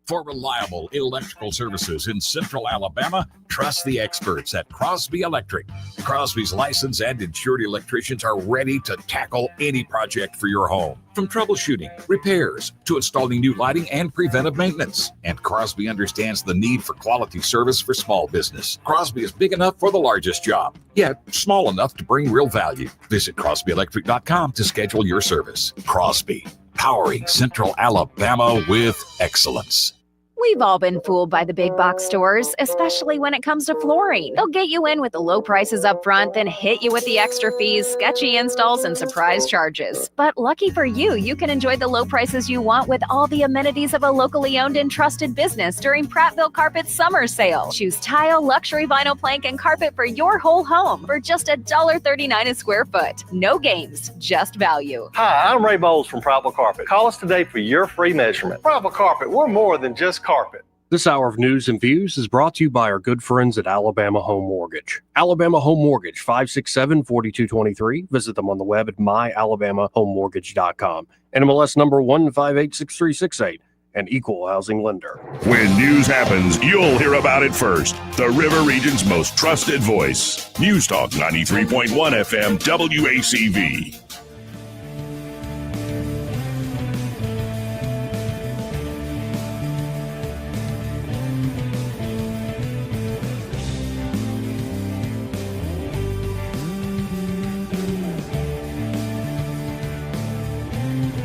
Speaker 2: For reliable electrical services in Central Alabama, trust the experts at Crosby Electric. Crosby's licensed and insured electricians are ready to tackle any project for your home, from troubleshooting, repairs, to installing new lighting and preventive maintenance. And Crosby understands the need for quality service for small business. Crosby is big enough for the largest job, yet small enough to bring real value. Visit CrosbyElectric.com to schedule your service. Crosby, powering Central Alabama with excellence.
Speaker 4: We've all been fooled by the big box stores, especially when it comes to flooring. They'll get you in with the low prices up front, then hit you with the extra fees, sketchy installs, and surprise charges. But lucky for you, you can enjoy the low prices you want with all the amenities of a locally owned and trusted business during Prattville Carpet's summer sale. Choose tile, luxury vinyl plank, and carpet for your whole home for just $1.39 a square foot. No games, just value.
Speaker 5: Hi, I'm Ray Bowles from Prattville Carpet. Call us today for your free measurement. Prattville Carpet, we're more than just carpet.
Speaker 11: This hour of news and views is brought to you by our good friends at Alabama Home Mortgage. Alabama Home Mortgage, 567-4223. Visit them on the web at myalabamahomemortgage.com. NMLS number 1586368. An equal housing lender.
Speaker 7: When news happens, you'll hear about it first. The River Region's most trusted voice. News Talk 93.1 FM WACV.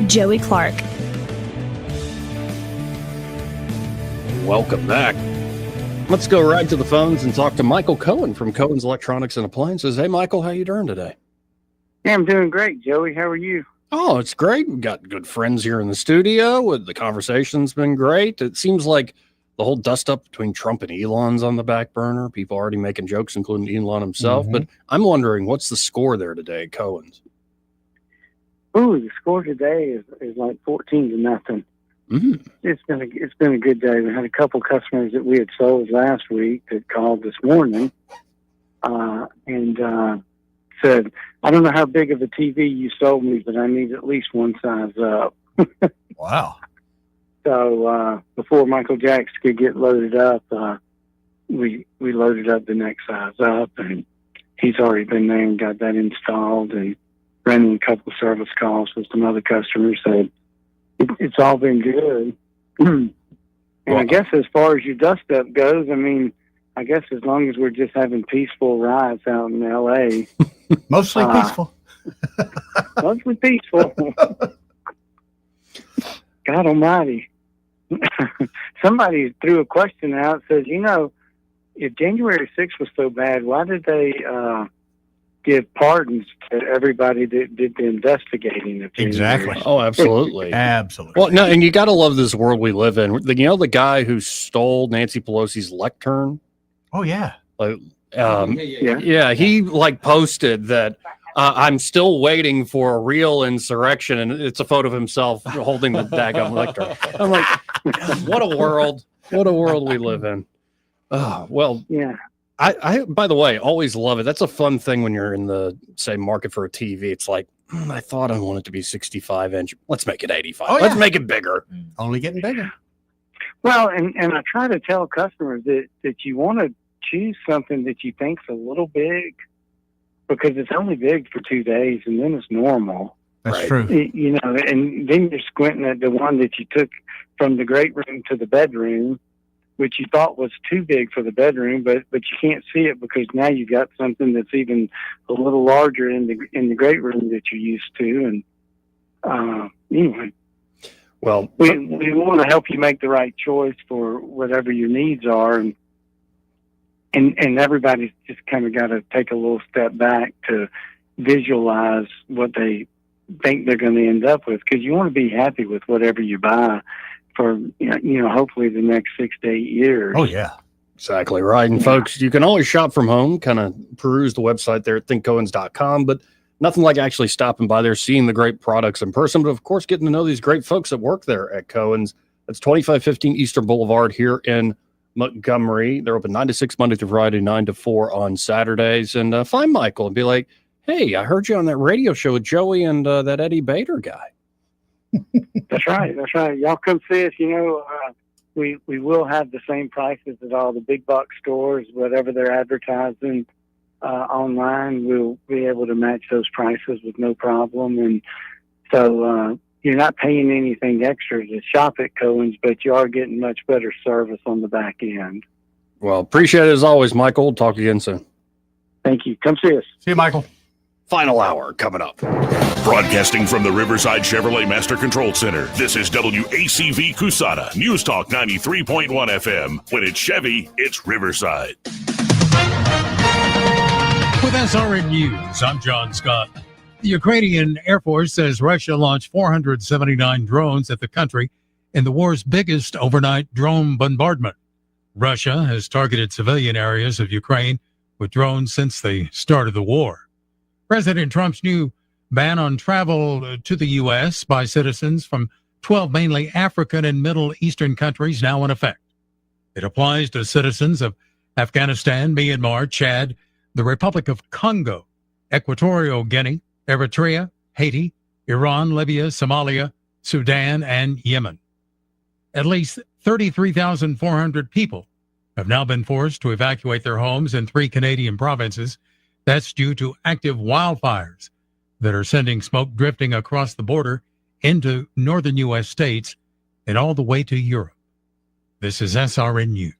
Speaker 17: Joey Clark.
Speaker 11: Welcome back. Let's go right to the phones and talk to Michael Cohen from Cohen's Electronics and Appliances. Hey, Michael, how you doing today?
Speaker 9: Yeah, I'm doing great, Joey. How are you?
Speaker 11: Oh, it's great. We've got good friends here in the studio. The conversation's been great. It seems like the whole dust up between Trump and Elon's on the back burner. People already making jokes, including Elon himself. But I'm wondering, what's the score there today at Cohen's?
Speaker 9: Ooh, the score today is like 14-0. It's been a good day. We had a couple customers that we had sold last week that called this morning and said, "I don't know how big of a TV you sold me, but I need at least one size up."
Speaker 13: Wow.
Speaker 9: So before Michael Jacks could get loaded up, we loaded up the next size up, and he's already been there and got that installed, and ran in a couple of service calls with some other customers. So it's all been good. And I guess as far as your dust up goes, I mean, I guess as long as we're just having peaceful rides out in L.A.
Speaker 13: Mostly peaceful.
Speaker 9: Mostly peaceful. God almighty. Somebody threw a question out, says, if January 6th was so bad, why did they give pardons to everybody that did the investigating of January?
Speaker 13: Exactly.
Speaker 11: Oh, absolutely.
Speaker 13: Absolutely.
Speaker 11: Well, no, and you got to love this world we live in. The guy who stole Nancy Pelosi's lectern?
Speaker 13: Oh, yeah.
Speaker 11: Like, he posted that I'm still waiting for a real insurrection, and it's a photo of himself holding the daggum lectern. I'm like, what a world! What a world we live in. Oh, well,
Speaker 9: yeah.
Speaker 11: I by the way, always love it. That's a fun thing when you're in the market for a TV. It's like, I thought I wanted it to be 65-inch. Let's make it 85.
Speaker 13: Oh,
Speaker 11: Let's make it bigger.
Speaker 13: Only getting bigger.
Speaker 9: Well, and I try to tell customers that you want to choose something that you think's a little big, because it's only big for 2 days and then it's normal.
Speaker 13: That's true.
Speaker 9: And then you're squinting at the one that you took from the great room to the bedroom, which you thought was too big for the bedroom, but you can't see it because now you've got something that's even a little larger in the great room that you're used to. And anyway,
Speaker 11: well,
Speaker 9: we want to help you make the right choice for whatever your needs are, and everybody's just kind of got to take a little step back to visualize what they think they're going to end up with, because you want to be happy with whatever you buy for, hopefully the next 6 to 8 years.
Speaker 13: Oh, yeah.
Speaker 11: Exactly right. And folks, you can always shop from home, kind of peruse the website there at thinkcohens.com, but nothing like actually stopping by there, seeing the great products in person, but of course, getting to know these great folks that work there at Cohen's. That's 2515 Eastern Boulevard here in Montgomery. They're open 9 to 6 Monday through Friday, 9 to 4 on Saturdays. And find Michael and be like, "Hey, I heard you on that radio show with Joey and that Eddie Bader guy."
Speaker 9: That's right. Y'all come see us. We will have the same prices as all the big box stores. Whatever they're advertising online, we'll be able to match those prices with no problem. And so you're not paying anything extra to shop at Cohen's, but you are getting much better service on the back end.
Speaker 11: Well, appreciate it as always, Michael. Talk again soon.
Speaker 9: Thank you. Come see us.
Speaker 13: See you, Michael.
Speaker 11: Final hour coming up.
Speaker 7: Broadcasting from the Riverside Chevrolet Master Control Center, this is WACV Cusana, News Talk 93.1 FM. When it's Chevy, it's Riverside.
Speaker 3: With SRN News, I'm John Scott. The Ukrainian Air Force says Russia launched 479 drones at the country in the war's biggest overnight drone bombardment. Russia has targeted civilian areas of Ukraine with drones since the start of the war. President Trump's new ban on travel to the U.S. by citizens from 12 mainly African and Middle Eastern countries now in effect. It applies to citizens of Afghanistan, Myanmar, Chad, the Republic of Congo, Equatorial Guinea, Eritrea, Haiti, Iran, Libya, Somalia, Sudan, and Yemen. At least 33,400 people have now been forced to evacuate their homes in 3 Canadian provinces. That's due to active wildfires that are sending smoke drifting across the border into northern U.S. states and all the way to Europe. This is SRN News.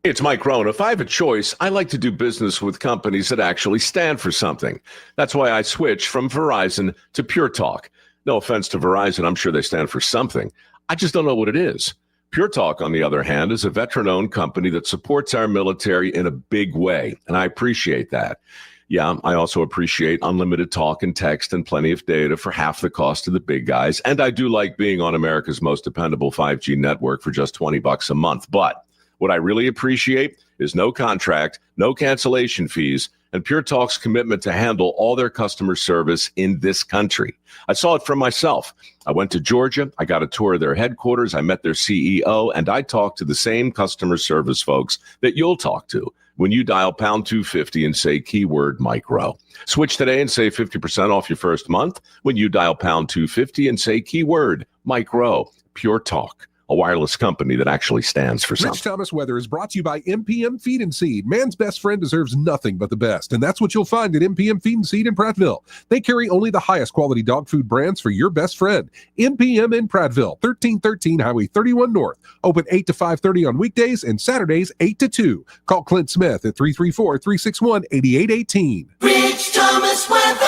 Speaker 8: It's Mike Rohn. If I have a choice, I like to do business with companies that actually stand for something. That's why I switched from Verizon to Pure Talk. No offense to Verizon, I'm sure they stand for something. I just don't know what it is. Pure Talk, on the other hand, is a veteran-owned company that supports our military in a big way, and I appreciate that. Yeah, I also appreciate unlimited talk and text and plenty of data for half the cost of the big guys. And I do like being on America's most dependable 5G network for just $20 a month. But what I really appreciate is no contract, no cancellation fees, and Pure Talk's commitment to handle all their customer service in this country. I saw it for myself. I went to Georgia. I got a tour of their headquarters. I met their CEO, and I talked to the same customer service folks that you'll talk to when you dial pound 250 and say keyword micro. Switch today and save 50% off your first month when you dial pound 250 and say keyword micro. Pure Talk, a wireless company that actually stands for something.
Speaker 10: Rich Thomas Weather is brought to you by MPM Feed and Seed. Man's best friend deserves nothing but the best, and that's what you'll find at MPM Feed and Seed in Prattville. They carry only the highest quality dog food brands for your best friend. MPM in Prattville, 1313 Highway 31 North. Open 8 to 5:30 on weekdays and Saturdays 8 to 2. Call Clint Smith at 334-361-8818.
Speaker 21: Rich Thomas Weather.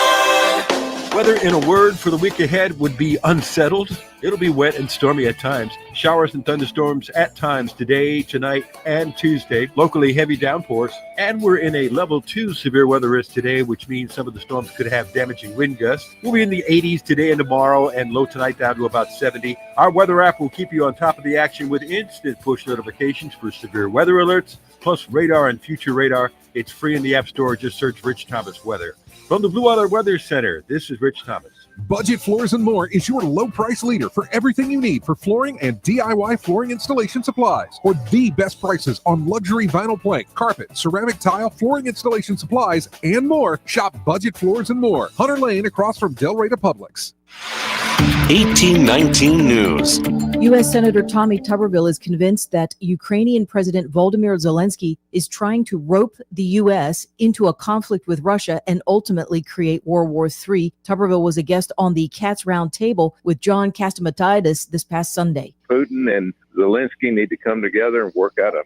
Speaker 22: Weather in a word for the week ahead would be unsettled. It'll be wet and stormy at times. Showers and thunderstorms at times today, tonight, and Tuesday. Locally heavy downpours. And we're in a level 2 severe weather risk today, which means some of the storms could have damaging wind gusts. We'll be in the 80s today and tomorrow, and low tonight down to about 70. Our weather app will keep you on top of the action with instant push notifications for severe weather alerts, plus radar and future radar. It's free in the App Store. Just search Rich Thomas Weather. From the Blue Water Weather Center, this is Rich Thomas.
Speaker 10: Budget Floors and More is your low price leader for everything you need for flooring and DIY flooring installation supplies. For the best prices on luxury vinyl plank, carpet, ceramic tile, flooring installation supplies, and more, shop Budget Floors and More, Hunter Lane across from Del Rey to Publix.
Speaker 14: 1819 News.
Speaker 15: U.S. Senator Tommy Tuberville is convinced that Ukrainian President Volodymyr Zelensky is trying to rope the U.S. into a conflict with Russia and ultimately create World War III. Tuberville was a guest on the Cats Round Table with John Catsimatidis this past Sunday.
Speaker 24: Putin and Zelensky need to come together and work out a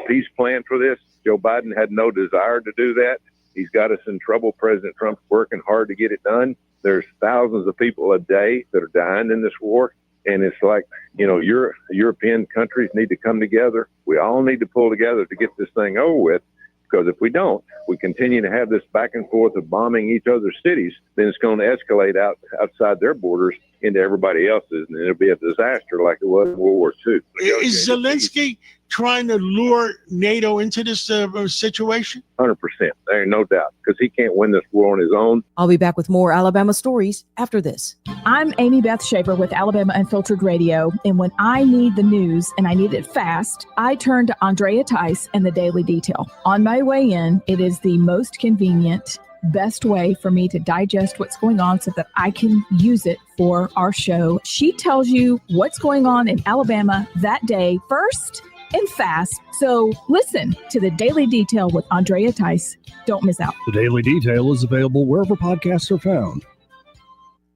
Speaker 24: peace plan for this. Joe Biden had no desire to do that. He's got us in trouble. President Trump's working hard to get it done. There's thousands of people a day that are dying in this war. And it's like, European countries need to come together. We all need to pull together to get this thing over with. Because if we don't, we continue to have this back and forth of bombing each other's cities, then it's going to escalate outside their borders into everybody else's, and it'll be a disaster like it was in World War II.
Speaker 25: Is Zelensky trying to lure NATO into this situation?
Speaker 24: 100%. There ain't no doubt, because he can't win this war on his own.
Speaker 15: I'll be back with more Alabama stories after this.
Speaker 17: I'm Amy Beth Shaper with Alabama Unfiltered Radio, and when I need the news and I need it fast, I turn to Andrea Tice and the Daily Detail. On my way in, it is the most convenient, best way for me to digest what's going on so that I can use it for our show. She tells you what's going on in Alabama that day first and fast. So listen to the Daily Detail with Andrea Tice. Don't miss out.
Speaker 18: The Daily Detail is available wherever podcasts are found.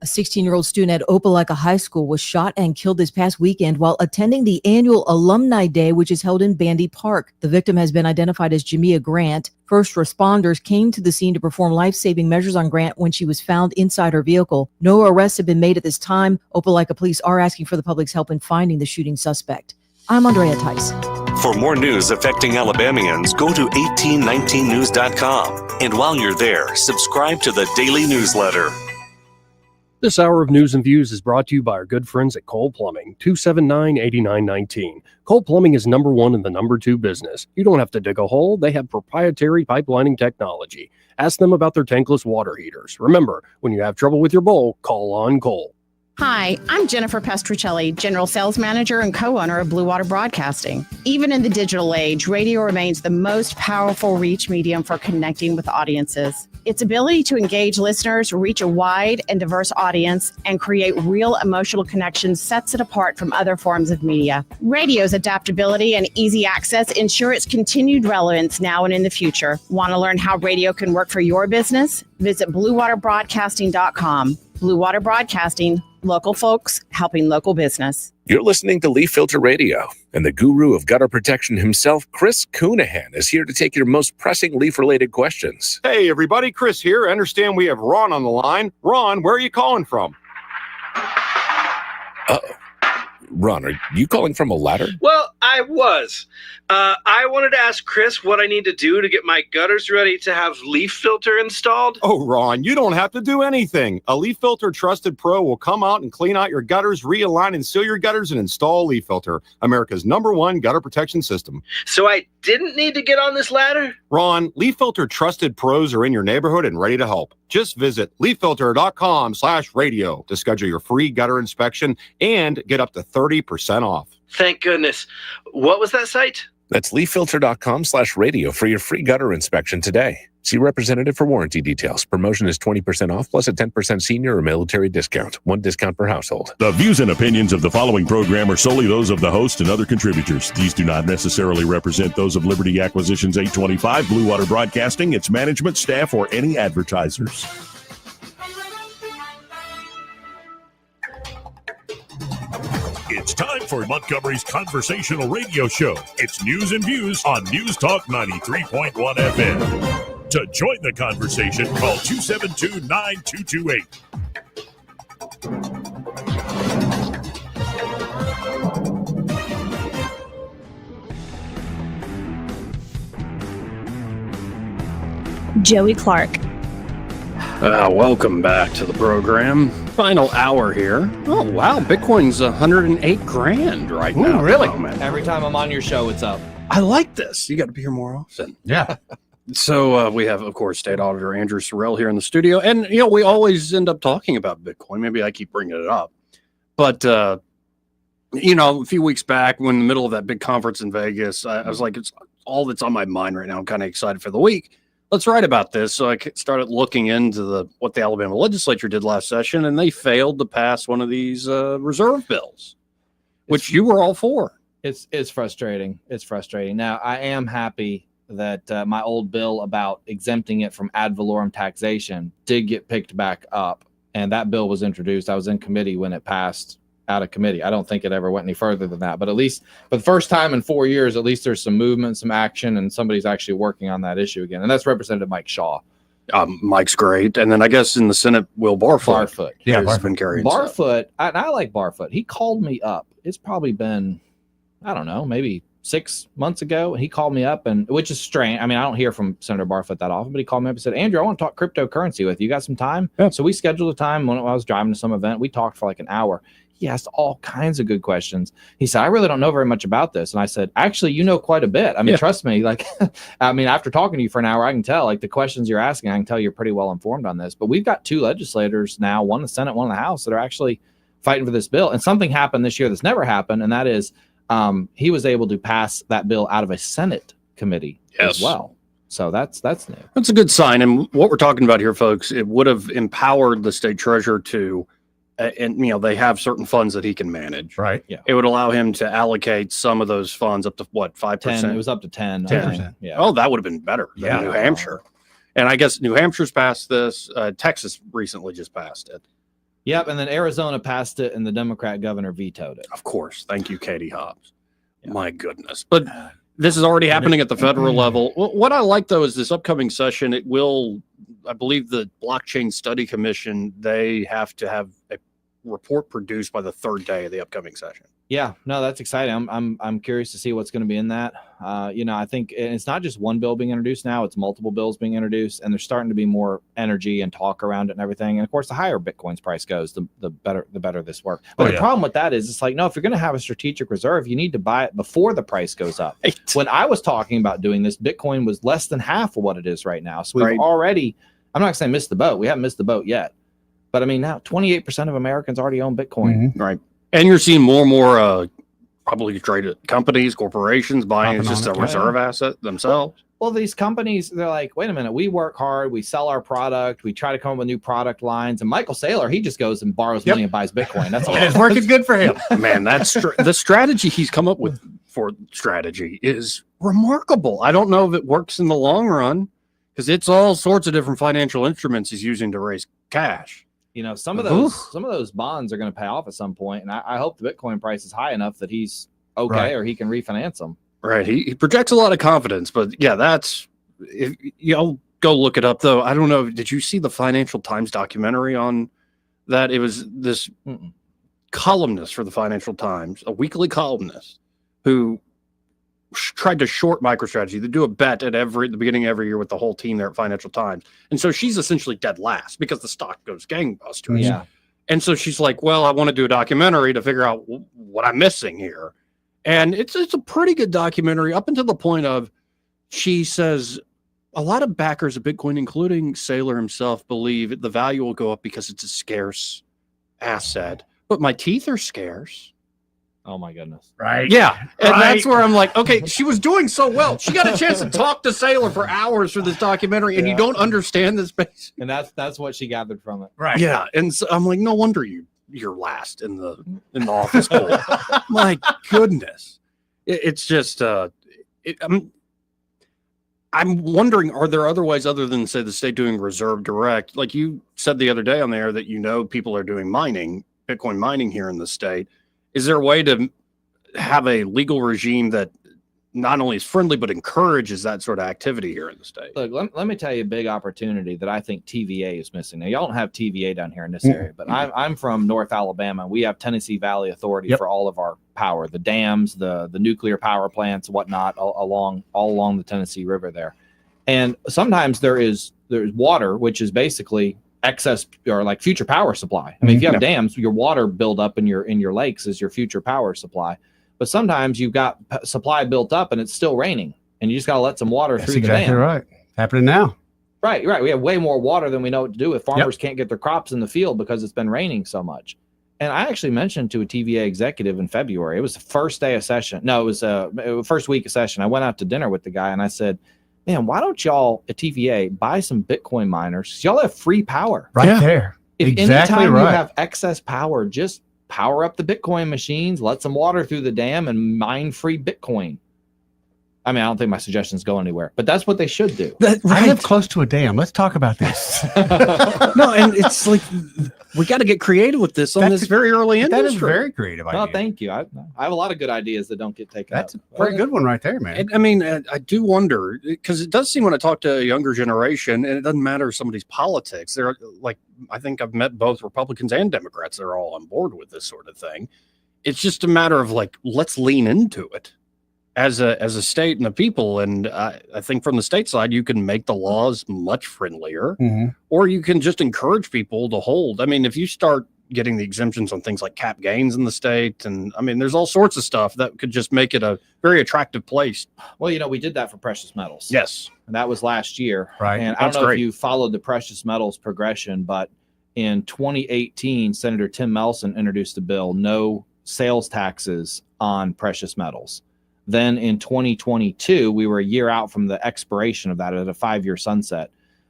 Speaker 15: A 16-year-old student at Opelika High School was shot and killed this past weekend while attending the annual Alumni Day, which is held in Bandy Park. The victim has been identified as Jamia Grant. First responders came to the scene to perform life-saving measures on Grant when she was found inside her vehicle. No arrests have been made at this time. Opelika police are asking for the public's help in finding the shooting suspect. I'm Andrea Tice.
Speaker 14: For more news affecting Alabamians, go to 1819news.com. And while you're there, subscribe to the daily newsletter.
Speaker 11: This hour of news and views is brought to you by our good friends at Cole Plumbing, 279-8919. Cole Plumbing is number one in the number two business. You don't have to dig a hole. They have proprietary pipelining technology. Ask them about their tankless water heaters. Remember, when you have trouble with your bowl, call on Cole.
Speaker 26: Hi, I'm Jennifer Pestruccelli, General Sales Manager and co-owner of Blue Water Broadcasting. Even in the digital age, radio remains the most powerful reach medium for connecting with audiences. Its ability to engage listeners, reach a wide and diverse audience, and create real emotional connections sets it apart from other forms of media. Radio's adaptability and easy access ensure its continued relevance now and in the future. Want to learn how radio can work for your business? Visit BlueWaterBroadcasting.com. Blue Water Broadcasting, local folks helping local business.
Speaker 27: You're listening to Leaf Filter Radio, and the guru of gutter protection himself, Chris Coonahan, is here to take your most pressing leaf-related questions.
Speaker 16: Hey, everybody, Chris here. I understand we have Ron on the line. Ron, where are you calling from?
Speaker 27: Uh-oh. Ron, are you calling from a ladder?
Speaker 1: Well, I was. I wanted to ask Chris what I need to do to get my gutters ready to have leaf filter installed.
Speaker 2: Oh, Ron, you don't have to do anything. A Leaf Filter Trusted Pro will come out and clean out your gutters, realign and seal your gutters, and install Leaf Filter, America's #1 gutter protection system.
Speaker 1: So I didn't need to get on this ladder?
Speaker 2: Ron, Leaf Filter Trusted Pros are in your neighborhood and ready to help. Just visit leaffilter.com/radio to schedule your free gutter inspection and get up to 30% off.
Speaker 1: Thank goodness. What was that site?
Speaker 27: That's leaffilter.com/radio for your free gutter inspection today. See representative for warranty details. Promotion is 20% off plus a 10% senior or military discount. One discount per household.
Speaker 7: The views and opinions of the following program are solely those of the host and other contributors. These do not necessarily represent those of Liberty Acquisitions 825, Blue Water Broadcasting, its management, staff, or any advertisers. It's time for Montgomery's conversational radio show. It's news and views on News Talk 93.1 FM. To join the conversation, call 272-9228.
Speaker 6: Joey Clark.
Speaker 11: Welcome back to the program. Final hour here. Oh, wow. Bitcoin's 108 grand right now.
Speaker 12: Really?
Speaker 11: Man.
Speaker 12: Every time I'm on your show, it's up.
Speaker 11: I like this. You got to be here more often.
Speaker 12: Yeah.
Speaker 11: So we have, of course, State Auditor Andrew Sorrell here in the studio. And, you know, we always end up talking about Bitcoin. Maybe I keep bringing it up. But, you know, a few weeks back, when in the middle of that big conference in Vegas, I was like, it's all that's on my mind right now. I'm kind of excited for the week. Let's write about this. So I started looking into what the Alabama legislature did last session, and they failed to pass one of these reserve bills, which you were all for.
Speaker 12: It's frustrating. It's frustrating. Now, I am happy that my old bill about exempting it from ad valorem taxation did get picked back up, and that bill was introduced. I was in committee when it passed out of committee. I don't think it ever went any further than that, but at least for the first time in 4 years, at least there's some movement, some action, and somebody's actually working on that issue again. And that's Representative Mike Shaw.
Speaker 11: Mike's great. And then I guess in the Senate, Will Barfoot.
Speaker 12: Yeah,
Speaker 11: has been carrying
Speaker 12: Barfoot. I like Barfoot. He called me up. It's probably been, I don't know, maybe 6 months ago. He called me up, and which is strange. I mean, I don't hear from Senator Barfoot that often, but he called me up and said, Andrew, I want to talk cryptocurrency with you. You got some time? Yeah. So we scheduled a time when I was driving to some event. We talked for like an hour. He asked all kinds of good questions. He said, I really don't know very much about this. And I said, actually, you know quite a bit. I mean, trust me, like, I mean, after talking to you for an hour, I can tell, like, the questions you're asking, I can tell you're pretty well informed on this. But we've got two legislators now, one in the Senate, one in the House, that are actually fighting for this bill. And something happened this year that's never happened. And that is he was able to pass that bill out of a Senate committee as well. So that's new.
Speaker 11: That's a good sign. And what we're talking about here, folks, it would have empowered the state treasurer to and you know, they have certain funds that he can manage.
Speaker 12: Right. Yeah.
Speaker 11: It would allow him to allocate some of those funds up to what, 5%?
Speaker 12: It was up to 10.
Speaker 11: 10%.
Speaker 12: Yeah.
Speaker 11: Oh, that would have been better than New Hampshire. And I guess New Hampshire's passed this. Texas recently just passed it.
Speaker 12: Yep. And then Arizona passed it, and the Democrat governor vetoed it.
Speaker 11: Of course. Thank you, Katie Hobbs. Yeah. My goodness. But this is already happening at the federal level. What I like, though, is this upcoming session. It will, I believe, the Blockchain Study Commission, they have to have a report produced by the third day of the upcoming session.
Speaker 12: Yeah, no, that's exciting. I'm curious to see what's going to be in that. You know, I think it's not just one bill being introduced now; it's multiple bills being introduced, and there's starting to be more energy and talk around it and everything. And of course, the higher Bitcoin's price goes, the better this works. But the problem with that is, it's like, no, if you're going to have a strategic reserve, you need to buy it before the price goes up. Right. When I was talking about doing this, Bitcoin was less than half of what it is right now. So we've already, I'm not saying missed the boat. We haven't missed the boat yet. But I mean, now 28% of Americans already own Bitcoin.
Speaker 11: Mm-hmm. Right. And you're seeing more and more publicly traded companies, corporations buying just a reserve asset themselves.
Speaker 12: Well, these companies, they're like, wait a minute, we work hard, we sell our product, we try to come up with new product lines. And Michael Saylor, he just goes and borrows money and buys Bitcoin. That's all. It's working good for him.
Speaker 11: Man, that's the strategy he's come up with for strategy is remarkable. I don't know if it works in the long run, because it's all sorts of different financial instruments he's using to raise cash.
Speaker 12: You know, some of those bonds are going to pay off at some point, and I hope the Bitcoin price is high enough that he's okay, or he can refinance them.
Speaker 11: Right. He projects a lot of confidence, but yeah, that's, I'll go look it up though. I don't know. Did you see the Financial Times documentary on that? It was this columnist for the Financial Times, a weekly columnist who tried to short MicroStrategy. They do a bet at the beginning of every year with the whole team there at Financial Times. And so she's essentially dead last because the stock goes gangbusters.
Speaker 12: Yeah.
Speaker 11: And so she's like, well, I want to do a documentary to figure out what I'm missing here. And it's a pretty good documentary up until the point of, she says, a lot of backers of Bitcoin, including Saylor himself, believe the value will go up because it's a scarce asset. But my teeth are scarce.
Speaker 12: Oh my goodness.
Speaker 13: Right.
Speaker 11: Yeah. And
Speaker 13: Right.
Speaker 11: that's where I'm like, okay, she was doing so well. She got a chance to talk to Saylor for hours for this documentary, and you don't understand this base.
Speaker 12: And that's what she gathered from it.
Speaker 13: Right.
Speaker 11: Yeah. And so I'm like, no wonder you're last in the office pool. My goodness. It's just I'm wondering, are there other ways other than, say, the state doing reserve direct? Like you said the other day on there that people are doing mining, Bitcoin mining here in the state. Is there a way to have a legal regime that not only is friendly, but encourages that sort of activity here in the state?
Speaker 12: Look, let me tell you a big opportunity that I think TVA is missing. Now, y'all don't have TVA down here in this area, but I'm from North Alabama. We have Tennessee Valley Authority for all of our power, the dams, the nuclear power plants, whatnot, all along the Tennessee River there. And sometimes there's water, which is basically excess or like future power supply. I mean, if you have dams, your water buildup in your lakes is your future power supply. But sometimes you've got supply built up and it's still raining, and you just got to let some water through the dam.
Speaker 13: Exactly right. Happening now.
Speaker 12: Right. We have way more water than we know what to do with. Farmers can't get their crops in the field because it's been raining so much. And I actually mentioned to a TVA executive in February, it was the first day of session. No, it was first week of session. I went out to dinner with the guy and I said, man, why don't y'all at TVA buy some Bitcoin miners? Y'all have free power.
Speaker 13: Right there.
Speaker 12: If
Speaker 13: Exactly
Speaker 12: anytime
Speaker 13: right.
Speaker 12: you have excess power, just power up the Bitcoin machines, let some water through the dam, and mine free Bitcoin. I mean, I don't think my suggestions go anywhere, but that's what they should do.
Speaker 13: I live close to a dam. Let's talk about this.
Speaker 11: No, and it's like we got to get creative with this on this very early industry.
Speaker 13: That is a very creative idea.
Speaker 12: No, thank you. I have a lot of good ideas that don't get taken
Speaker 13: That's
Speaker 12: up.
Speaker 13: a very good one right there, man.
Speaker 11: And, I mean, I do wonder, because it does seem when I talk to a younger generation, and it doesn't matter somebody's politics. They're like, I think I've met both Republicans and Democrats that are all on board with this sort of thing. It's just a matter of like, let's lean into it as a state and the people. And I think from the state side, you can make the laws much friendlier, or you can just encourage people to hold. I mean, if you start getting the exemptions on things like cap gains in the state, and I mean, there's all sorts of stuff that could just make it a very attractive place.
Speaker 12: Well, we did that for precious metals.
Speaker 11: Yes.
Speaker 12: And that was last year.
Speaker 13: Right.
Speaker 12: And I don't know if you followed the precious metals progression, but in 2018, Senator Tim Melson introduced a bill, no sales taxes on precious metals. Then in 2022, we were a year out from the expiration of that at a 5-year sunset.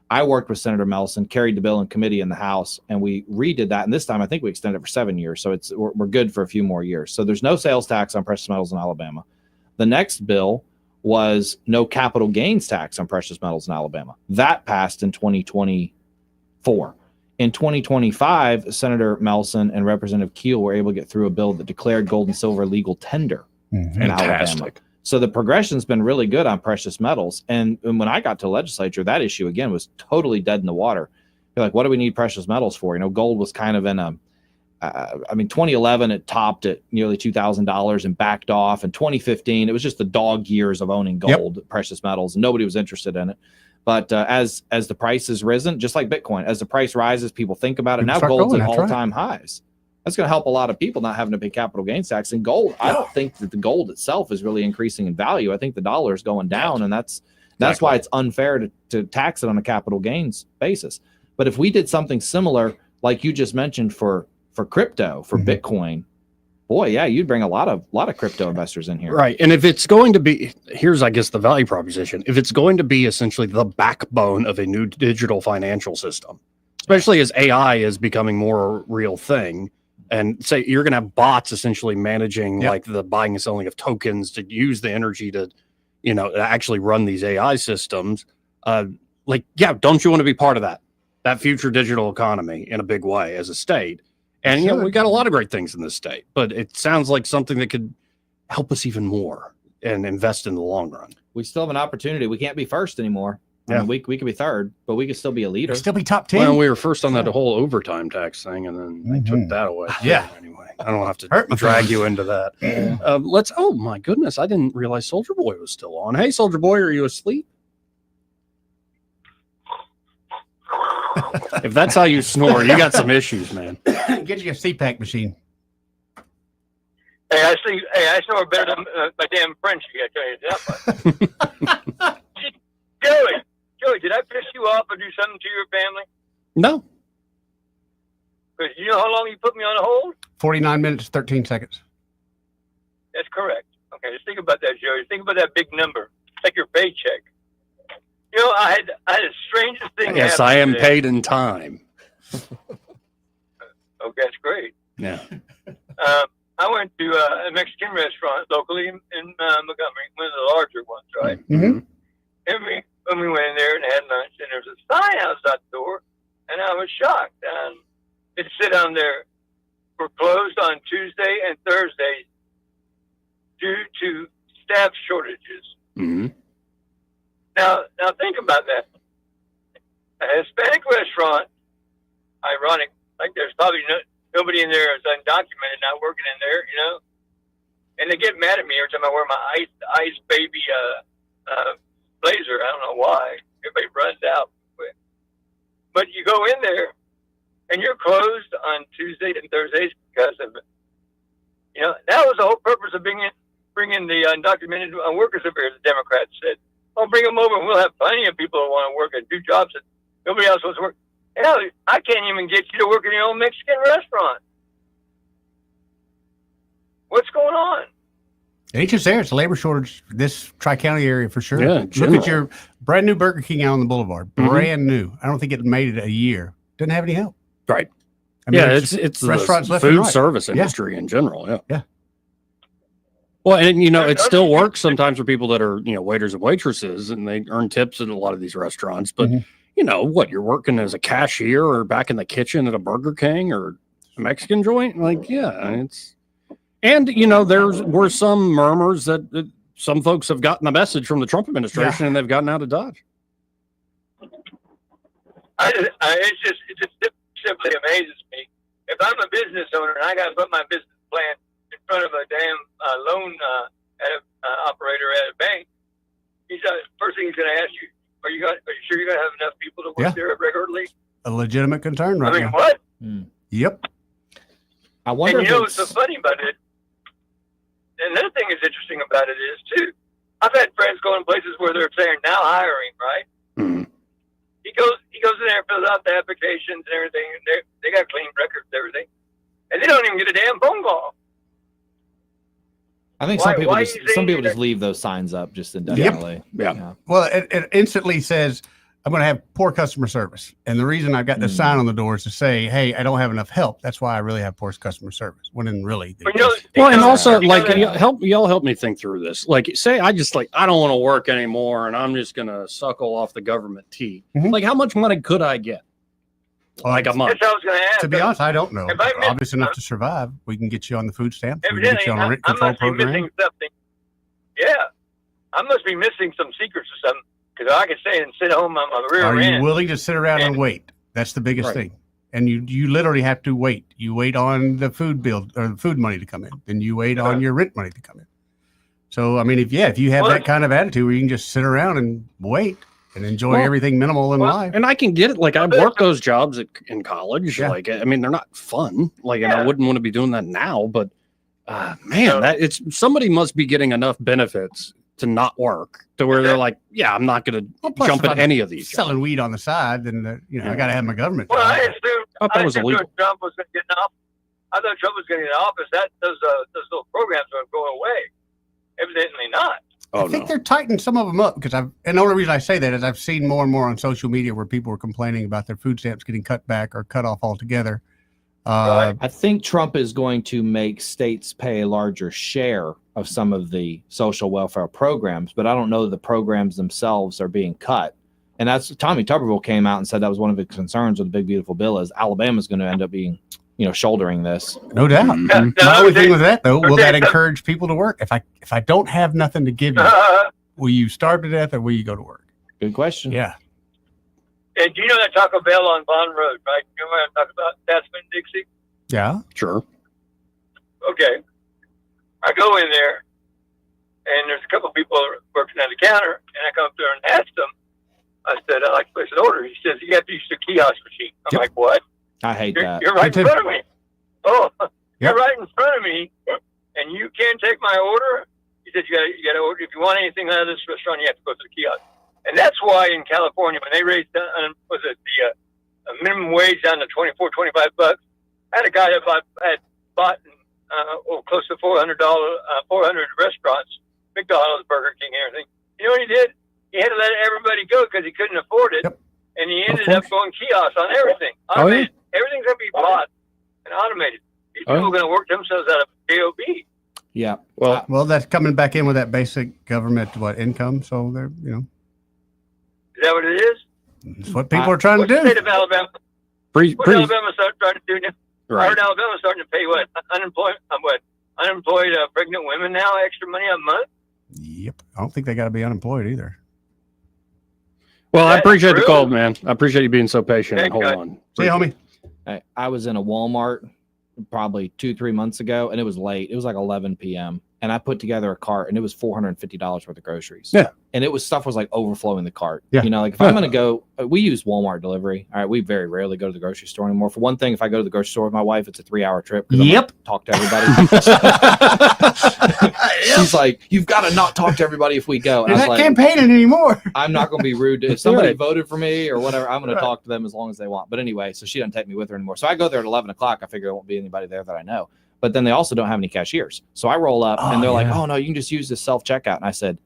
Speaker 12: I worked with Senator Melson, carried the bill in committee in the House, and we redid that. And this time, I think we extended it for 7 years. So we're good for a few more years. So there's no sales tax on precious metals in Alabama. The next bill was no capital gains tax on precious metals in Alabama. That passed in 2024. In 2025, Senator Melson and Representative Keel were able to get through a bill that declared gold and silver legal tender in Alabama. So the progression's been really good on precious metals. And when I got to the legislature, that issue again was totally dead in the water. You're like, what do we need precious metals for? Gold was kind of in 2011, it topped at nearly $2,000 and backed off. In 2015, it was just the dog years of owning gold, precious metals, and nobody was interested in it. But as the price has risen, just like Bitcoin, as the price rises, people think about it. Now gold's at all-time highs. That's going to help a lot of people not having to pay capital gains tax. And gold, I don't think that the gold itself is really increasing in value. I think the dollar is going down, and that's why it's unfair to tax it on a capital gains basis. But if we did something similar, like you just mentioned for crypto, for Bitcoin, boy, yeah, you'd bring a lot of crypto investors in here.
Speaker 11: Right. And if it's going to be, here's, I guess, the value proposition. If it's going to be essentially the backbone of a new digital financial system, especially as AI is becoming more a real thing, and say you're going to have bots essentially managing like the buying and selling of tokens to use the energy to, actually run these AI systems. Don't you want to be part of that future digital economy in a big way as a state? And, we got a lot of great things in this state, but it sounds like something that could help us even more and invest in the long run.
Speaker 12: We still have an opportunity. We can't be first anymore. I mean, we could be third, but we could still be a leader.
Speaker 13: Still be top 10.
Speaker 11: Well, we were first on that whole overtime tax thing, and then they took that away.
Speaker 13: Yeah.
Speaker 11: Anyway, I don't have to drag you into that. Let's. Oh my goodness, I didn't realize Soldier Boy was still on. Hey, Soldier Boy, are you asleep? If that's how you snore, you got some issues, man.
Speaker 13: Get you a CPAC machine.
Speaker 4: Hey, I snore better than my damn French. I gotta tell you that. Joey, did I piss you off or do something to your family?
Speaker 11: No.
Speaker 4: Because you know how long you put me on a hold?
Speaker 13: 49 minutes, 13 seconds.
Speaker 4: That's correct. Okay, just think about that, Joey. Think about that big number. It's like your paycheck. You know, I had the strangest thing.
Speaker 11: Yes, I am paid in time.
Speaker 4: Okay, that's great.
Speaker 11: Yeah.
Speaker 4: I went to a Mexican restaurant locally in Montgomery, one of the larger ones, right?
Speaker 13: Mm-hmm.
Speaker 4: And we went in there and had lunch, and there was a sign outside the door, and I was shocked. It said on there, "We're closed on Tuesday and Thursday due to staff shortages."
Speaker 11: Mm-hmm.
Speaker 4: Now think about that. A Hispanic restaurant, ironic, like there's probably nobody in there is undocumented, not working in there, you know? And they get mad at me every time I wear my ice baby blazer. I don't know why. Everybody runs out. But you go in there, and you're closed on Tuesdays and Thursdays because of it. You know, that was the whole purpose of bringing the undocumented workers over here, the Democrats said. Oh, bring them over, and we'll have plenty of people who want to work and do jobs that nobody else wants to work. Hell, I can't even get you to work in your own Mexican restaurant. What's going on?
Speaker 13: It ain't just there. It's a labor shortage this Tri-County area for sure.
Speaker 11: Yeah,
Speaker 13: Look at your brand new Burger King out on the boulevard.
Speaker 11: Mhm.
Speaker 13: Brand new. I don't think it made it a year. Didn't have any help.
Speaker 11: Right.
Speaker 13: I mean,
Speaker 11: Yeah, it's
Speaker 13: restaurants
Speaker 11: the
Speaker 13: left and
Speaker 11: food
Speaker 13: right.
Speaker 11: service
Speaker 13: Yeah.
Speaker 11: industry in general. Yeah.
Speaker 13: Yeah.
Speaker 11: Well, and you know, it still works sometimes for people that are, you know, waiters and waitresses, and they earn tips at a lot of these restaurants. But
Speaker 13: Mhm.
Speaker 11: you know, what, you're working as a cashier or back in the kitchen at a Burger King or a Mexican joint? Like, yeah, it's. And you know, there were some murmurs that some folks have gotten a message from the Trump administration and they've gotten out of Dodge.
Speaker 4: It just simply amazes me. If I'm a business owner and I got to put my business plan in front of a damn loan operator at a bank, first thing he's going to ask you, are you sure you're going to have enough people to work there regularly?
Speaker 13: A legitimate concern right
Speaker 4: I mean,
Speaker 13: now.
Speaker 4: what?
Speaker 13: Yep.
Speaker 12: I wonder
Speaker 4: And
Speaker 12: if
Speaker 4: you know what's so funny about it? Another thing that's interesting about it is, too, I've had friends going places where they're saying now hiring, right?
Speaker 11: Mm-hmm.
Speaker 4: He goes in there, fills out the applications and everything, and they got clean records and everything. And they don't even get a damn phone call.
Speaker 12: I think some people just leave those signs up just indefinitely.
Speaker 11: Yeah.
Speaker 13: Well, it instantly says, I'm going to have poor customer service. And the reason I've got the sign on the door is to say, hey, I don't have enough help. That's why I really have poor customer service. When in really,
Speaker 11: Well, and also, like, y'all help me think through this. Like, say I just I don't want to work anymore, and I'm just gonna suckle off the government tea. Like, how much money could I get? Like a month?
Speaker 4: That's what I was going to ask.
Speaker 13: To be honest, I don't know.
Speaker 4: If I miss-
Speaker 13: Obvious enough to survive. We can get you on the food stamp. We can
Speaker 4: Evidently,
Speaker 13: get you on a rent
Speaker 4: I
Speaker 13: control
Speaker 4: must be missing
Speaker 13: program.
Speaker 4: something. Yeah. I must be missing some secrets or something. Because I could stay and sit home on my rear
Speaker 13: Are
Speaker 4: end.
Speaker 13: you willing to sit around and wait? That's the biggest thing. And you literally have to wait. You wait on the food bill or the food money to come in. Then you wait on your rent money to come in. So, I mean, if you have that kind of attitude where you can just sit around and wait and enjoy everything minimal in life.
Speaker 11: And I can get it. Like, I've worked those jobs in college.
Speaker 13: Yeah.
Speaker 11: Like, I mean, they're not fun. Like, and I wouldn't want to be doing that now. But man, somebody must be getting enough benefits to not work to where they're like, yeah, I'm not going to
Speaker 13: Plus,
Speaker 11: jump
Speaker 13: if
Speaker 11: at
Speaker 13: I'm
Speaker 11: any of these.
Speaker 13: selling weed on the side, then I got to have my government.
Speaker 4: Well,
Speaker 13: job.
Speaker 4: I assumed Trump was going to get in office. I thought Trump was going to get in office. Those little programs are going away. Evidently not.
Speaker 13: I think they're tightening some of them up because and the only reason I say that is I've seen more and more on social media where people are complaining about their food stamps getting cut back or cut off altogether.
Speaker 12: I think Trump is going to make states pay a larger share of some of the social welfare programs, but I don't know that the programs themselves are being cut. And that's Tommy Tuberville came out and said that was one of his concerns with the big beautiful bill is Alabama's going to end up being, shouldering this.
Speaker 13: No doubt. My only thing with that though, will that encourage people to work? If I don't have nothing to give you, will you starve to death or will you go to work?
Speaker 12: Good question.
Speaker 13: Yeah.
Speaker 4: And do you know that Taco Bell on Bond Road, right? You know what I'm talking about? Tasman, Dixie?
Speaker 13: Yeah.
Speaker 11: Sure.
Speaker 4: Okay. I go in there, and there's a couple of people working at the counter, and I come up there and ask them. I said, I'd like to place an order. He says, you have to use the kiosk machine. I'm like, what?
Speaker 12: I hate that.
Speaker 4: You're right in front of me. Oh,
Speaker 13: Yep.
Speaker 4: you're right in front of me, and you can't take my order? He said, you got to order. If you want anything out of this restaurant, you have to go to the kiosk. And that's why in California, when they raised the minimum wage down to $24, $25, I had a guy that had bought close to 400 restaurants, McDonald's, Burger King, everything. You know what he did? He had to let everybody go because he couldn't afford it, and he ended up going kiosk on everything. Automated. Everything's going to be bought and automated. These people are going to work themselves out of job.
Speaker 12: Yeah.
Speaker 13: Well, that's coming back in with that basic government income. So they're
Speaker 4: Is that what it is?
Speaker 13: It's what people are trying to do.
Speaker 4: What state of Alabama? What's Alabama trying to do now?
Speaker 11: Right.
Speaker 4: I heard Alabama's starting to pay unemployed pregnant women now extra money a month.
Speaker 13: Yep. I don't think they got to be unemployed either.
Speaker 11: Well, I appreciate the call, man. I appreciate you being so patient. And hold on.
Speaker 13: See you, homie.
Speaker 12: I was in a Walmart probably 2-3 months ago, and it was late. It was like 11 p.m. And I put together a cart, and it was $450 worth of groceries.
Speaker 11: Yeah.
Speaker 12: And stuff was like overflowing the cart.
Speaker 13: Yeah.
Speaker 12: You know, like if I'm going to go, we use Walmart delivery. All right. We very rarely go to the grocery store anymore. For one thing, if I go to the grocery store with my wife, it's a 3-hour trip.
Speaker 13: Yep.
Speaker 12: Talk to everybody. She's like, you've got to not talk to everybody if we go. And
Speaker 13: You're
Speaker 12: I was
Speaker 13: not
Speaker 12: like,
Speaker 13: campaigning anymore.
Speaker 12: I'm not going to be rude. If somebody
Speaker 11: Right.
Speaker 12: voted for me or whatever, I'm going to talk to them as long as they want. But anyway, so she doesn't take me with her anymore. So I go there at 11 o'clock. I figure there won't be anybody there that I know. But then they also don't have any cashiers. So I roll up and they're like, oh, no, you can just use this self-checkout. And I said,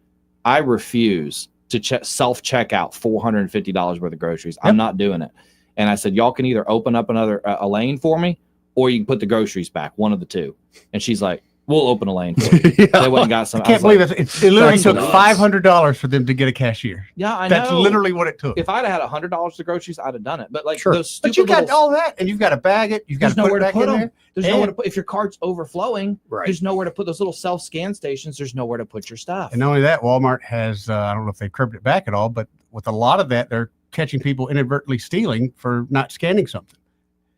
Speaker 12: I refuse to self-checkout $450 worth of groceries. I'm not doing it. And I said, y'all can either open up a lane for me or you can put the groceries back, one of the two. And she's like, we'll open a lane for you. They went and got some.
Speaker 13: I can't believe it. It literally took $500 for them to get a cashier.
Speaker 12: Yeah, I know.
Speaker 13: That's literally what it took.
Speaker 12: If I'd have had $100 of groceries, I'd have done it. But like those
Speaker 13: But
Speaker 12: stupid
Speaker 13: you got
Speaker 12: little-
Speaker 13: all that, and you've got to bag it. You've got to
Speaker 12: There's
Speaker 13: put
Speaker 12: nowhere
Speaker 13: it
Speaker 12: to
Speaker 13: back
Speaker 12: put
Speaker 13: in
Speaker 12: them.
Speaker 13: there.
Speaker 12: There's
Speaker 13: And-
Speaker 12: nowhere to put. If your cart's overflowing,
Speaker 11: Right.
Speaker 12: there's nowhere to put those little self-scan stations. There's nowhere to put your stuff.
Speaker 13: And not only that, Walmart has, I don't know if they've curbed it back at all, but with a lot of that, they're catching people inadvertently stealing for not scanning something.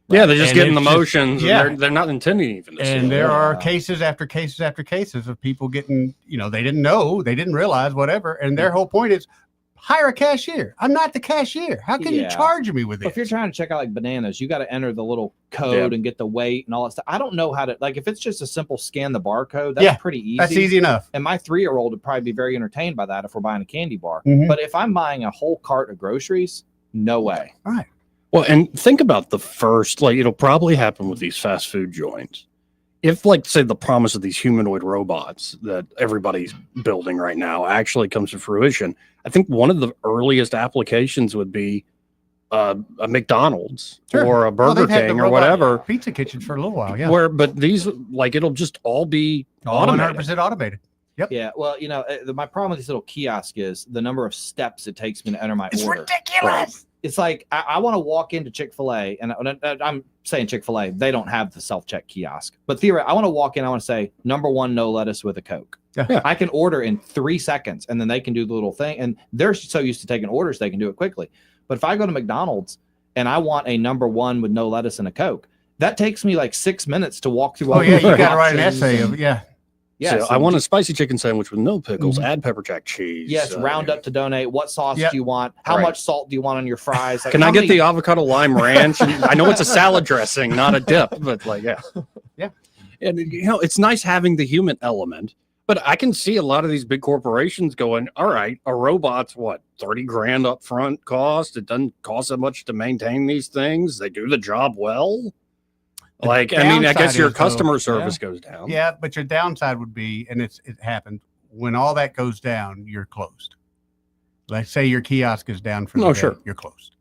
Speaker 11: Yeah, they're just
Speaker 13: And
Speaker 11: getting the
Speaker 13: it's just-
Speaker 11: motions.
Speaker 13: yeah.
Speaker 11: And they're not intending even to
Speaker 13: And
Speaker 11: steal.
Speaker 13: there are cases after cases after cases of people getting, they didn't know, they didn't realize, whatever. And their whole point is hire a cashier. I'm not the cashier. How can you
Speaker 12: Yeah.
Speaker 13: charge me with
Speaker 12: But
Speaker 13: it?
Speaker 12: if you're trying to check out like bananas, you got to enter the little code and get the weight and all that stuff. I don't know how to, like, if it's just a simple scan the barcode, that's pretty easy.
Speaker 13: That's easy enough.
Speaker 12: And my 3-year-old would probably be very entertained by that if we're buying a candy bar.
Speaker 13: Mhm.
Speaker 12: But if I'm buying a whole cart of groceries, no way.
Speaker 13: All right.
Speaker 11: Well, and think about the first, it'll probably happen with these fast food joints. If, say, the promise of these humanoid robots that everybody's building right now actually comes to fruition, I think one of the earliest applications would be a McDonald's or a Burger King or whatever.
Speaker 13: Pizza kitchens for a little while, yeah.
Speaker 11: But these, it'll just all be automated.
Speaker 13: 100% automated. Yep.
Speaker 12: Yeah. Well, my problem with this little kiosk is the number of steps it takes me to enter my
Speaker 13: It's
Speaker 12: order.
Speaker 13: ridiculous.
Speaker 12: It's like I want to walk into Chick-fil-A, and I'm saying Chick-fil-A, they don't have the self-check kiosk. But theoretically, I want to walk in, I want to say, number 1, no lettuce with a Coke.
Speaker 13: Yeah.
Speaker 12: I can order in 3 seconds, and then they can do the little thing. And they're so used to taking orders, they can do it quickly. But if I go to McDonald's and I want a number 1 with no lettuce and a Coke, that takes me like 6 minutes to walk through all
Speaker 13: Oh, yeah,
Speaker 12: the
Speaker 13: you got to write an
Speaker 12: options
Speaker 13: essay
Speaker 12: and-
Speaker 13: of, yeah.
Speaker 12: Yeah,
Speaker 11: So
Speaker 12: so
Speaker 11: I want a spicy chicken sandwich with no pickles,
Speaker 13: Mhm.
Speaker 11: add pepper jack cheese.
Speaker 12: Yes, round up to donate. What sauce
Speaker 13: Yep.
Speaker 12: do you want? How
Speaker 11: Right.
Speaker 12: much salt do you want on your fries? Like,
Speaker 11: Can I
Speaker 12: how
Speaker 11: get
Speaker 12: many-
Speaker 11: the avocado lime ranch? I know it's a salad dressing, not a dip, but yeah.
Speaker 13: Yeah.
Speaker 11: And it's nice having the human element, but I can see a lot of these big corporations going, all right, a robot's what, 30 grand up front cost? It doesn't cost that much to maintain these things. They do the job well. I guess
Speaker 13: downside
Speaker 11: your
Speaker 13: is, though,
Speaker 11: customer service goes down.
Speaker 13: Yeah, but your downside would be, and it happened, when all that goes down, you're closed. Like, say your kiosk is down for the
Speaker 11: Oh,
Speaker 13: day,
Speaker 11: sure.
Speaker 13: you're closed.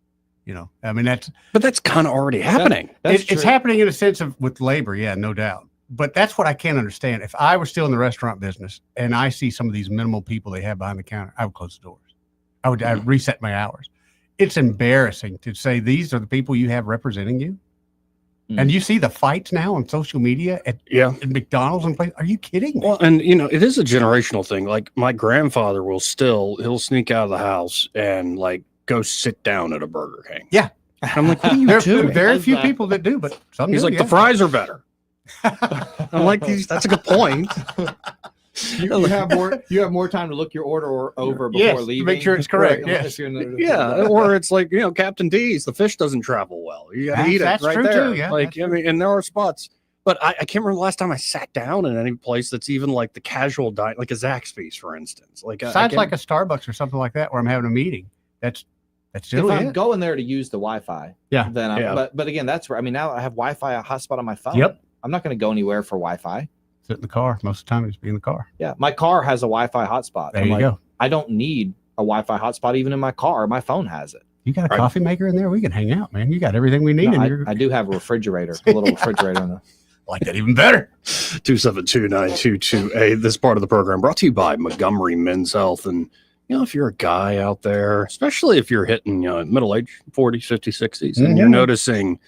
Speaker 13: That's
Speaker 11: But that's kind of already happening.
Speaker 13: it's happening in a sense of with labor, yeah, no doubt. But that's what I can't understand. If I were still in the restaurant business and I see some of these minimal people they have behind the counter, I would close the doors. I'd reset my hours. It's embarrassing to say these are the people you have representing you. And you see the fights now on social media at McDonald's and places. Are you kidding me?
Speaker 11: Well, and it is a generational thing. Like my grandfather he'll sneak out of the house and like go sit down at a Burger King.
Speaker 13: Yeah.
Speaker 11: I'm like, what are you
Speaker 13: There's
Speaker 11: doing?
Speaker 13: very few people that do, but some
Speaker 11: He's
Speaker 13: do,
Speaker 11: like, the fries are better. I'm like, that's a good point.
Speaker 12: You have more time to look your order over before leaving.
Speaker 13: Make sure it's correct.
Speaker 12: Right,
Speaker 13: Yes.
Speaker 11: Yeah, or it's like Captain D's. The fish doesn't travel well. You got to eat it
Speaker 13: That's
Speaker 11: right
Speaker 13: true
Speaker 11: there.
Speaker 13: too, yeah,
Speaker 11: Like and there are spots, but I can't remember the last time I sat down in any place that's even like the casual diet, like a Zaxby's, for instance. Like
Speaker 13: Sounds like a Starbucks or something like that, where I'm having a meeting. That's
Speaker 12: If
Speaker 13: really
Speaker 12: I'm
Speaker 13: it.
Speaker 12: going there to use the Wi-Fi, then but again, that's where now I have Wi-Fi, a hotspot on my phone.
Speaker 13: Yep.
Speaker 12: I'm not going to go anywhere for Wi-Fi.
Speaker 13: Sit in the car most of the time. Just be in the car.
Speaker 12: Yeah, my car has a Wi-Fi hotspot.
Speaker 13: There you go.
Speaker 12: I don't need a Wi-Fi hotspot even in my car. My phone has it.
Speaker 13: You got a coffee maker in there? We can hang out, man. You got everything we need.
Speaker 12: No, I do have a refrigerator, a little refrigerator in there.
Speaker 13: Like that even better.
Speaker 11: 272-922-A. This part of the program brought to you by Montgomery Men's Health. And if you're a guy out there, especially if you're hitting middle age, 40s, 50s, 60s, and you're noticing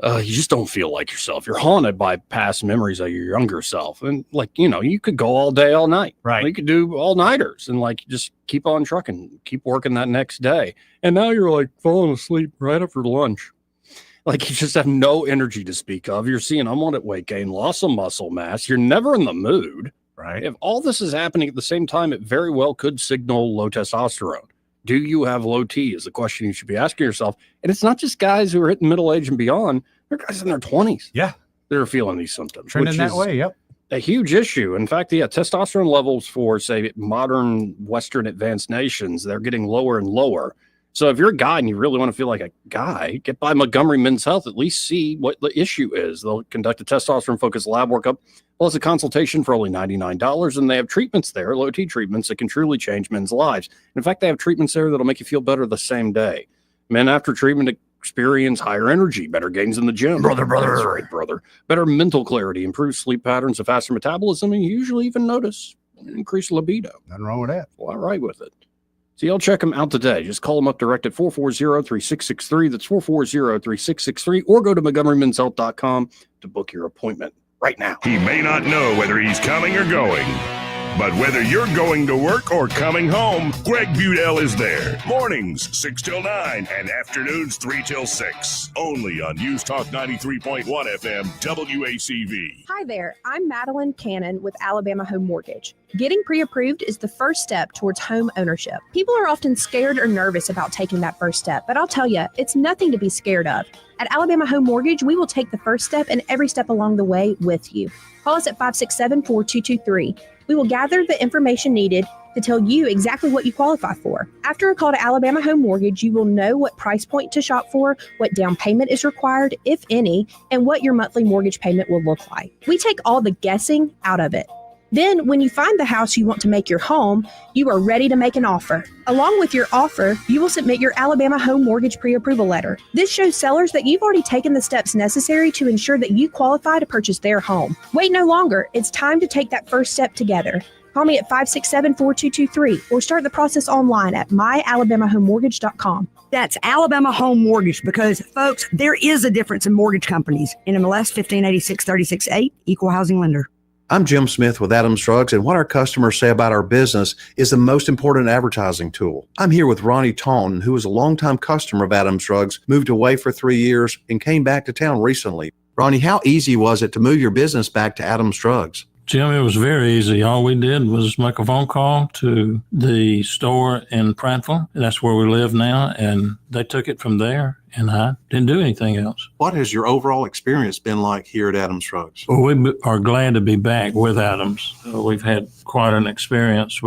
Speaker 11: you just don't feel like yourself. You're haunted by past memories of your younger self. And you could go all day, all night.
Speaker 13: Right.
Speaker 11: You could do all-nighters and just keep on trucking, keep working that next day. And now you're like falling asleep right after lunch. Like you just have no energy to speak of. You're seeing unwanted weight gain, loss of muscle mass. You're never in the mood.
Speaker 13: Right.
Speaker 11: If all this is happening at the same time, it very well could signal low testosterone. Do you have low T is the question you should be asking yourself. And it's not just guys who are hitting middle age and beyond. They're guys in their 20s.
Speaker 13: Yeah.
Speaker 11: That are feeling these symptoms.
Speaker 13: Trending
Speaker 11: which
Speaker 13: that
Speaker 11: is
Speaker 13: way. Yep.
Speaker 11: a huge issue. In fact, testosterone levels for, say, modern Western advanced nations, they're getting lower and lower. So if you're a guy and you really want to feel like a guy, get by Montgomery Men's Health, at least see what the issue is. They'll conduct a testosterone-focused lab workup, plus a consultation for only $99, and they have treatments there, low T treatments that can truly change men's lives. In fact, they have treatments there that'll make you feel better the same day. Men after treatment experience higher energy, better gains in the gym. Brother. That's right, brother. Better mental clarity, improved sleep patterns, a faster metabolism, and you usually even notice increased libido.
Speaker 13: Nothing wrong with that.
Speaker 11: All right with it. So y'all check them out today. Just call them up direct at 440-3663. That's 440-3663. Or go to MontgomeryMen'sHealth.com to book your appointment right now.
Speaker 7: He may not know whether he's coming or going, but whether you're going to work or coming home, Greg Budell is there. Mornings, 6 till 9, and afternoons, 3 till 6. Only on News Talk 93.1 FM, WACV.
Speaker 3: Hi there, I'm Madeline Cannon with Alabama Home Mortgage. Getting pre-approved is the first step towards home ownership. People are often scared or nervous about taking that first step, but I'll tell you, it's nothing to be scared of. At Alabama Home Mortgage, we will take the first step and every step along the way with you. Call us at 567-4223. We will gather the information needed to tell you exactly what you qualify for. After a call to Alabama Home Mortgage, you will know what price point to shop for, what down payment is required, if any, and what your monthly mortgage payment will look like. We take all the guessing out of it. Then, when you find the house you want to make your home, you are ready to make an offer. Along with your offer, you will submit your Alabama Home Mortgage pre-approval letter. This shows sellers that you've already taken the steps necessary to ensure that you qualify to purchase their home. Wait no longer. It's time to take that first step together. Call me at 567-4223 or start the process online at myalabamahomemortgage.com.
Speaker 5: That's Alabama Home Mortgage because, folks, there is a difference in mortgage companies. NMLS 1586-36-8, Equal Housing Lender.
Speaker 6: I'm Jim Smith with Adams Drugs, and what our customers say about our business is the most important advertising tool. I'm here with Ronnie Taunton, who is a longtime customer of Adams Drugs, moved away for 3 years, and came back to town recently. Ronnie, how easy was it to move your business back to Adams Drugs?
Speaker 9: Jim, it was very easy. All we did was make a phone call to the store in Prattville. That's where we live now, and they took it from there, and I didn't do anything else.
Speaker 6: What has your overall experience been like here at Adams Drugs?
Speaker 9: Well, we are glad to be back with Adams. We've had quite an experience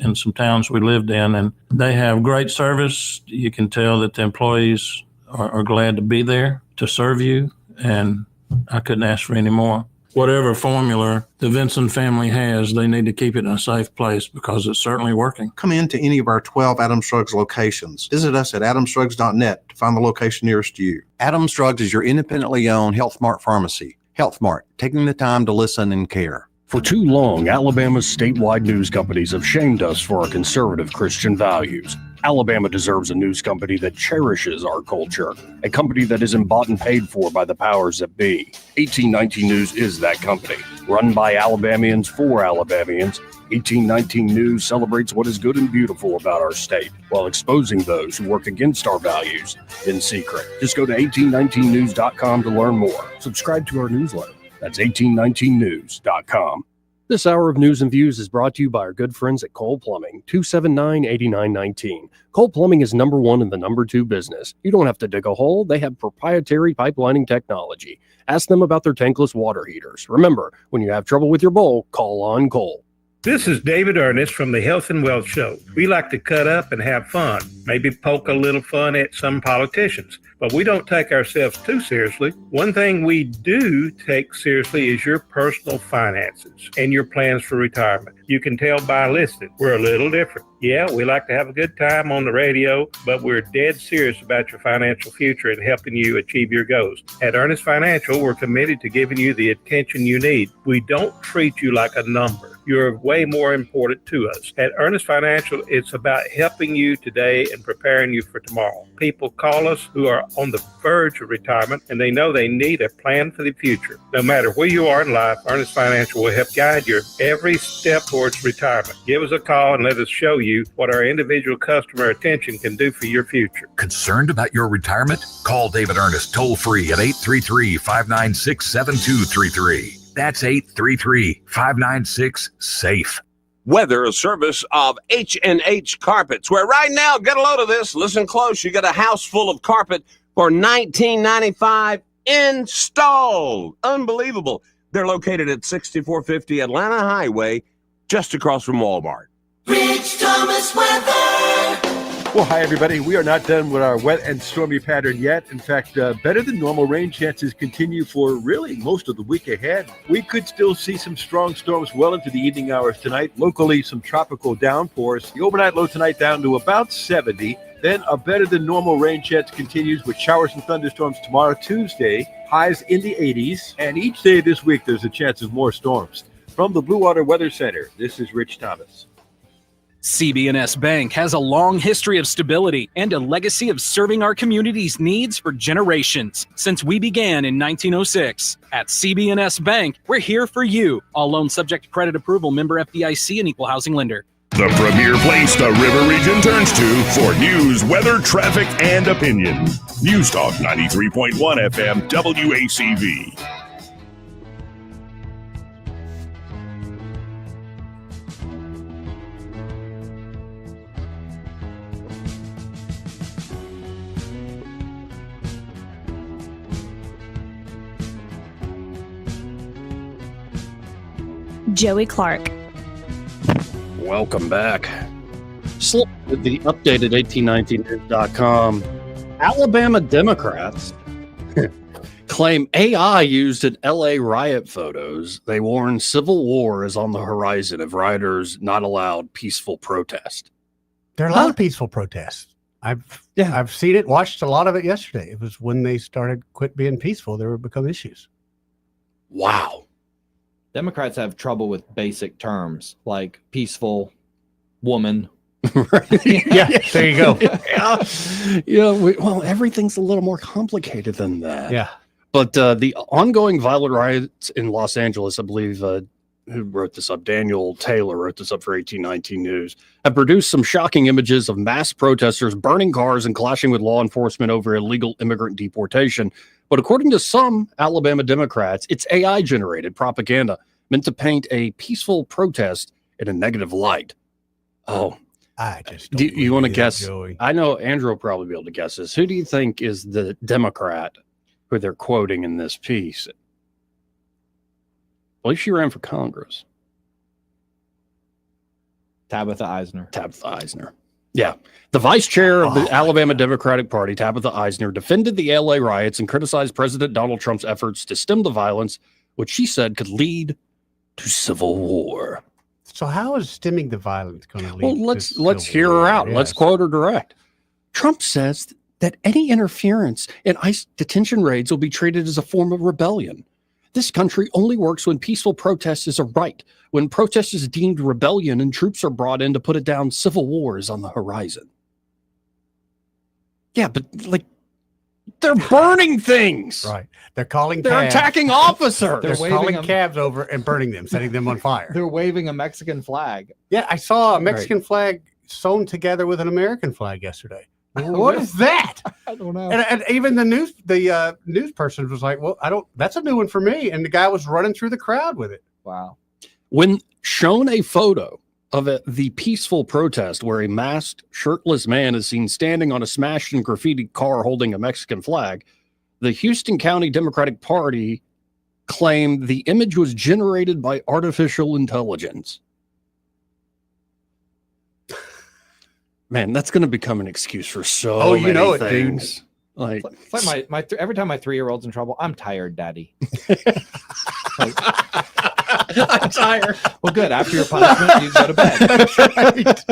Speaker 9: in some towns we lived in, and they have great service. You can tell that the employees are glad to be there to serve you, and I couldn't ask for any more. Whatever formula the Vinson family has, they need to keep it in a safe place because it's certainly working.
Speaker 6: Come into any of our 12 Adams Drugs locations. Visit us at adamsdrugs.net to find the location nearest you. Adams Drugs is your independently owned Health Mart pharmacy. Health Mart, taking the time to listen and care.
Speaker 11: For too long, Alabama's statewide news companies have shamed us for our conservative Christian values.
Speaker 8: Alabama deserves a news company that cherishes our culture, a company that isn't bought and paid for by the powers that be. 1819 News is that company. Run by Alabamians for Alabamians, 1819 News celebrates what is good and beautiful about our state while exposing those who work against our values in secret. Just go to 1819news.com to learn more. Subscribe to our newsletter. That's 1819news.com. This hour of News and Views is brought to you by our good friends at Cole Plumbing, 279-8919. Cole Plumbing is number one in the number two business. You don't have to dig a hole. They have proprietary pipelining technology. Ask them about their tankless water heaters. Remember, when you have trouble with your bowl, call on Cole.
Speaker 10: This is David Ernest from the Health and Wealth Show. We like to cut up and have fun, maybe poke a little fun at some politicians, but we don't take ourselves too seriously. One thing we do take seriously is your personal finances and your plans for retirement. You can tell by listening, we're a little different. Yeah, we like to have a good time on the radio, but we're dead serious about your financial future and helping you achieve your goals. At Ernest Financial, we're committed to giving you the attention you need. We don't treat you like a number. You're way more important to us. At Ernest Financial, it's about helping you today and preparing you for tomorrow. People call us who are on the verge of retirement, and they know they need a plan for the future. No matter where you are in life, Ernest Financial will help guide your every step towards retirement. Give us a call and let us show you what our individual customer attention can do for your future.
Speaker 19: Concerned about your retirement? Call David Ernest toll-free at 833-596-7233. That's 833-596-SAFE.
Speaker 20: Weather, a service of H&H Carpets, where right now, get a load of this, listen close, you get a house full of carpet for $19.95 installed. Unbelievable. They're located at 6450 Atlanta Highway, just across from Walmart.
Speaker 21: Rich Thomas weather.
Speaker 22: Well, hi, everybody. We are not done with our wet and stormy pattern yet. In fact, better than normal rain chances continue for really most of the week ahead. We could still see some strong storms well into the evening hours tonight. Locally, some tropical downpours. The overnight low tonight down to about 70. Then a better than normal rain chance continues with showers and thunderstorms tomorrow, Tuesday. Highs in the 80s. And each day this week, there's a chance of more storms. From the Blue Water Weather Center, this is Rich Thomas.
Speaker 23: CB&S Bank has a long history of stability and a legacy of serving our community's needs for generations. Since we began in 1906, at CB&S Bank, we're here for you. All loans subject to credit approval, member FDIC, and equal housing lender.
Speaker 7: The premier place the River Region turns to for news, weather, traffic, and opinion. News Talk 93.1 FM WACV.
Speaker 3: Joey Clark.
Speaker 11: Welcome back. With the updated 1819news.com, Alabama Democrats claim AI used in LA riot photos. They warn civil war is on the horizon if rioters not allowed peaceful protest.
Speaker 13: There are a lot of peaceful protests. I've seen it, watched a lot of it yesterday. It was when they started quit being peaceful, there would become issues.
Speaker 11: Wow.
Speaker 12: Democrats have trouble with basic terms like peaceful, woman.
Speaker 13: Yeah, there you go.
Speaker 11: Well, everything's a little more complicated than that.
Speaker 13: Yeah.
Speaker 11: But the ongoing violent riots in Los Angeles, I believe, who wrote this up? Daniel Taylor wrote this up for 1819 News, have produced some shocking images of mass protesters burning cars and clashing with law enforcement over illegal immigrant deportation. But according to some Alabama Democrats, it's AI-generated propaganda meant to paint a peaceful protest in a negative light. Oh,
Speaker 13: I just
Speaker 11: do you want to guess?
Speaker 13: Joey.
Speaker 11: I know Andrew will probably be able to guess this. Who do you think is the Democrat who they're quoting in this piece? I believe she ran for Congress.
Speaker 12: Tabitha Eisner.
Speaker 11: Yeah. The vice chair of the Alabama Democratic Party, Tabitha Eisner, defended the LA riots and criticized President Donald Trump's efforts to stem the violence, which she said could lead to civil war.
Speaker 13: So how is stemming the violence going to lead?
Speaker 11: Well, let's hear her out. Yes. Let's quote her direct. Trump says that any interference in ICE detention raids will be treated as a form of rebellion. This country only works when peaceful protest is a right. When protest is deemed rebellion and troops are brought in to put it down, civil war is on the horizon. Yeah, but like they're burning things.
Speaker 13: Right. They're calling
Speaker 11: They're
Speaker 13: cabs.
Speaker 11: attacking officers.
Speaker 13: They're
Speaker 12: waving
Speaker 13: calling
Speaker 12: them-
Speaker 13: cabs over and burning them, setting them on fire.
Speaker 12: They're waving a Mexican flag.
Speaker 13: Yeah, I saw a Mexican flag sewn together with an American flag yesterday. What is that?
Speaker 12: I don't know.
Speaker 13: And even the news person was like, "Well, I don't. That's a new one for me." And the guy was running through the crowd with it.
Speaker 12: Wow.
Speaker 11: When shown a photo of the peaceful protest where a masked, shirtless man is seen standing on a smashed and graffiti car holding a Mexican flag, the Houston County Democratic Party claimed the image was generated by artificial intelligence. Man, that's going to become an excuse for so many things.
Speaker 13: Dude.
Speaker 11: Like,
Speaker 12: It's like my every time my 3-year-old's in trouble, I'm tired, Daddy.
Speaker 11: I'm tired.
Speaker 12: Well, good. After your punishment, you go to bed.
Speaker 13: That's right.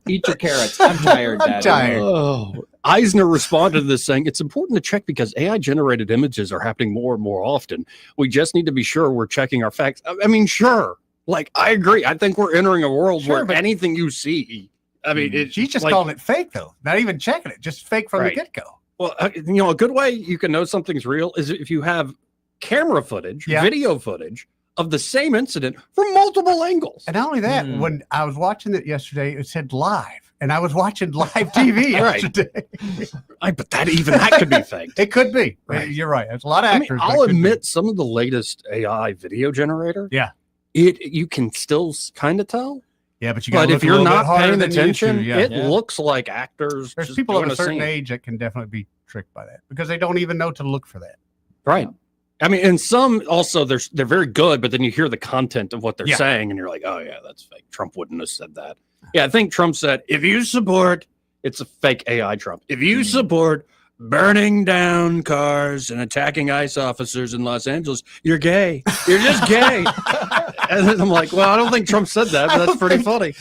Speaker 12: Eat your carrots. I'm tired, Daddy.
Speaker 13: I'm tired.
Speaker 11: Oh, Eisner responded to this saying, it's important to check because AI-generated images are happening more and more often. We just need to be sure we're checking our facts. I mean, sure. Like, I agree. I think we're entering a world where anything you see, I mean,
Speaker 13: she's just
Speaker 11: like,
Speaker 13: calling it fake, though. Not even checking it. Just fake from
Speaker 11: Right.
Speaker 13: the get-go.
Speaker 11: Well, you know, a good way you can know something's real is if you have camera footage, video footage of the same incident from multiple angles.
Speaker 13: And not only that, when I was watching it yesterday, it said live, and I was watching live TV yesterday.
Speaker 11: But that could be fake.
Speaker 13: It could be.
Speaker 11: Right.
Speaker 13: You're right. There's a lot of
Speaker 11: I
Speaker 13: actors.
Speaker 11: mean,
Speaker 13: that
Speaker 11: I'll
Speaker 13: could be.
Speaker 11: admit some of the latest AI video generator.
Speaker 13: Yeah.
Speaker 11: You can still kind of tell.
Speaker 13: Yeah, but you got.
Speaker 11: But if you're not paying
Speaker 13: than you used to,
Speaker 11: attention,
Speaker 13: yeah.
Speaker 11: it looks like actors.
Speaker 13: There's
Speaker 11: just
Speaker 13: people of
Speaker 11: doing
Speaker 13: a certain
Speaker 11: scene.
Speaker 13: age that can definitely be tricked by that because they don't even know to look for that.
Speaker 11: Right. I mean, and some also they're very good, but then you hear the content of what they're saying, and you're like, oh yeah, that's fake. Trump wouldn't have said that. Yeah, I think Trump said, if you support, it's a fake AI Trump. If you support burning down cars and attacking ICE officers in Los Angeles, you're gay. You're just gay. And then I'm like, well, I don't think Trump said that, but that's pretty funny.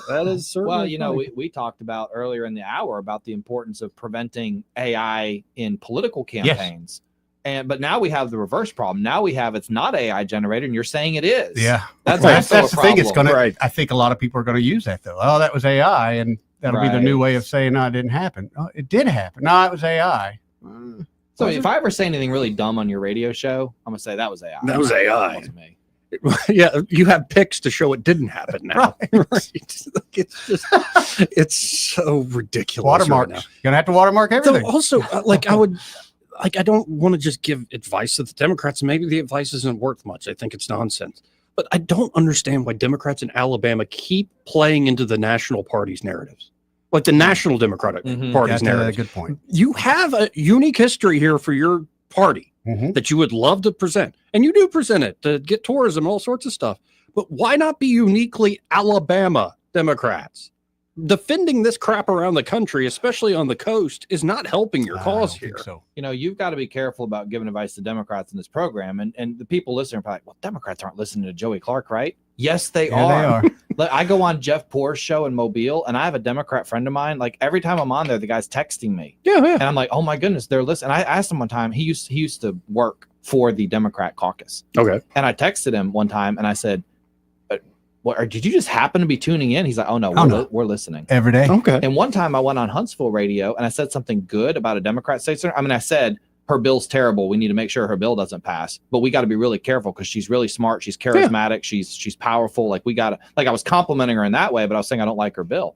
Speaker 11: That is certainly
Speaker 12: Well, you know,
Speaker 11: funny.
Speaker 12: we talked about earlier in the hour about the importance of preventing AI in political campaigns. But now we have the reverse problem. Now we have it's not AI generated, and you're saying it is.
Speaker 13: Yeah,
Speaker 12: that's
Speaker 13: that's
Speaker 12: also a
Speaker 13: the thing. It's
Speaker 12: problem.
Speaker 13: gonna. I think a lot of people are going to use that though. Oh, that was AI, and that'll be the new way of saying no, it didn't happen. Oh, it did happen. No, it was AI.
Speaker 12: So if I ever say anything really dumb on your radio show, I'm gonna say that was AI.
Speaker 11: That was AI.
Speaker 12: That was me.
Speaker 11: Yeah, you have pics to show it didn't happen now. Right. It's just, it's so ridiculous.
Speaker 13: Watermarks.
Speaker 11: Right now.
Speaker 13: You're gonna have to watermark everything.
Speaker 11: So also, I don't want to just give advice to the Democrats. Maybe the advice isn't worth much. I think it's nonsense. But I don't understand why Democrats in Alabama keep playing into the national party's narratives, like the National Democratic Party's
Speaker 13: That's a
Speaker 11: narrative.
Speaker 13: good point.
Speaker 11: You have a unique history here for your party that you would love to present, and you do present it to get tourism, all sorts of stuff. But why not be uniquely Alabama Democrats? Defending this crap around the country, especially on the coast, is not helping your cause here.
Speaker 13: So.
Speaker 12: You know, you've got to be careful about giving advice to Democrats in this program. And the people listening are probably like, well, Democrats aren't listening to Joey Clark, right? Yes, they are. Like, I go on Jeff Poor's show in Mobile, and I have a Democrat friend of mine. Like, every time I'm on there, the guy's texting me.
Speaker 11: Yeah.
Speaker 12: And I'm like, oh my goodness, they're listening. I asked him one time, he used to work for the Democrat caucus.
Speaker 11: Okay.
Speaker 12: And I texted him one time and I said, or did you just happen to be tuning in? He's like, oh no, we're listening
Speaker 13: every day.
Speaker 11: Okay.
Speaker 12: And one time I went on Huntsville radio and I said something good about a Democrat state senator. I mean, I said her bill's terrible. We need to make sure her bill doesn't pass, but we got to be really careful because she's really smart. She's charismatic. She's powerful. Like I was complimenting her in that way, but I was saying I don't like her bill.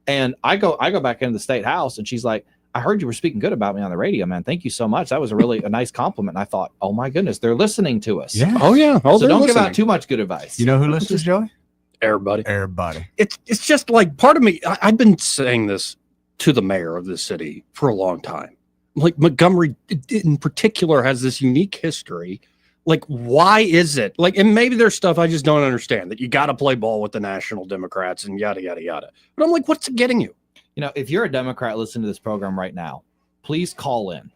Speaker 12: And I go back into the state house and she's like, I heard you were speaking good about me on the radio, man. Thank you so much. That was a nice compliment. And I thought, oh my goodness, they're listening to us.
Speaker 13: Yeah.
Speaker 11: Oh yeah.
Speaker 12: So don't give out too much good advice.
Speaker 13: You know who listens, Joey?
Speaker 11: Everybody.
Speaker 13: It's
Speaker 11: just like part of me. I've been saying this to the mayor of this city for a long time. Like Montgomery in particular has this unique history. Like, why is it like, and maybe there's stuff I just don't understand that you got to play ball with the National Democrats and yada, yada, yada. But I'm like, what's it getting you?
Speaker 12: You know, if you're a Democrat listening to this program right now, please call in.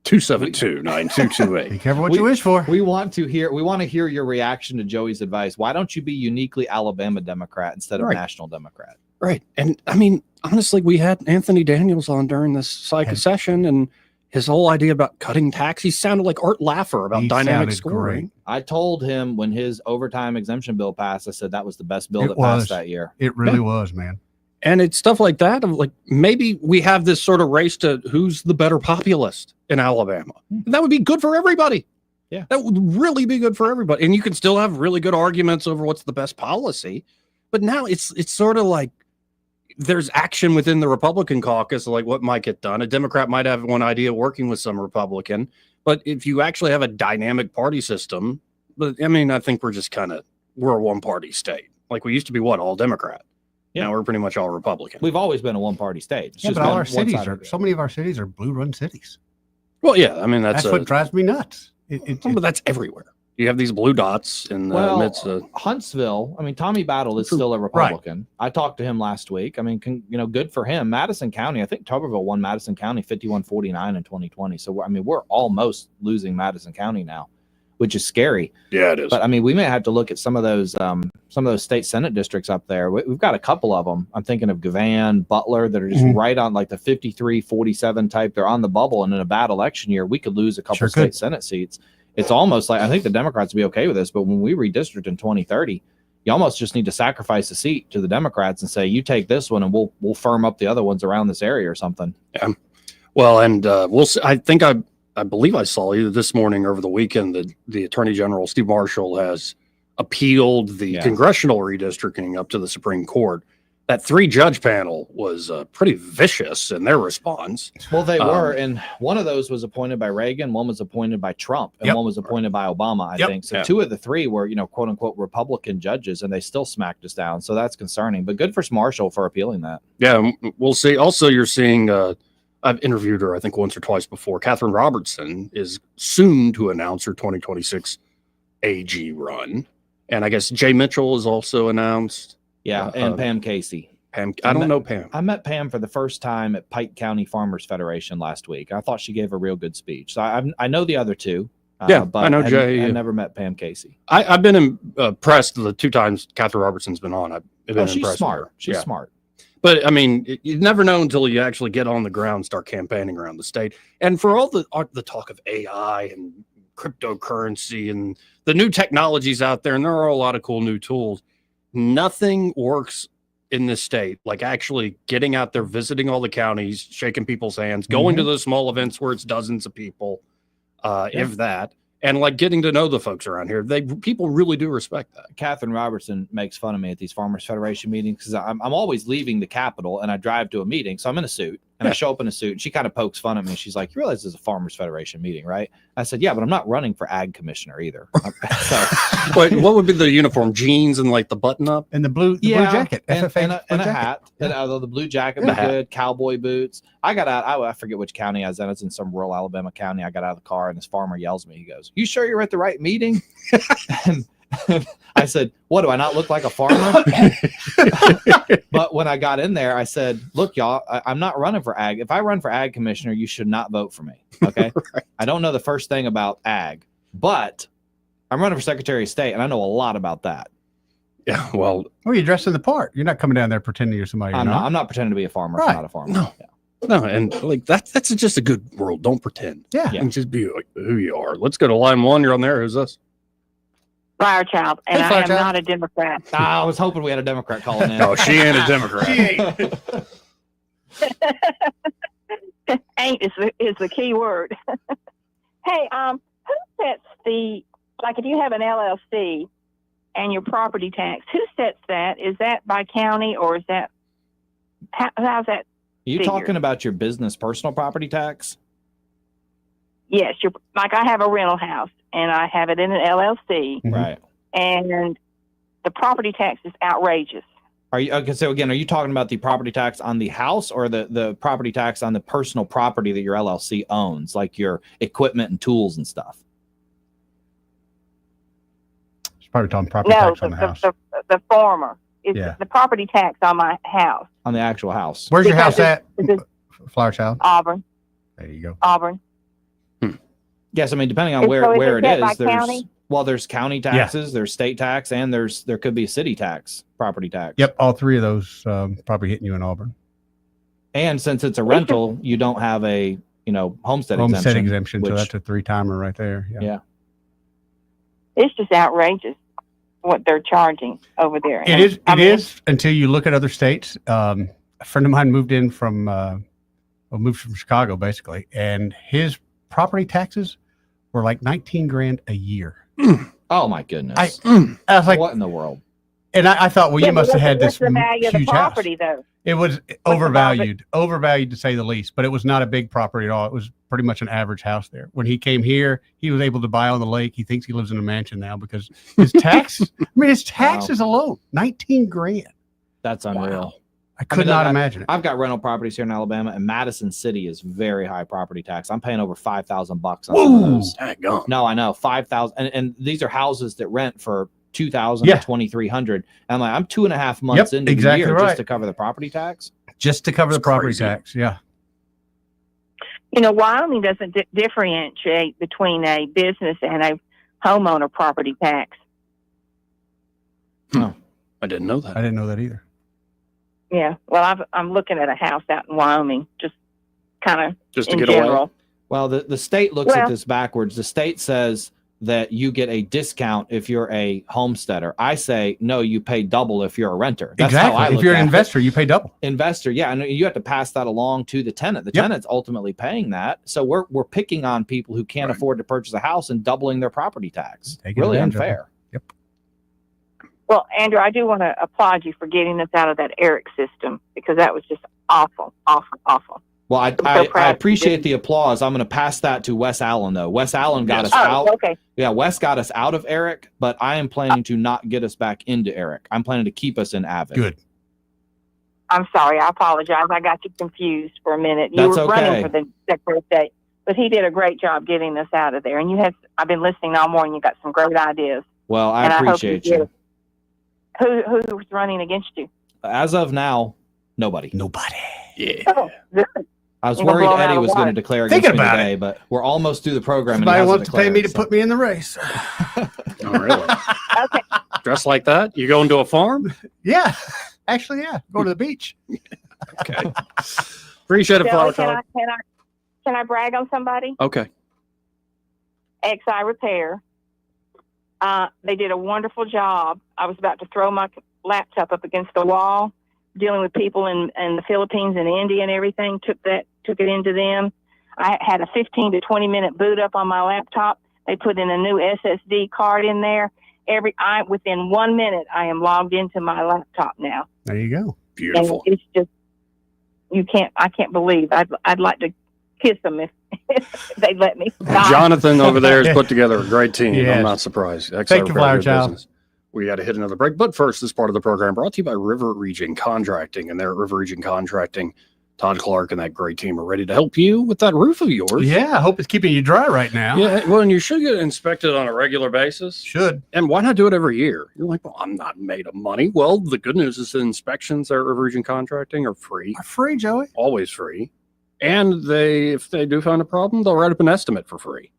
Speaker 11: 272-9228.
Speaker 13: Be careful what you wish for.
Speaker 12: We want to hear your reaction to Joey's advice. Why don't you be uniquely Alabama Democrat instead of National Democrat?
Speaker 11: Right. And I mean, honestly, we had Anthony Daniels on during this session, and his whole idea about cutting tax, he sounded like Art Laffer about dynamic scoring.
Speaker 12: I told him when his overtime exemption bill passed, I said that was the best bill that passed that year.
Speaker 13: It really was, man.
Speaker 11: And it's stuff like that. Of like, maybe we have this sort of race to who's the better populist in Alabama. And that would be good for everybody.
Speaker 12: Yeah.
Speaker 11: That would really be good for everybody. And you can still have really good arguments over what's the best policy. But now it's sort of like there's action within the Republican caucus, like what might get done. A Democrat might have one idea working with some Republican. But if you actually have a dynamic party system, but I mean, I think we're just we're a one-party state. Like we used to be all Democrat.
Speaker 12: Yeah.
Speaker 11: Now we're pretty much all Republican.
Speaker 12: We've always been a one-party state.
Speaker 13: But all our cities so many of our cities are blue-run cities.
Speaker 11: Well, yeah, I mean that's
Speaker 13: what drives me nuts.
Speaker 11: But that's everywhere. You have these blue dots in the midst of
Speaker 12: Huntsville. I mean, Tommy Battle is still a Republican. Right. I talked to him last week. I mean, good for him. Madison County, I think Tuberville won Madison County 51-49 in 2020. So, I mean, we're almost losing Madison County now, which is scary.
Speaker 11: Yeah, it is.
Speaker 12: But I mean, we may have to look at some of those state Senate districts up there. We've got a couple of them. I'm thinking of Gavin, Butler, that are just right on like the 53-47 type. They're on the bubble. And in a bad election year, we could lose a couple state Senate seats. It's almost like, I think the Democrats would be okay with this, but when we redistrict in 2030, you almost just need to sacrifice a seat to the Democrats and say, you take this one and we'll firm up the other ones around this area or something.
Speaker 11: Yeah. Well, and we'll see. I think I believe I saw either this morning or over the weekend that the Attorney General, Steve Marshall, has appealed the congressional redistricting up to the Supreme Court. That 3-judge panel was pretty vicious in their response.
Speaker 12: Well, they were, and one of those was appointed by Reagan, one was appointed by Trump, and one was appointed by Obama, I think. So 2 of the 3 were, quote unquote, Republican judges, and they still smacked us down. So that's concerning, but good for Marshall for appealing that.
Speaker 11: Yeah, we'll see. Also, you're seeing, I've interviewed her, I think, once or twice before. Catherine Robertson is soon to announce her 2026 AG run. And I guess Jay Mitchell is also announced.
Speaker 12: Yeah, and Pam Casey.
Speaker 11: I don't know Pam.
Speaker 12: I met Pam for the first time at Pike County Farmers Federation last week. I thought she gave a real good speech. So I know the other 2.
Speaker 11: But I know Jay.
Speaker 12: I never met Pam Casey.
Speaker 11: I've been impressed the 2 times Catherine Robertson's been on. I've been
Speaker 12: she's
Speaker 11: impressed.
Speaker 12: Smart. She's smart.
Speaker 11: But I mean, you never know until you actually get on the ground, start campaigning around the state. And for all the talk of AI and cryptocurrency and the new technologies out there, and there are a lot of cool new tools, nothing works in this state like actually getting out there, visiting all the counties, shaking people's hands, going to those small events where it's dozens of people, if that, and like getting to know the folks around here. People really do respect that.
Speaker 12: Catherine Robertson makes fun of me at these Farmers Federation meetings because I'm always leaving the Capitol and I drive to a meeting, so I'm in a suit and I show up in a suit, and she kind of pokes fun at me. She's like, "You realize this is a Farmers Federation meeting, right?" I said, "Yeah, but I'm not running for ag commissioner either." So,
Speaker 11: wait, what would be the uniform? Jeans and like the button up
Speaker 13: and the blue jacket,
Speaker 12: and
Speaker 13: FFA
Speaker 12: and a hat. And although the blue jacket was good, cowboy boots. I got out. I forget which county I was in. It's in some rural Alabama county. I got out of the car and this farmer yells at me. He goes, "You sure you're at the right meeting?" And I said, "What, do I not look like a farmer?" But when I got in there, I said, "Look, y'all, I'm not running for ag. If I run for ag commissioner, you should not vote for me. Okay?" Right. I don't know the first thing about ag, but I'm running for Secretary of State, and I know a lot about that.
Speaker 11: Yeah, well,
Speaker 13: you're dressed in the part. You're not coming down there pretending you're somebody.
Speaker 12: I'm not pretending to be a farmer.
Speaker 13: Right.
Speaker 12: I'm not a farmer.
Speaker 11: No.
Speaker 12: Yeah.
Speaker 11: No, and like that's just a good world. Don't pretend.
Speaker 13: Yeah.
Speaker 11: And just be like who you are. Let's go to line 1. You're on there. Who's this?
Speaker 14: Firechild, and
Speaker 11: Hey,
Speaker 14: I am
Speaker 11: Firechild.
Speaker 14: not a Democrat.
Speaker 12: I was hoping we had a Democrat calling in.
Speaker 11: No, she ain't a Democrat.
Speaker 14: Ain't is the key word. Hey, who sets like if you have an LLC and your property tax, who sets that? Is that by county or is that how's that?
Speaker 12: Are you talking about your business personal property tax?
Speaker 14: Yes, like I have a rental house and I have it in an LLC.
Speaker 12: Right.
Speaker 14: And the property tax is outrageous.
Speaker 12: Are you okay? So again, are you talking about the property tax on the house or the property tax on the personal property that your LLC owns, like your equipment and tools and stuff?
Speaker 13: She's probably talking property tax on the house.
Speaker 14: The former is the property tax on my house.
Speaker 12: On the actual house.
Speaker 13: Where's your house at? Flower Child.
Speaker 14: Auburn.
Speaker 13: There you go.
Speaker 14: Auburn.
Speaker 12: Yes, I mean depending on where it is, there's county taxes, there's state tax, and there could be a city tax, property tax.
Speaker 13: Yep, all 3 of those probably hitting you in Auburn.
Speaker 12: And since it's a rental, you don't have a homestead exemption.
Speaker 13: So that's a 3-timer right there.
Speaker 12: Yeah.
Speaker 14: It's just outrageous. what they're charging over there.
Speaker 13: It is. It is until you look at other states. A friend of mine moved from Chicago basically, and his property taxes were like 19 grand a year.
Speaker 12: Oh my goodness!
Speaker 13: I was like,
Speaker 12: what in the world?
Speaker 13: And I thought, well, you must have had this
Speaker 14: the value of the
Speaker 13: huge
Speaker 14: property,
Speaker 13: house.
Speaker 14: though.
Speaker 13: It was overvalued to say the least, but it was not a big property at all. It was pretty much an average house there. When he came here, he was able to buy on the lake. He thinks he lives in a mansion now because his taxes, his taxes alone, 19 grand.
Speaker 12: That's unreal.
Speaker 13: Wow. I could not imagine it.
Speaker 12: I've got rental properties here in Alabama, and Madison City is very high property tax. I'm paying over $5,000 on some of those. No, I know, 5,000, and these are houses that rent for 2,000 to 2,300. And I'm 2.5 months into the year just to cover the property tax.
Speaker 13: Just to cover the property tax, yeah.
Speaker 14: You know, Wyoming doesn't differentiate between a business and a homeowner property tax.
Speaker 11: Oh, I didn't know that.
Speaker 13: I didn't know that either.
Speaker 14: Yeah, well, I'm looking at a house out in Wyoming, just kind of
Speaker 12: Just to
Speaker 14: in
Speaker 12: get
Speaker 14: general.
Speaker 12: away. Well, the state looks at this backwards. The state says that you get a discount if you're a homesteader. I say, no, you pay double if you're a renter. That's
Speaker 13: exactly.
Speaker 12: How I
Speaker 13: if
Speaker 12: look
Speaker 13: you're an
Speaker 12: at
Speaker 13: investor, you pay double.
Speaker 12: Investor, yeah. And you have to pass that along to the tenant. The tenant's ultimately paying that. So we're picking on people who can't afford to purchase a house and doubling their property tax. Really unfair.
Speaker 14: Well, Andrew, I do want to applaud you for getting us out of that Eric system because that was just awful, awful, awful.
Speaker 12: Well, I appreciate the applause. I'm going to pass that to Wes Allen, though. Wes Allen got us out.
Speaker 14: Okay.
Speaker 12: Yeah, Wes got us out of Eric, but I am planning to not get us back into Eric. I'm planning to keep us in Avid.
Speaker 13: Good.
Speaker 14: I'm sorry. I apologize. I got you confused for a minute. You
Speaker 12: That's
Speaker 14: were
Speaker 12: okay.
Speaker 14: running for the Secretary of State, but he did a great job getting us out of there. And I've been listening all morning. You got some great ideas.
Speaker 12: Well, I
Speaker 14: And
Speaker 12: appreciate you.
Speaker 14: Who's running against you?
Speaker 12: As of now, nobody.
Speaker 11: Yeah.
Speaker 14: Oh, good.
Speaker 12: I was
Speaker 14: You're gonna
Speaker 12: worried
Speaker 14: blow 'em out
Speaker 12: Eddie
Speaker 14: of
Speaker 12: was going to
Speaker 14: water.
Speaker 12: declare
Speaker 13: Think
Speaker 12: against me
Speaker 13: about
Speaker 12: today, but we're almost through the program.
Speaker 13: Somebody
Speaker 12: and he
Speaker 13: wants to pay me to put me in the race.
Speaker 11: Oh, really?
Speaker 14: Okay.
Speaker 11: Dressed like that? You going to a farm?
Speaker 13: Yeah. Actually, yeah. Go to the beach.
Speaker 11: Okay. Appreciate it, Flower
Speaker 14: Shelley,
Speaker 11: Talk.
Speaker 14: can I brag on somebody?
Speaker 11: Okay.
Speaker 14: XI Repair. They did a wonderful job. I was about to throw my laptop up against the wall, dealing with people in the Philippines and India and everything. Took it into them. I had a 15 to 20 minute boot up on my laptop. They put in a new SSD card in there. Within 1 minute, I am logged into my laptop now.
Speaker 13: There you go.
Speaker 11: Beautiful.
Speaker 14: And it's just I can't believe. I'd like to kiss them if they'd let me.
Speaker 11: Jonathan over there has put together a great team.
Speaker 13: Yes.
Speaker 11: I'm not surprised.
Speaker 13: Thank you, Flower Child.
Speaker 11: Business. We got to hit another break. But first, this part of the program brought to you by River Region Contracting. And there at River Region Contracting, Todd Clark and that great team are ready to help you with that roof of yours.
Speaker 13: Yeah, I hope it's keeping you dry right now.
Speaker 11: Yeah, well, and you should get inspected on a regular basis.
Speaker 13: Should.
Speaker 11: And why not do it every year? You're like, well, I'm not made of money. Well, the good news is the inspections at River Region Contracting are free.
Speaker 13: Free, Joey.
Speaker 11: Always free. And if they do find a problem, they'll write up an estimate for free.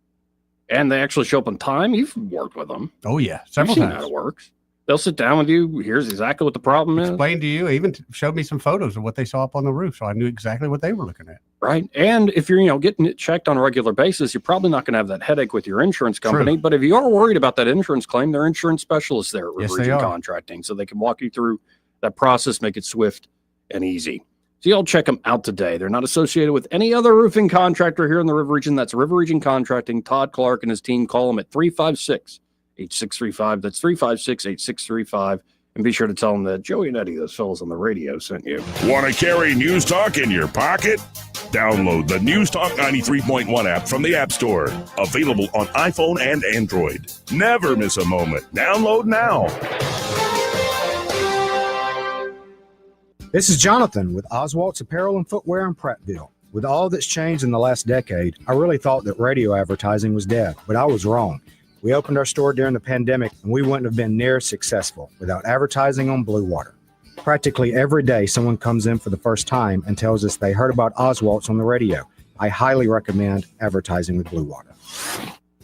Speaker 11: And they actually show up on time. You've worked with them.
Speaker 13: Oh, yeah. Several
Speaker 11: You've seen
Speaker 13: times.
Speaker 11: how it works. They'll sit down with you. Here's exactly what the problem is.
Speaker 13: Explain to you. Even showed me some photos of what they saw up on the roof, so I knew exactly what they were looking at.
Speaker 11: Right. And if you're, getting it checked on a regular basis, you're probably not going to have that headache with your insurance company.
Speaker 13: True.
Speaker 11: But if you are worried about that insurance claim, they're insurance specialists there at
Speaker 13: Yes,
Speaker 11: River
Speaker 13: they
Speaker 11: Region
Speaker 13: are.
Speaker 11: Contracting. So they can walk you through that process, make it swift and easy. So y'all check them out today. They're not associated with any other roofing contractor here in the River Region. That's River Region Contracting. Todd Clark and his team. Call them at 356-8635. That's 356-8635. And be sure to tell them that Joey and Eddie, those fellas on the radio, sent you.
Speaker 7: Want to carry News Talk in your pocket? Download the News Talk 93.1 app from the App Store. Available on iPhone and Android. Never miss a moment. Download now.
Speaker 15: This is Jonathan with Oswald's Apparel and Footwear in Prattville. With all that's changed in the last decade, I really thought that radio advertising was dead, but I was wrong. We opened our store during the pandemic, and we wouldn't have been near as successful without advertising on Blue Water. Practically every day, someone comes in for the first time and tells us they heard about Oswald's on the radio. I highly recommend advertising with Blue Water.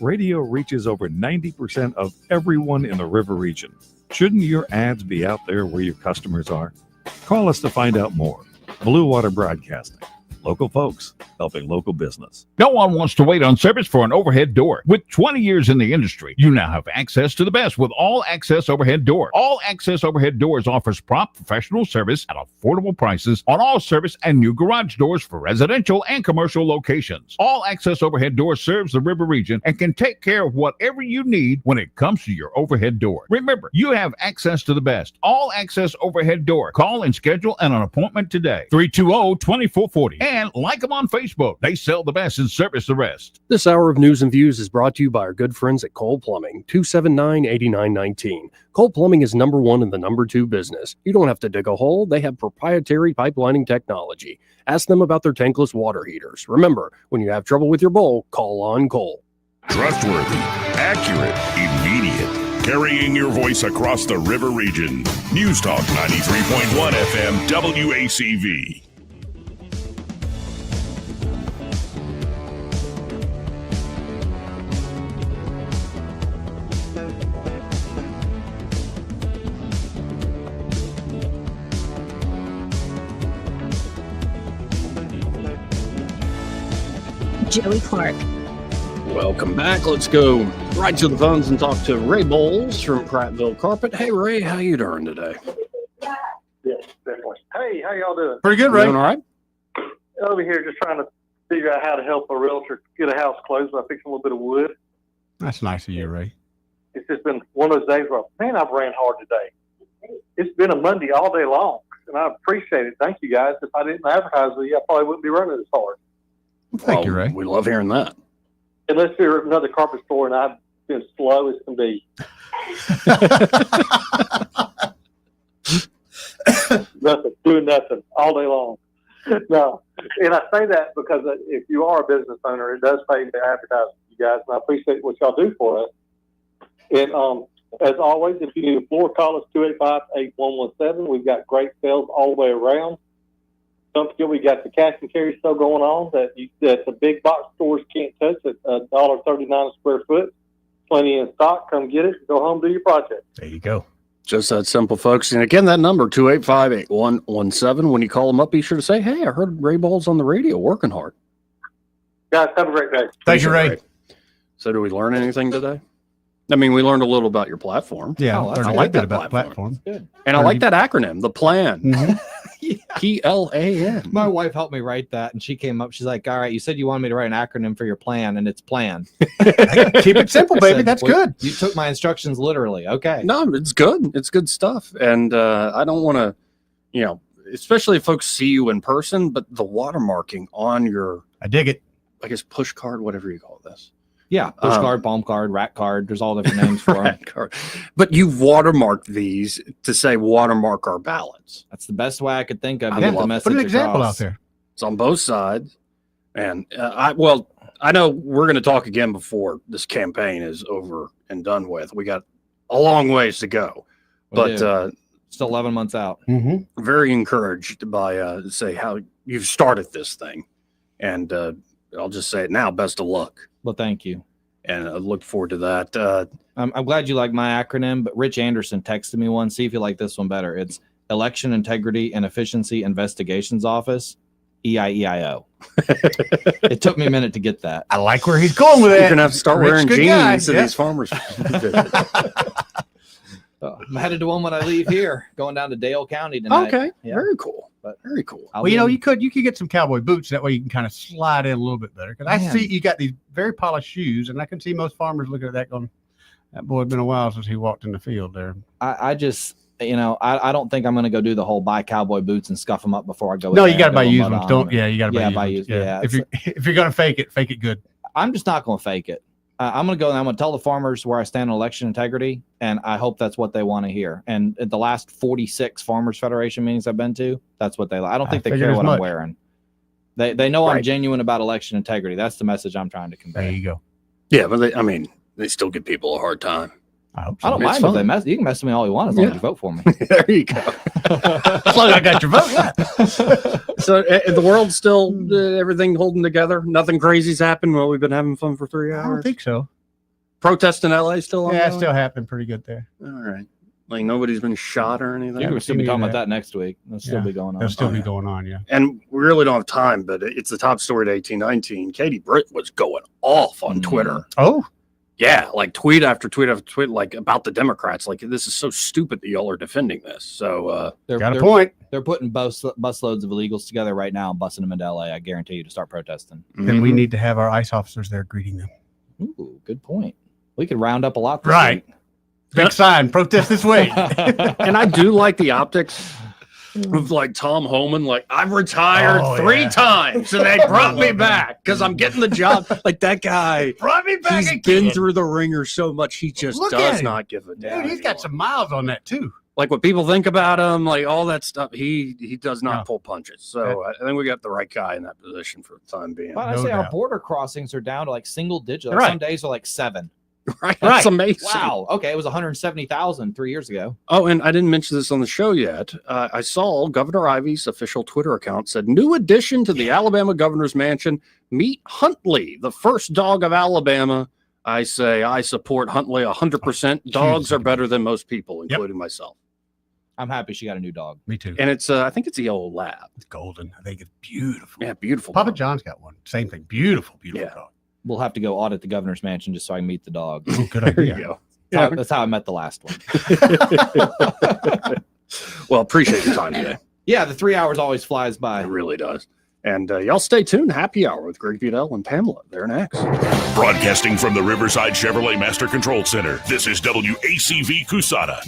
Speaker 16: Radio reaches over 90% of everyone in the River Region. Shouldn't your ads be out there where your customers are? Call us to find out more. Blue Water Broadcasting, Local folks helping local business. No one wants to wait on service for an overhead door. With 20 years in the industry, you now have access to the best with All Access Overhead Door. All Access Overhead Doors offers prompt professional service at affordable prices on all service and new garage doors for residential and commercial locations. All Access Overhead Door serves the river region and can take care of whatever you need when it comes to your overhead door. Remember, you have access to the best. All Access Overhead Door. Call and schedule an appointment today. 320-2440. And like them on Facebook. They sell the best and service the rest.
Speaker 11: This hour of News and Views is brought to you by our good friends at Cole Plumbing, 279-8919. Cole Plumbing is number one in the number two business. You don't have to dig a hole. They have proprietary pipelining technology. Ask them about their tankless water heaters. Remember, when you have trouble with your bowl, call on Cole.
Speaker 7: Trustworthy, accurate, immediate. Carrying your voice across the river region. News Talk 93.1 FM WACV.
Speaker 3: Joey Clark.
Speaker 11: Welcome back. Let's go right to the phones and talk to Ray Bowles from Prattville Carpet. Hey, Ray, how you doing today?
Speaker 1: Yes, definitely. Hey, how y'all doing?
Speaker 13: Pretty good, Ray.
Speaker 11: Doing all right?
Speaker 1: Over here just trying to figure out how to help a realtor get a house closed by fixing a little bit of wood.
Speaker 13: That's nice of you, Ray.
Speaker 1: It's just been one of those days where, man, I've ran hard today. It's been a Monday all day long, and I appreciate it. Thank you, guys. If I didn't advertise with you, I probably wouldn't be running as hard.
Speaker 13: Thank you, Ray.
Speaker 11: We love hearing that.
Speaker 1: Unless you're another carpet store, and I've been slow as can be. Nothing, doing nothing all day long. No, and I say that because if you are a business owner, it does pay to advertise with you guys, and I appreciate what y'all do for us. And as always, if you need a floor, call us 285-8117. We've got great sales all the way around. Don't forget, we got the cash and carry sale going on that the big box stores can't touch at $1.39 a square foot. Plenty in stock. Come get it. Go home, do your project.
Speaker 13: There you go.
Speaker 11: Just that simple, folks. And again, that number, 285-8117. When you call them up, be sure to say, hey, I heard Ray Bowles on the radio working hard.
Speaker 1: Guys, have a great day.
Speaker 13: Thank you, Ray.
Speaker 11: So, do we learn anything today? I mean, we learned a little about your platform.
Speaker 13: Yeah,
Speaker 11: I like that about
Speaker 13: platform.
Speaker 11: Good. And I like that acronym, the plan.
Speaker 13: Mm-hmm.
Speaker 11: PLAN.
Speaker 12: My wife helped me write that, and she came up. She's like, "All right, you said you wanted me to write an acronym for your plan, and it's plan."
Speaker 13: Keep it simple, baby.
Speaker 12: Said,
Speaker 13: That's
Speaker 12: well,
Speaker 13: good.
Speaker 12: You took my instructions literally. Okay.
Speaker 11: No, it's good. It's good stuff. And I don't want to, especially if folks see you in person, but the watermarking on your,
Speaker 13: I dig it.
Speaker 11: I guess, push card, whatever you call this.
Speaker 12: Yeah, push card, palm card, rack card. There's all different names for them.
Speaker 11: Card. But you've watermarked these to say watermark our ballots.
Speaker 12: That's the best way I could think of to
Speaker 11: Yeah,
Speaker 12: get the message
Speaker 13: Put an example
Speaker 12: across.
Speaker 13: out there.
Speaker 11: It's on both sides. And I know we're going to talk again before this campaign is over and done with. We got a long ways to go.
Speaker 12: We do.
Speaker 11: But
Speaker 12: still 11 months out.
Speaker 13: Mm-hmm.
Speaker 11: very encouraged by say how you've started this thing. And I'll just say it now, best of luck.
Speaker 12: Well, thank you.
Speaker 11: And I look forward to that.
Speaker 12: I'm glad you like my acronym, but Rich Anderson texted me one. See if you like this one better. It's Election Integrity and Efficiency Investigations Office, EIEIO. It took me a minute to get that.
Speaker 13: I like where he's going with it.
Speaker 11: You're going to have to start wearing jeans to
Speaker 13: Yeah.
Speaker 11: these farmers.
Speaker 12: I'm headed to one when I leave here, going down to Dale County tonight.
Speaker 11: Okay,
Speaker 12: Yeah.
Speaker 11: very cool.
Speaker 12: But
Speaker 11: very cool.
Speaker 12: I'll
Speaker 13: Well,
Speaker 12: be in-
Speaker 13: you could get some cowboy boots. That way you can kind of slide in a little bit better. Because I
Speaker 12: Man.
Speaker 13: see you got these very polished shoes, and I can see most farmers looking at that going, that boy, it's been a while since he walked in the field there.
Speaker 12: I just, I don't think I'm going to go do the whole buy cowboy boots and scuff them up before I go.
Speaker 13: No,
Speaker 12: in
Speaker 13: you
Speaker 12: there
Speaker 13: got to buy
Speaker 12: and
Speaker 13: used
Speaker 12: mud
Speaker 13: ones.
Speaker 12: on
Speaker 13: Don't.
Speaker 12: them.
Speaker 13: Yeah, you got to buy
Speaker 12: Yeah,
Speaker 13: used
Speaker 12: buy
Speaker 13: ones.
Speaker 12: used. Yeah.
Speaker 13: If you're gonna fake it good.
Speaker 12: I'm just not going to fake it. I'm going to go and I'm going to tell the farmers where I stand on election integrity, and I hope that's what they want to hear. And at the last 46 Farmers Federation meetings I've been to, that's what they like. I don't think they
Speaker 13: figured
Speaker 12: care
Speaker 13: as
Speaker 12: what
Speaker 13: much.
Speaker 12: I'm wearing. They know I'm
Speaker 11: Right.
Speaker 12: genuine about election integrity. That's the message I'm trying to convey.
Speaker 13: There you go.
Speaker 11: Yeah, but they still give people a hard time.
Speaker 13: I hope
Speaker 12: I don't
Speaker 11: It's
Speaker 12: mind if
Speaker 11: fun.
Speaker 12: they mess. You can mess with me all you want as long as
Speaker 11: Yeah.
Speaker 12: you vote for me.
Speaker 11: There you go.
Speaker 13: As long as I got your vote. Yeah.
Speaker 11: So the world's still everything holding together. Nothing crazy's happened. Well, we've been having fun for 3
Speaker 13: I
Speaker 11: hours.
Speaker 13: don't think so.
Speaker 11: Protest in LA still on.
Speaker 13: Yeah, it's still happening pretty good there.
Speaker 11: All right. Like nobody's been shot or anything.
Speaker 12: We'll still be talking about that next week. It'll still be going on.
Speaker 13: It'll still be going on, yeah.
Speaker 11: And we really don't have time, but it's the top story at 1819. Katie Britt was going off on Twitter.
Speaker 13: Oh,
Speaker 11: yeah, like tweet after tweet after tweet, like about the Democrats. Like, this is so stupid that y'all are defending this. So
Speaker 13: got a point.
Speaker 12: They're putting bus loads of illegals together right now and busing them into LA. I guarantee you to start protesting.
Speaker 13: And we need to have our ICE officers there greeting them.
Speaker 12: Ooh, good point. We could round up a lot.
Speaker 13: Right. Big sign, protest this way.
Speaker 11: And I do like the optics of like Tom Homan, like I've retired 3 times and they brought me back because I'm getting the job. Like that guy
Speaker 13: brought me back.
Speaker 11: He's been through the ringer so much, he just does not give a damn.
Speaker 13: Dude, he's got some miles on that too.
Speaker 11: Like what people think about him, like all that stuff, he does not pull punches. So I think we got the right guy in that position for the time being.
Speaker 12: But I say our border crossings are down to like single digit. Like
Speaker 11: Right.
Speaker 12: Some days are like 7.
Speaker 11: Right. That's amazing.
Speaker 12: Wow. Okay. It was 170,000 3 years ago.
Speaker 11: Oh, and I didn't mention this on the show yet. I saw Governor Ivey's official Twitter account said, new addition to the Alabama governor's mansion, meet Huntley, the first dog of Alabama. I say I support Huntley 100%. Dogs are better than most people, including myself.
Speaker 12: I'm happy she got a new dog.
Speaker 13: Me too.
Speaker 11: And it's, I think it's a yellow lab.
Speaker 13: It's golden. I think it's beautiful.
Speaker 11: Yeah, beautiful.
Speaker 13: Papa John's got one. Same thing. Beautiful dog.
Speaker 12: We'll have to go audit the governor's mansion just so I can meet the dog.
Speaker 13: Oh, good
Speaker 11: There
Speaker 13: idea.
Speaker 11: you go.
Speaker 12: That's how I met the last one.
Speaker 11: Well, appreciate your time today.
Speaker 12: Yeah, the 3 hours always flies by.
Speaker 11: It really does. And y'all stay tuned. Happy Hour with Greg Vidal and Pamela. They're next.
Speaker 7: Broadcasting from the Riverside Chevrolet Master Control Center, this is WACV Cusana.